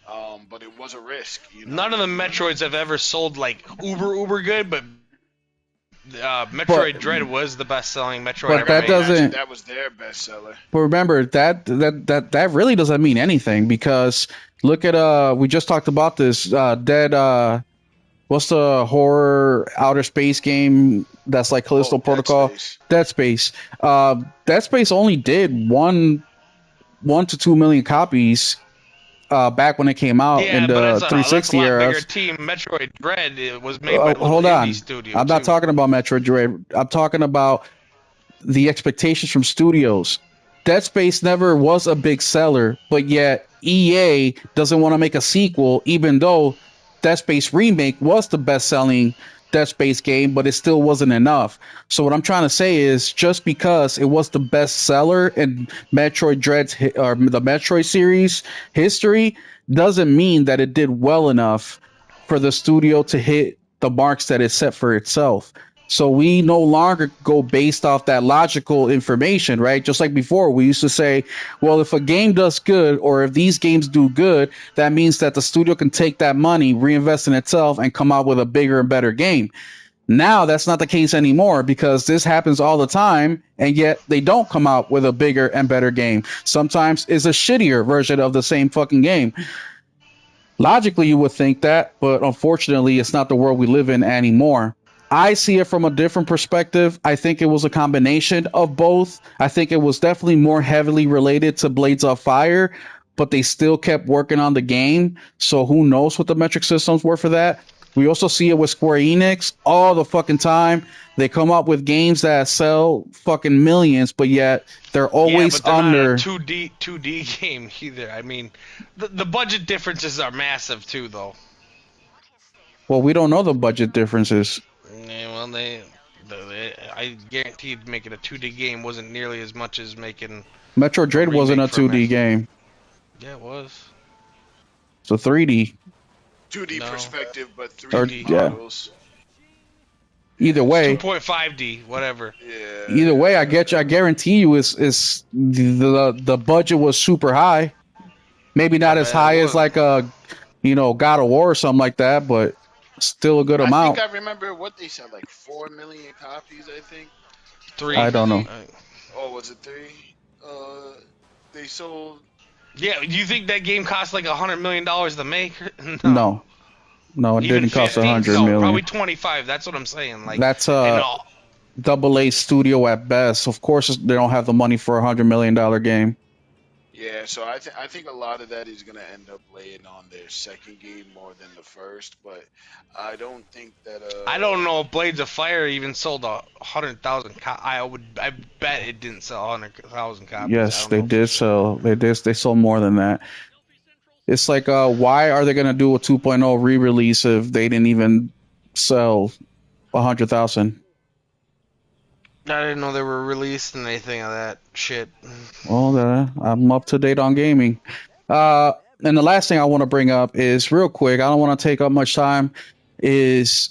But it was a risk. None of the Metroids have ever sold like uber good, but Metroid Dread was the best-selling Metroid. But that doesn't. That was their bestseller. But remember that really doesn't mean anything, because look at we just talked about this Dead. What's the horror outer space game that's like Callisto Protocol? Dead Space. Dead Space only did 1 to 2 million copies back when it came out in the 360 era. Bigger team. Metroid Dread was made by indie studio. I'm not talking about Metroid Dread. I'm talking about the expectations from studios. Dead Space never was a big seller, but yet EA doesn't want to make a sequel, even though Dead Space Remake was the best-selling Dead Space game, but it still wasn't enough. So what I'm trying to say is, just because it was the best seller in Metroid Dread's or the Metroid series history doesn't mean that it did well enough for the studio to hit the marks that it set for itself. So we no longer go based off that logical information, right? Just like before, we used to say, well, if a game does good, or if these games do good, that means that the studio can take that money, reinvest in itself, and come out with a bigger and better game. Now that's not the case anymore, because this happens all the time, and yet they don't come out with a bigger and better game. Sometimes it's a shittier version of the same fucking game. Logically, you would think that, but unfortunately, it's not the world we live in anymore. I see it from a different perspective. I think it was a combination of both. I think it was definitely more heavily related to Blades of Fire, but they still kept working on the game. So who knows what the metric systems were for that. We also see it with Square Enix all the fucking time. They come up with games that sell fucking millions, but yet they're always under. Not a 2D game either. I mean, the budget differences are massive too, though. Well, we don't know the budget differences. Yeah, well, I guaranteed making a 2D game wasn't nearly as much as making. Metroid Dread wasn't a 2D game. Yeah, it was. It's a 3D. 2D perspective, but 3D models. Either way, 2.5D, whatever. Yeah. Either way, I guarantee you, is the budget was super high. Maybe not as high as like a, God of War or something like that, but still a good amount. I think I remember what they said, like 4 million copies. I think 3. I don't know. Oh, was it 3? They sold. Yeah, do you think that game cost like $100 million to make? No, it didn't cost 100 million. Probably 25. That's what I'm saying. Like that's a AA studio at best. Of course, they don't have the money for $100 million game. Yeah, so I think a lot of that is going to end up laying on their second game more than the first, but I don't think that. I don't know if Blades of Fire even sold 100,000. I bet it didn't sell 100,000 copies. Yes, they did sell. They sold more than that. It's like, why are they going to do a 2.0 re-release if they didn't even sell 100,000? I didn't know they were releasing anything of that shit. Well, I'm up to date on gaming. And the last thing I want to bring up is, real quick, I don't want to take up much time, is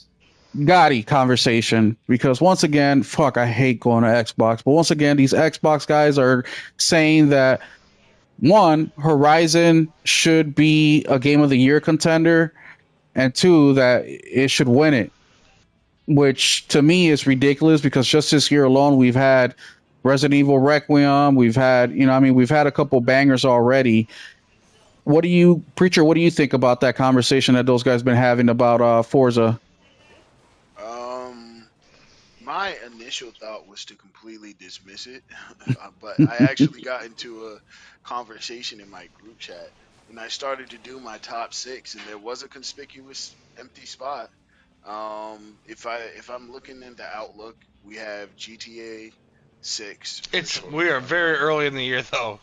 Gotti conversation. Because once again, I hate going to Xbox. But once again, these Xbox guys are saying that, one, Horizon should be a Game of the Year contender, and two, that it should win it. Which to me is ridiculous, because just this year alone we've had Resident Evil Requiem, we've had we've had a couple bangers already. Preacher, what do you think about that conversation that those guys been having about Forza? My initial thought was to completely dismiss it, but I actually got into a conversation in my group chat, and I started to do my top 6, and there was a conspicuous empty spot. If I'm looking into Outlook, we have GTA 6. We are very early in the year, though.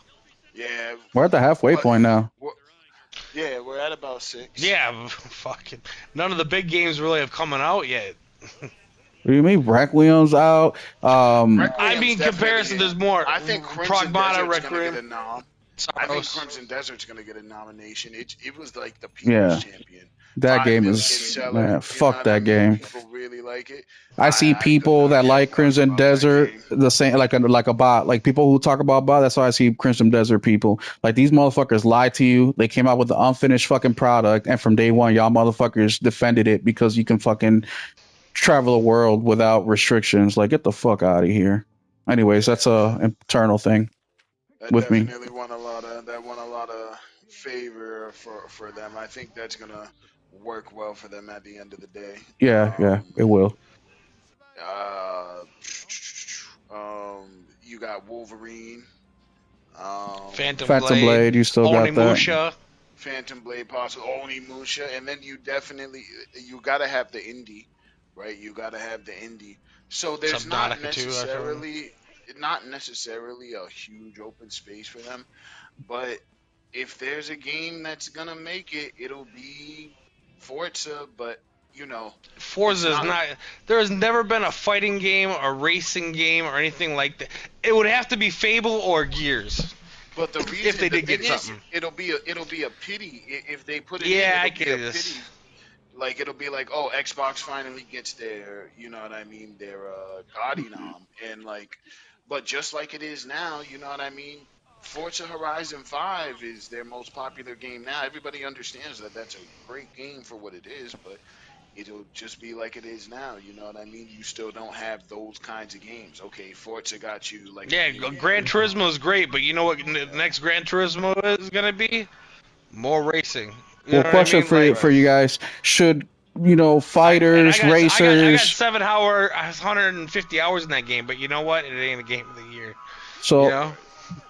Yeah, we're at the halfway point now. We're at about 6. Yeah, fucking none of the big games really have coming out yet. What do you mean? Requiem's out. I mean, comparison, there's more. I think Pragmata Requiem. Get a nom. I think Saros. Crimson Desert's gonna get a nomination. It was like the people's Yeah, champion, that five game million is, seller. man. You know Fuck what I that mean? game. People really like it. I see I could people not that care like less Crimson about that Desert game. the same like a bot. Like people who talk about bot, that's why I see Crimson Desert people. Like these motherfuckers lied to you. They came out with the unfinished fucking product, and from day one, y'all motherfuckers defended it because you can fucking travel the world without restrictions. Like get the fuck out of here. Anyways, that's Yeah, a internal thing that with me. definitely won a lot of favor for them. I think that's gonna work well for them at the end of the day. Yeah, yeah, it will. Uh, you got Wolverine. Phantom Phantom Blade. Blade, you still got that. Onimusha. Phantom Blade, possible Onimusha, and then you gotta have the indie, right? You gotta have the indie. So there's Subnautica 2, actually. not necessarily a huge open space for them, but if there's a game that's gonna make it, it'll be Forza. But you know, it's Forza is not. not. There has never been a fighting game, a racing game, or anything like that. It would have to be Fable or Gears But if they the did thing get is, something. it'll be a pity if they put it in. Yeah, I It'll get be a this. pity. Like it'll be like, oh, Xbox finally gets their, you know what I mean, their Gotti nom, and like, but just like it is now, you know what I mean. Forza Horizon 5 is their most popular game now. Everybody understands that that's a great game for what it is, but it'll just be like it is now. You know what I mean? You still don't have those kinds of games. Okay, Forza got you like a Yeah, video Gran game. Turismo is great, but you know what the next Gran Turismo is gonna be? More racing. You know Well, what I question mean? Like, for Right. you guys: should I fighters, I got racers? 7 hour, 150 hours in that game, but you know what? It ain't a game of the year. You So know?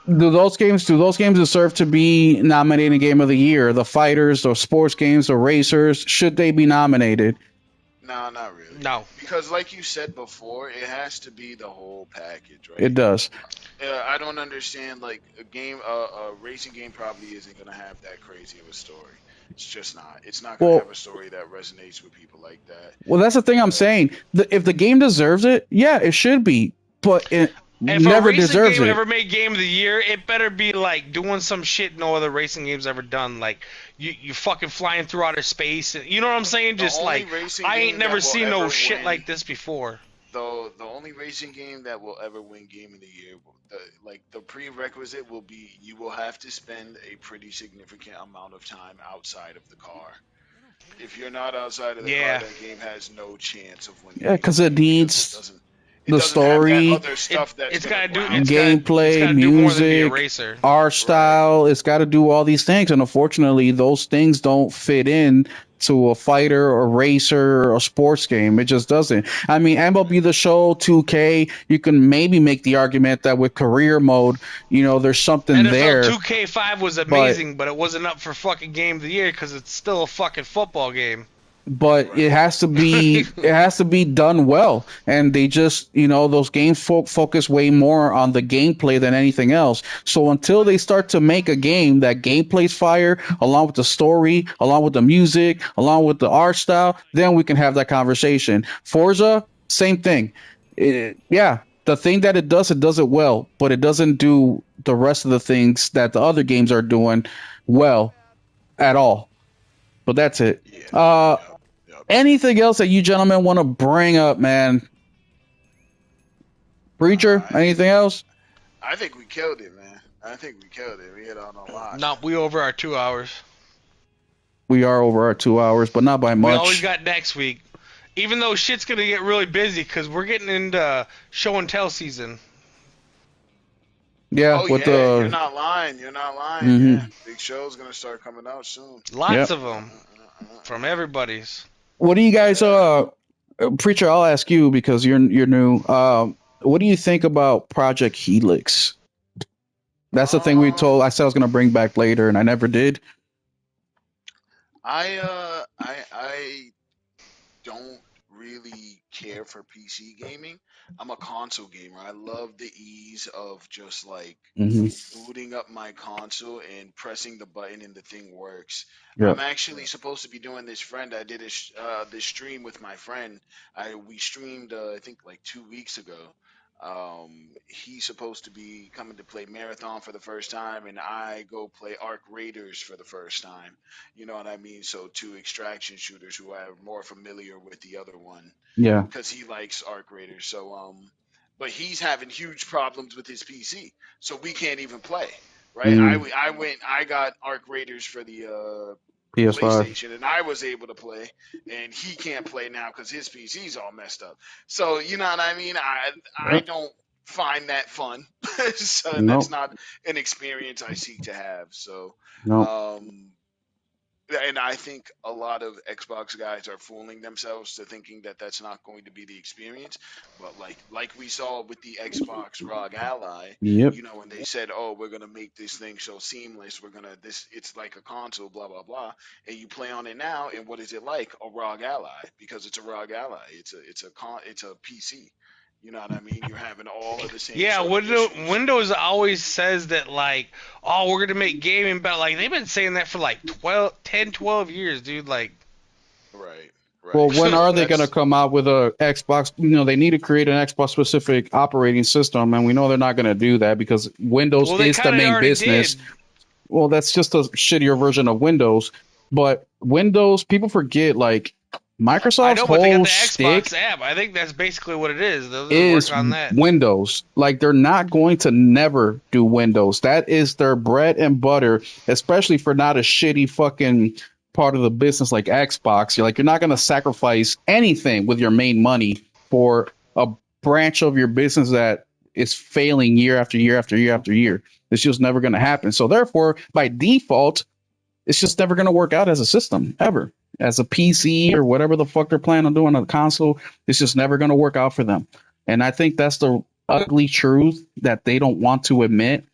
Right. do those games deserve to be nominated game of the year? The fighters, the sports games, the racers, should they be nominated? No, not really. No. Because, like you said before, it has to be the whole package, It right? does. I don't understand. Like a racing game probably isn't gonna have that crazy of a story. It's just not. It's not gonna have Well, a story that resonates with people like that. that's the thing I'm But saying. If the game deserves it, yeah, it should be, but it If a never racing deserves game it. ever made game of the year, it better be like doing some shit no other racing game's ever done. Like you fucking flying through outer space. You know what I'm saying? the Just only like racing I ain't game never that will seen no ever shit win like this before. though the only racing game that will ever win game of the year, the prerequisite will be you will have to spend a pretty significant amount of time outside of the car. If you're not outside of the car, Yeah. that game has no chance of winning Yeah, game because of the it year because needs it the doesn't have that story, other It stuff that's it's gonna gotta do round it. it's gameplay, gotta do more than be a music, racer. art Right. style. It's got to do all these things, and unfortunately, those things don't fit in to a fighter, a racer, or a sports game. It just doesn't. I mean, MLB The Show, 2K. You can maybe make the argument that with career mode, there's something NFL there, 2K5 was but amazing, but it wasn't up for fucking game of the year because it's still a fucking football game. it Right. has to be done well, and they just those games focus way more on the gameplay than anything else. So until they start to make a game that gameplay's fire, along with the story, along with the music, along with the art style, then we can have that conversation. Forza, same thing. Yeah, the thing that it does it well, but it doesn't do the rest of the things that the other games are doing well at all. But that's it. Yeah. uh Yep. Yep. Anything else that you gentlemen want to bring up, man? Preacher, I anything else? I think we killed it, man. I think we killed it. We hit on a lot. No, we over our 2 hours. We are over our 2 hours, but not by We always much. got next week. Even though shit's gonna get really busy because we're getting into show and tell season. Yeah, Oh with yeah, you're the not lying. You're not lying. Yeah, hmm big show's gonna start coming out soon. Lots yep. of them from everybody's. What do you guys Yeah. preacher, I'll ask you because you're new. What do you think about Project Helix? That's the thing I said I was going to bring back later and I never did. I don't really care for PC gaming. I'm a console gamer. I love the ease of just like Hmm. booting up my console and pressing the button and the thing works. I'm Yep. actually supposed to be doing this friend. I did this stream with my friend. I We streamed I think like 2 weeks ago. He's supposed to be coming to play Marathon for the first time, and I go play Arc Raiders for the first time. You know what I mean? So two extraction shooters who are more familiar with the other one Yeah. because he likes Arc Raiders. So but he's having huge problems with his PC, so we can't even play. Right? Mm. I got Arc Raiders for the PS5. PlayStation, and I was able to play, and he can't play now because his PC's all messed up. So you know what I mean? I Yep. don't find that fun. So that's Nope. not an experience I seek to have. So Nope. um, and I think a lot of Xbox guys are fooling themselves to thinking that that's not going to be the experience. But like we saw with the Xbox ROG Ally, Yep. you know, when they said, "Oh, we're gonna make this thing so seamless, we're gonna this, it's like a console, blah blah blah," and you play on it now, and what is it like? A ROG Ally, because it's a ROG Ally. It's a PC. You know what I mean? You're having all of the same Yeah, sort of issues. Windows always says that, like, oh, we're gonna make gaming better. Like, they've been saying that for like 12 years, dude. Like, Right, Well, right. when So are they going to that's come out with a Xbox? You know, they need to create an Xbox specific operating system, and we know they're not going to do that because Windows well, they is the kind of main already business. did. Well, that's just a shittier version of Windows. But Windows, people forget, like, I Microsoft's know, but they got whole the Xbox shtick app. I think that's basically what it is. They'll just work is on that. Windows. Like, they're not going to never do Windows. That is their bread and butter, especially for not a shitty fucking part of the business like Xbox. You're not going to sacrifice anything with your main money for a branch of your business that is failing year after year after year after year. It's just never going to happen. So therefore, by default, it's just never going to work out as a system ever. As a PC or whatever the fuck they're planning on doing on the console, it's just never going to work out for them. And I think that's the ugly truth that they don't want to admit.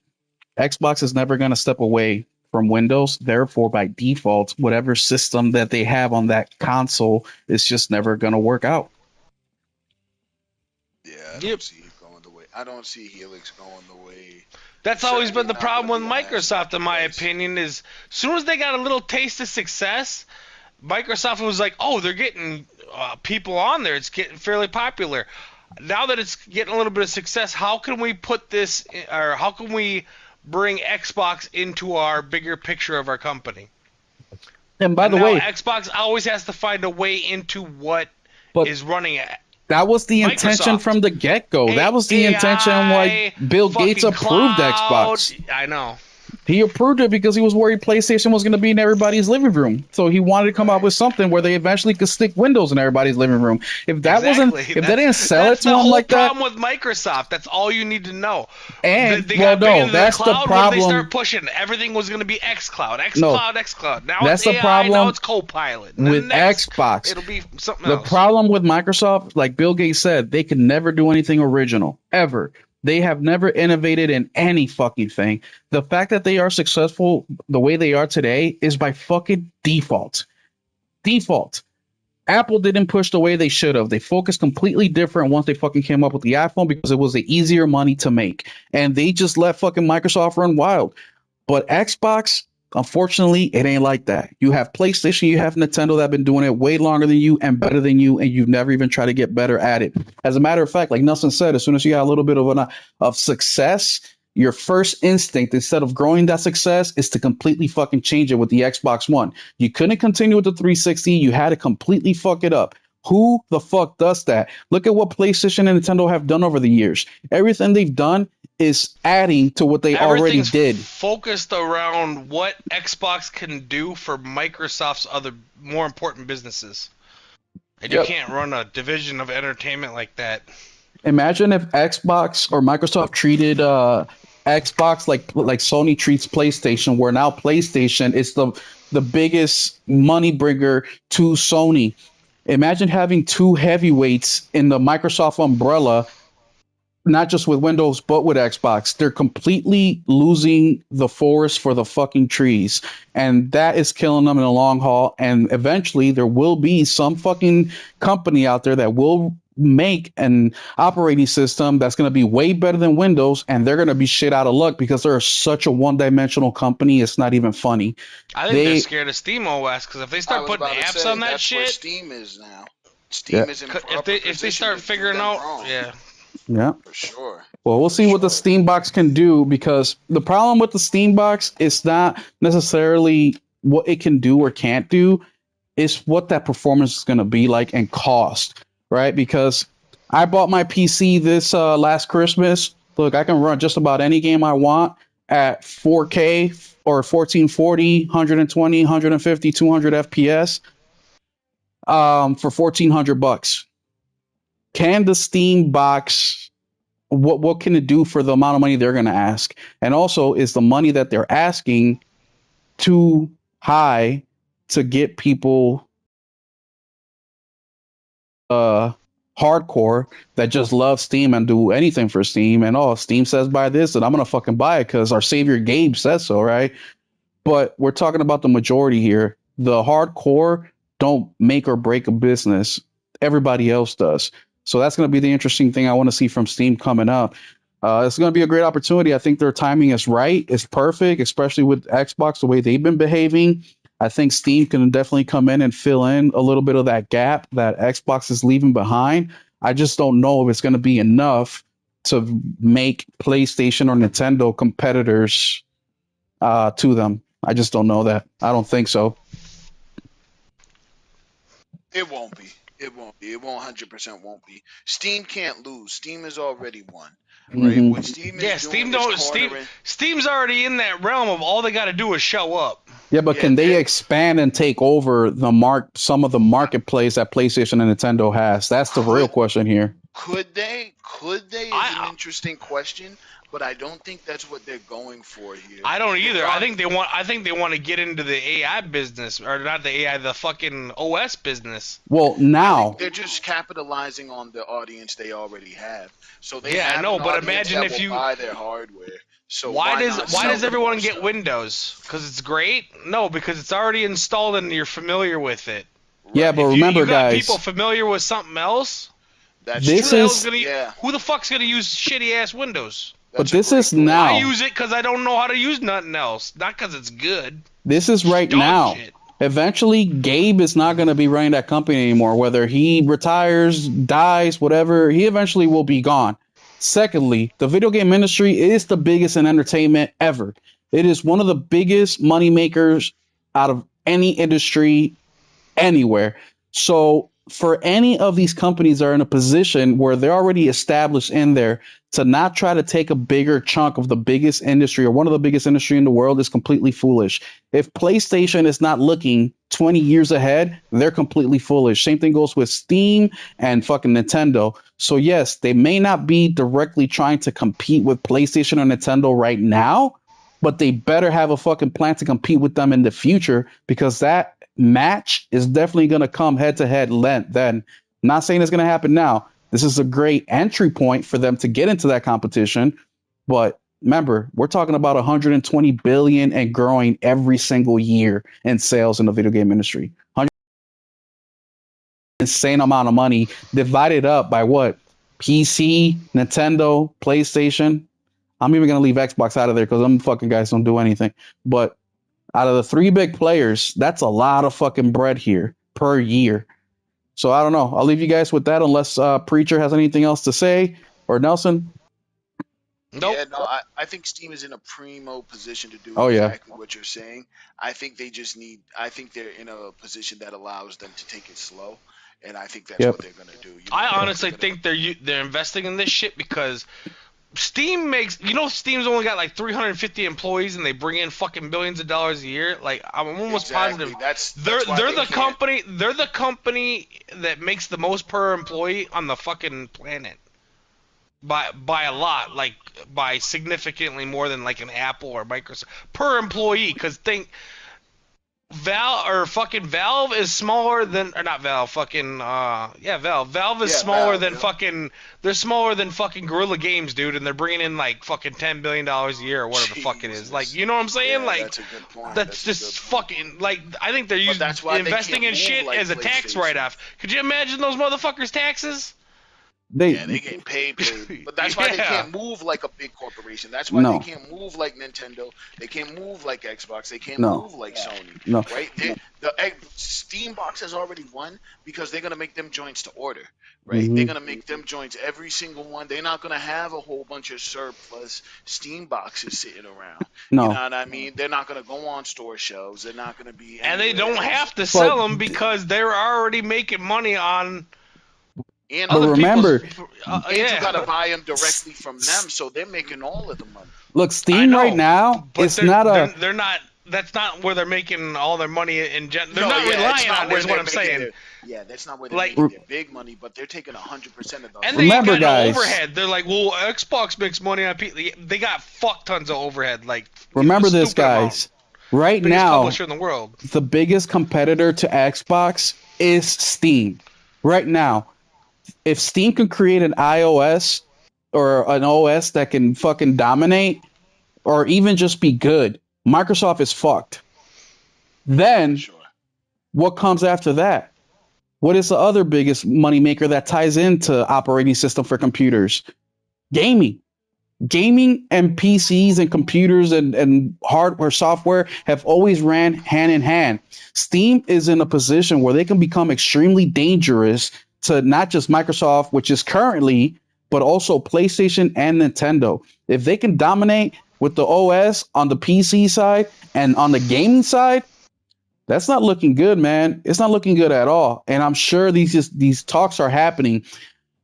Xbox is never going to step away from Windows. Therefore, by default, whatever system that they have on that console is just never going to work out. yeah. I Yep. don't see it going the way. I don't see Helix going the way. That's always Certainly been the not going problem to with be on that Microsoft, in my device. opinion. Is as soon as they got a little taste of success, Microsoft was like, "Oh, they're getting people on there. It's getting fairly popular." Now that it's getting a little bit of success, how can we put this, or how can we bring Xbox into our bigger picture of our company? And by And the now way, Xbox always has to find a way into what but is running at that was the intention Microsoft. from the get go. That was the intention why AI, Bill Gates fucking approved cloud. Xbox. I know. He approved it because he was worried PlayStation was going to be in everybody's living room. So he wanted to come up Right. with something where they eventually could stick Windows in everybody's living room. Exactly. If they didn't sell it That's to the him whole like that, problem with Microsoft. That's all you need to know. and They well, got big no, into the that's the cloud. What did they problem. start pushing? Everything was going to be xCloud, No, xCloud, xCloud. Now it's that's the AI. Now problem it's Copilot. And then with next, Xbox. it'll be something The else. problem with Microsoft, like Bill Gates said, they could never do anything original ever. They have never innovated in any fucking thing. The fact that they are successful the way they are today is by fucking default. Default. Apple didn't push the way they should have. They focused completely different once they fucking came up with the iPhone because it was the easier money to make. And they just let fucking Microsoft run wild. But Xbox, unfortunately, it ain't like that. You have PlayStation, you have Nintendo that have been doing it way longer than you and better than you, and you've never even tried to get better at it. As a matter of fact, like Nelson said, as soon as you got a little bit of success, your first instinct, instead of growing that success, is to completely fucking change it with the Xbox One. You couldn't continue with the 360. You had to completely fuck it up. Who the fuck does that? Look at what PlayStation and Nintendo have done over the years. Everything they've done is adding to what they already Everything's did. focused around what Xbox can do for Microsoft's other more important businesses. And you can't run a division of entertainment like that. Imagine if Xbox or Microsoft treated Xbox like Sony treats PlayStation, where now PlayStation is the biggest money bringer to Sony. Imagine having two heavyweights in the Microsoft umbrella, not just with Windows, but with Xbox. They're completely losing the forest for the fucking trees. And that is killing them in the long haul. And eventually there will be some fucking company out there that will make an operating system that's going to be way better than Windows. And they're going to be shit out of luck because they're such a one-dimensional company. It's not even funny. I think they're scared of Steam OS because if they start putting apps on that that's shit, where Steam is now. Steam is in if they start figuring out, yeah. Yeah. For sure. Well, we'll see what the Steam Box can do, because the problem with the Steam Box is not necessarily what it can do or can't do. It's what that performance is going to be like and cost, right? Because I bought my PC this last Christmas. Look, I can run just about any game I want at 4K or 1440, 120, 150, 200 FPS for $1,400. Can the Steam Box, what can it do for the amount of money they're going to ask? And also, is the money that they're asking too high to get people hardcore that just love Steam and do anything for Steam? And oh, Steam says buy this, and I'm gonna fucking buy it because our savior Gabe says so, right? But we're talking about the majority here. The hardcore don't make or break a business. Everybody else does. So that's going to be the interesting thing I want to see from Steam coming up. It's going to be a great opportunity. I think their timing is right. It's perfect, especially with Xbox, the way they've been behaving. I think Steam can definitely come in and fill in a little bit of that gap that Xbox is leaving behind. I just don't know if it's going to be enough to make PlayStation or Nintendo competitors to them. I just don't know that. I don't think so. It won't be. It won't be. It 100% won't be. Steam can't lose. Steam has already won. Right? Mm-hmm. What Steam is doing is cornering. Steam's already in that realm of all they got to do is show up. Yeah, but can they expand and take over some of the marketplace that PlayStation and Nintendo has? That's the real question here. Could they? Could they? Is an interesting question, but I don't think that's what they're going for here. I don't either. I think they want to get into the AI business, or not the AI, the fucking OS business. Well, now they're just capitalizing on the audience they already have. So they but imagine if you buy their hardware. So why does everyone get Windows? Because it's great? No, because it's already installed and you're familiar with it. Yeah, but remember, you got guys, people familiar with something else. Who the fuck's gonna use shitty ass Windows? But this is now. I use it because I don't know how to use nothing else, not because it's good. This is right now. Shit. Eventually, Gabe is not going to be running that company anymore. Whether he retires, dies, whatever, he eventually will be gone. Secondly, the video game industry is the biggest in entertainment ever. It is one of the biggest money makers out of any industry anywhere. So for any of these companies that are in a position where they're already established in there, to not try to take a bigger chunk of the biggest industry or one of the biggest industry in the world is completely foolish. If PlayStation is not looking 20 years ahead, they're completely foolish. Same thing goes with Steam and fucking Nintendo. So yes, they may not be directly trying to compete with PlayStation or Nintendo right now, but they better have a fucking plan to compete with them in the future, because that match is definitely going to come head to head then. Not saying it's going to happen now. This is a great entry point for them to get into that competition. But remember, we're talking about 120 billion and growing every single year in sales in the video game industry. Insane amount of money divided up by what? PC, Nintendo, PlayStation. I'm even going to leave Xbox out of there because them fucking guys don't do anything. But out of the three big players, that's a lot of fucking bread here per year. So I don't know. I'll leave you guys with that unless Preacher has anything else to say, or Nelson. Nope. Yeah, no, I think Steam is in a primo position to do exactly what you're saying. I think they just need. I think they're in a position that allows them to take it slow, and I think that's what they're gonna do. I honestly think they're investing in this shit because Steam makes, Steam's only got like 350 employees and they bring in fucking billions of dollars a year. Like, I'm almost positive they're the company that makes the most per employee on the fucking planet. By a lot, like by significantly more than like an Apple or Microsoft per employee. Because Valve is smaller than, or not Valve, Valve is smaller than fucking, they're smaller than fucking Guerrilla Games, dude, and they're bringing in like fucking $10 billion a year or whatever the fuck it is. Like, you know what I'm saying? Like, that's a good point. That's just fucking, like, I think they're investing in shit as a tax write-off. Could you imagine those motherfuckers' taxes? They getting paid. But that's why they can't move like a big corporation. That's why they can't move like Nintendo. They can't move like Xbox. They can't move like Sony. No. Right? The Steam box has already won because they're gonna make them joints to order. Right? Mm-hmm. They're gonna make them joints every single one. They're not gonna have a whole bunch of surplus Steam boxes sitting around. No. You know what I mean? They're not gonna go on store shelves. They're not gonna be. And they don't have to sell them because they're already making money on. And but remember, you gotta buy them directly from them, so they're making all of the money. Look, Steam right now, it's not a. They're not. That's not where they're making all their money in general. They're not relying on it, is what I'm saying. That's not where they're making their big money, but they're taking 100% of those. And they got guys, overhead. They're like, well, Xbox makes money on PC. They got fuck tons of overhead. Like, remember this, guys. Right now, publisher in the world. The biggest competitor to Xbox is Steam. Right now. If Steam can create an iOS or an OS that can fucking dominate or even just be good, Microsoft is fucked. Then what comes after that? What is the other biggest moneymaker that ties into operating system for computers? Gaming. Gaming and PCs and computers and hardware, software have always ran hand in hand. Steam is in a position where they can become extremely dangerous to not just Microsoft, which is currently, but also PlayStation and Nintendo. If they can dominate with the OS on the PC side and on the gaming side, that's not looking good, man. It's not looking good at all. And I'm sure these talks are happening.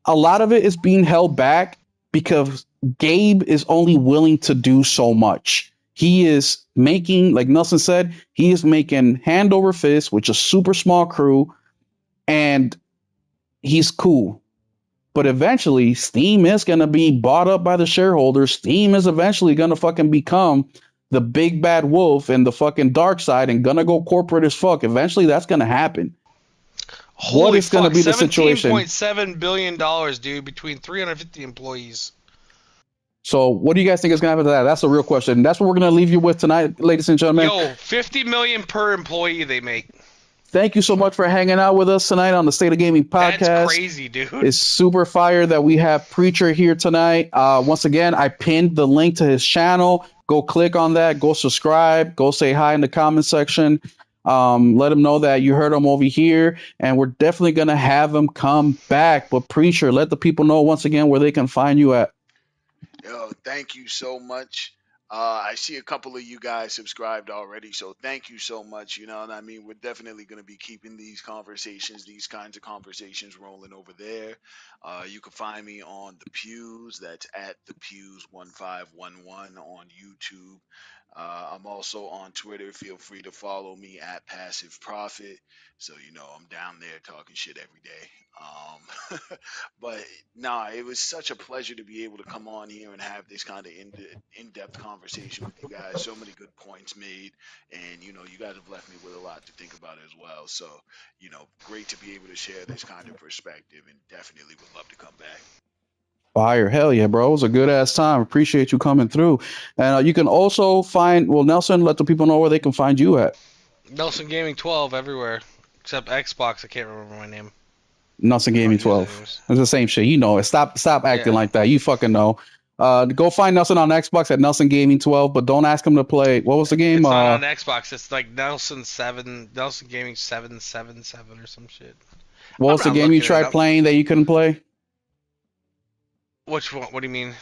A lot of it is being held back because Gabe is only willing to do so much. He is making, like Nelson said, he is making hand over fist with a super small crew, and he's cool. But eventually, Steam is going to be bought up by the shareholders. Steam is eventually going to fucking become the big bad wolf and the fucking dark side and going to go corporate as fuck. Eventually, that's going to happen. Holy what is going to be the situation? $17.7 billion, dude, between 350 employees. So what do you guys think is going to happen to that? That's the real question. That's what we're going to leave you with tonight, ladies and gentlemen. $50 million per employee they make. Thank you so much for hanging out with us tonight on the State of Gaming podcast. That's crazy, dude. It's super fire that we have Preacher here tonight. Once again, I pinned the link to his channel. Go click on that. Go subscribe. Go say hi in the comment section. Let him know that you heard him over here. And we're definitely going to have him come back. But Preacher, let the people know once again where they can find you at. Yo, thank you so much. I see a couple of you guys subscribed already, so thank you so much. You know what I mean? We're definitely going to be keeping these kinds of conversations rolling over there. You can find me on The Pews. That's at The Pews 1511 on YouTube. I'm also on Twitter. Feel free to follow me at Passive Profit. So, I'm down there talking shit every day. But it was such a pleasure to be able to come on here and have this kind of in-depth conversation with you guys. So many good points made. And, you guys have left me with a lot to think about as well. So, great to be able to share this kind of perspective, and definitely would love to come back. Fire. Hell yeah, bro. It was a good ass time. Appreciate you coming through. And you can also find, Nelson, let the people know where they can find you at. Nelson Gaming 12 everywhere, except Xbox. I can't remember my name. Nelson Gaming 12. It's the same shit. You know it. Stop acting like that. You fucking know. Go find Nelson on Xbox at Nelson Gaming 12, but don't ask him to play. What was the game? It's not on Xbox. It's like Nelson Gaming 777 or some shit. What was the game you tried playing that you couldn't play? Which one? What do you mean?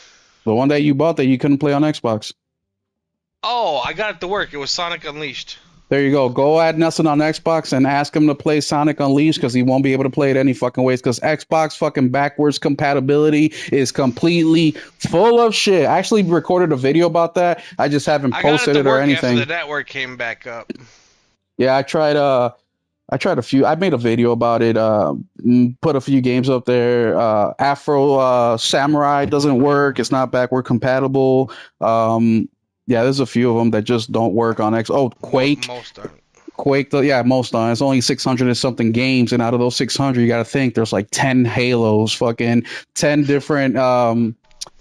The one that you bought that you couldn't play on Xbox. Oh, I got it to work. It was Sonic Unleashed. There you go. Go add Nelson on Xbox and ask him to play Sonic Unleashed because he won't be able to play it any fucking ways because Xbox fucking backwards compatibility is completely full of shit. I actually recorded a video about that. I just haven't posted it or anything. After the network came back up. Yeah, I tried a few. I made a video about it. Put a few games up there. Afro Samurai doesn't work. It's not backward compatible. Yeah, there's a few of them that just don't work on X. Oh, Quake. Most aren't. Quake, most aren't. It's only 600 and something games, and out of those 600, you got to think there's like 10 Halos, fucking 10 different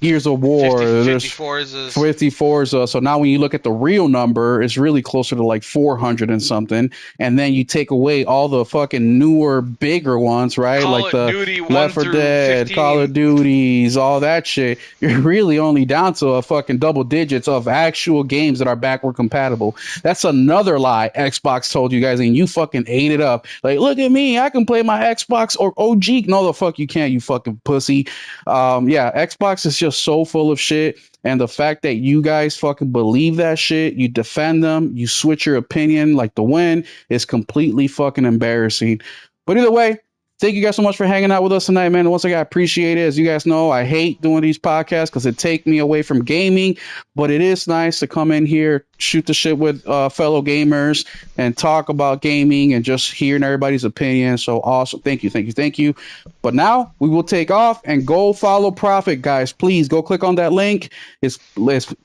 Gears of War. 54s. So now when you look at the real number, it's really closer to like 400 and something. And then you take away all the fucking newer, bigger ones, right? Call like the Duty Left 4 Dead, 15. Call of Duties, all that shit. You're really only down to a fucking double digits of actual games that are backward compatible. That's another lie Xbox told you guys, and you fucking ate it up. Like, look at me, I can play my Xbox or OG. No, the fuck you can't, you fucking pussy. Xbox is just so full of shit, and the fact that you guys fucking believe that shit, you defend them, you switch your opinion like the wind, is completely fucking embarrassing. But either way, thank you guys so much for hanging out with us tonight, man. And once again, I appreciate it. As you guys know, I hate doing these podcasts because it takes me away from gaming, but it is nice to come in here, shoot the shit with fellow gamers, and talk about gaming and just hearing everybody's opinion. So awesome. Thank you. But now we will take off and go follow Prophet, guys. Please go click on that link. It's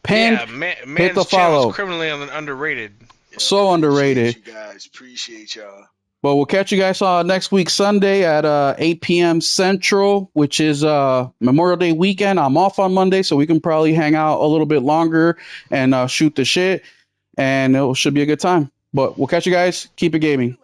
pinned. Yeah, hit the follow. Criminally underrated. Yeah, so underrated. You guys, appreciate y'all. But we'll catch you guys next week Sunday at 8 p.m. Central, which is Memorial Day weekend. I'm off on Monday, so we can probably hang out a little bit longer and shoot the shit, and it should be a good time. But we'll catch you guys. Keep it gaming.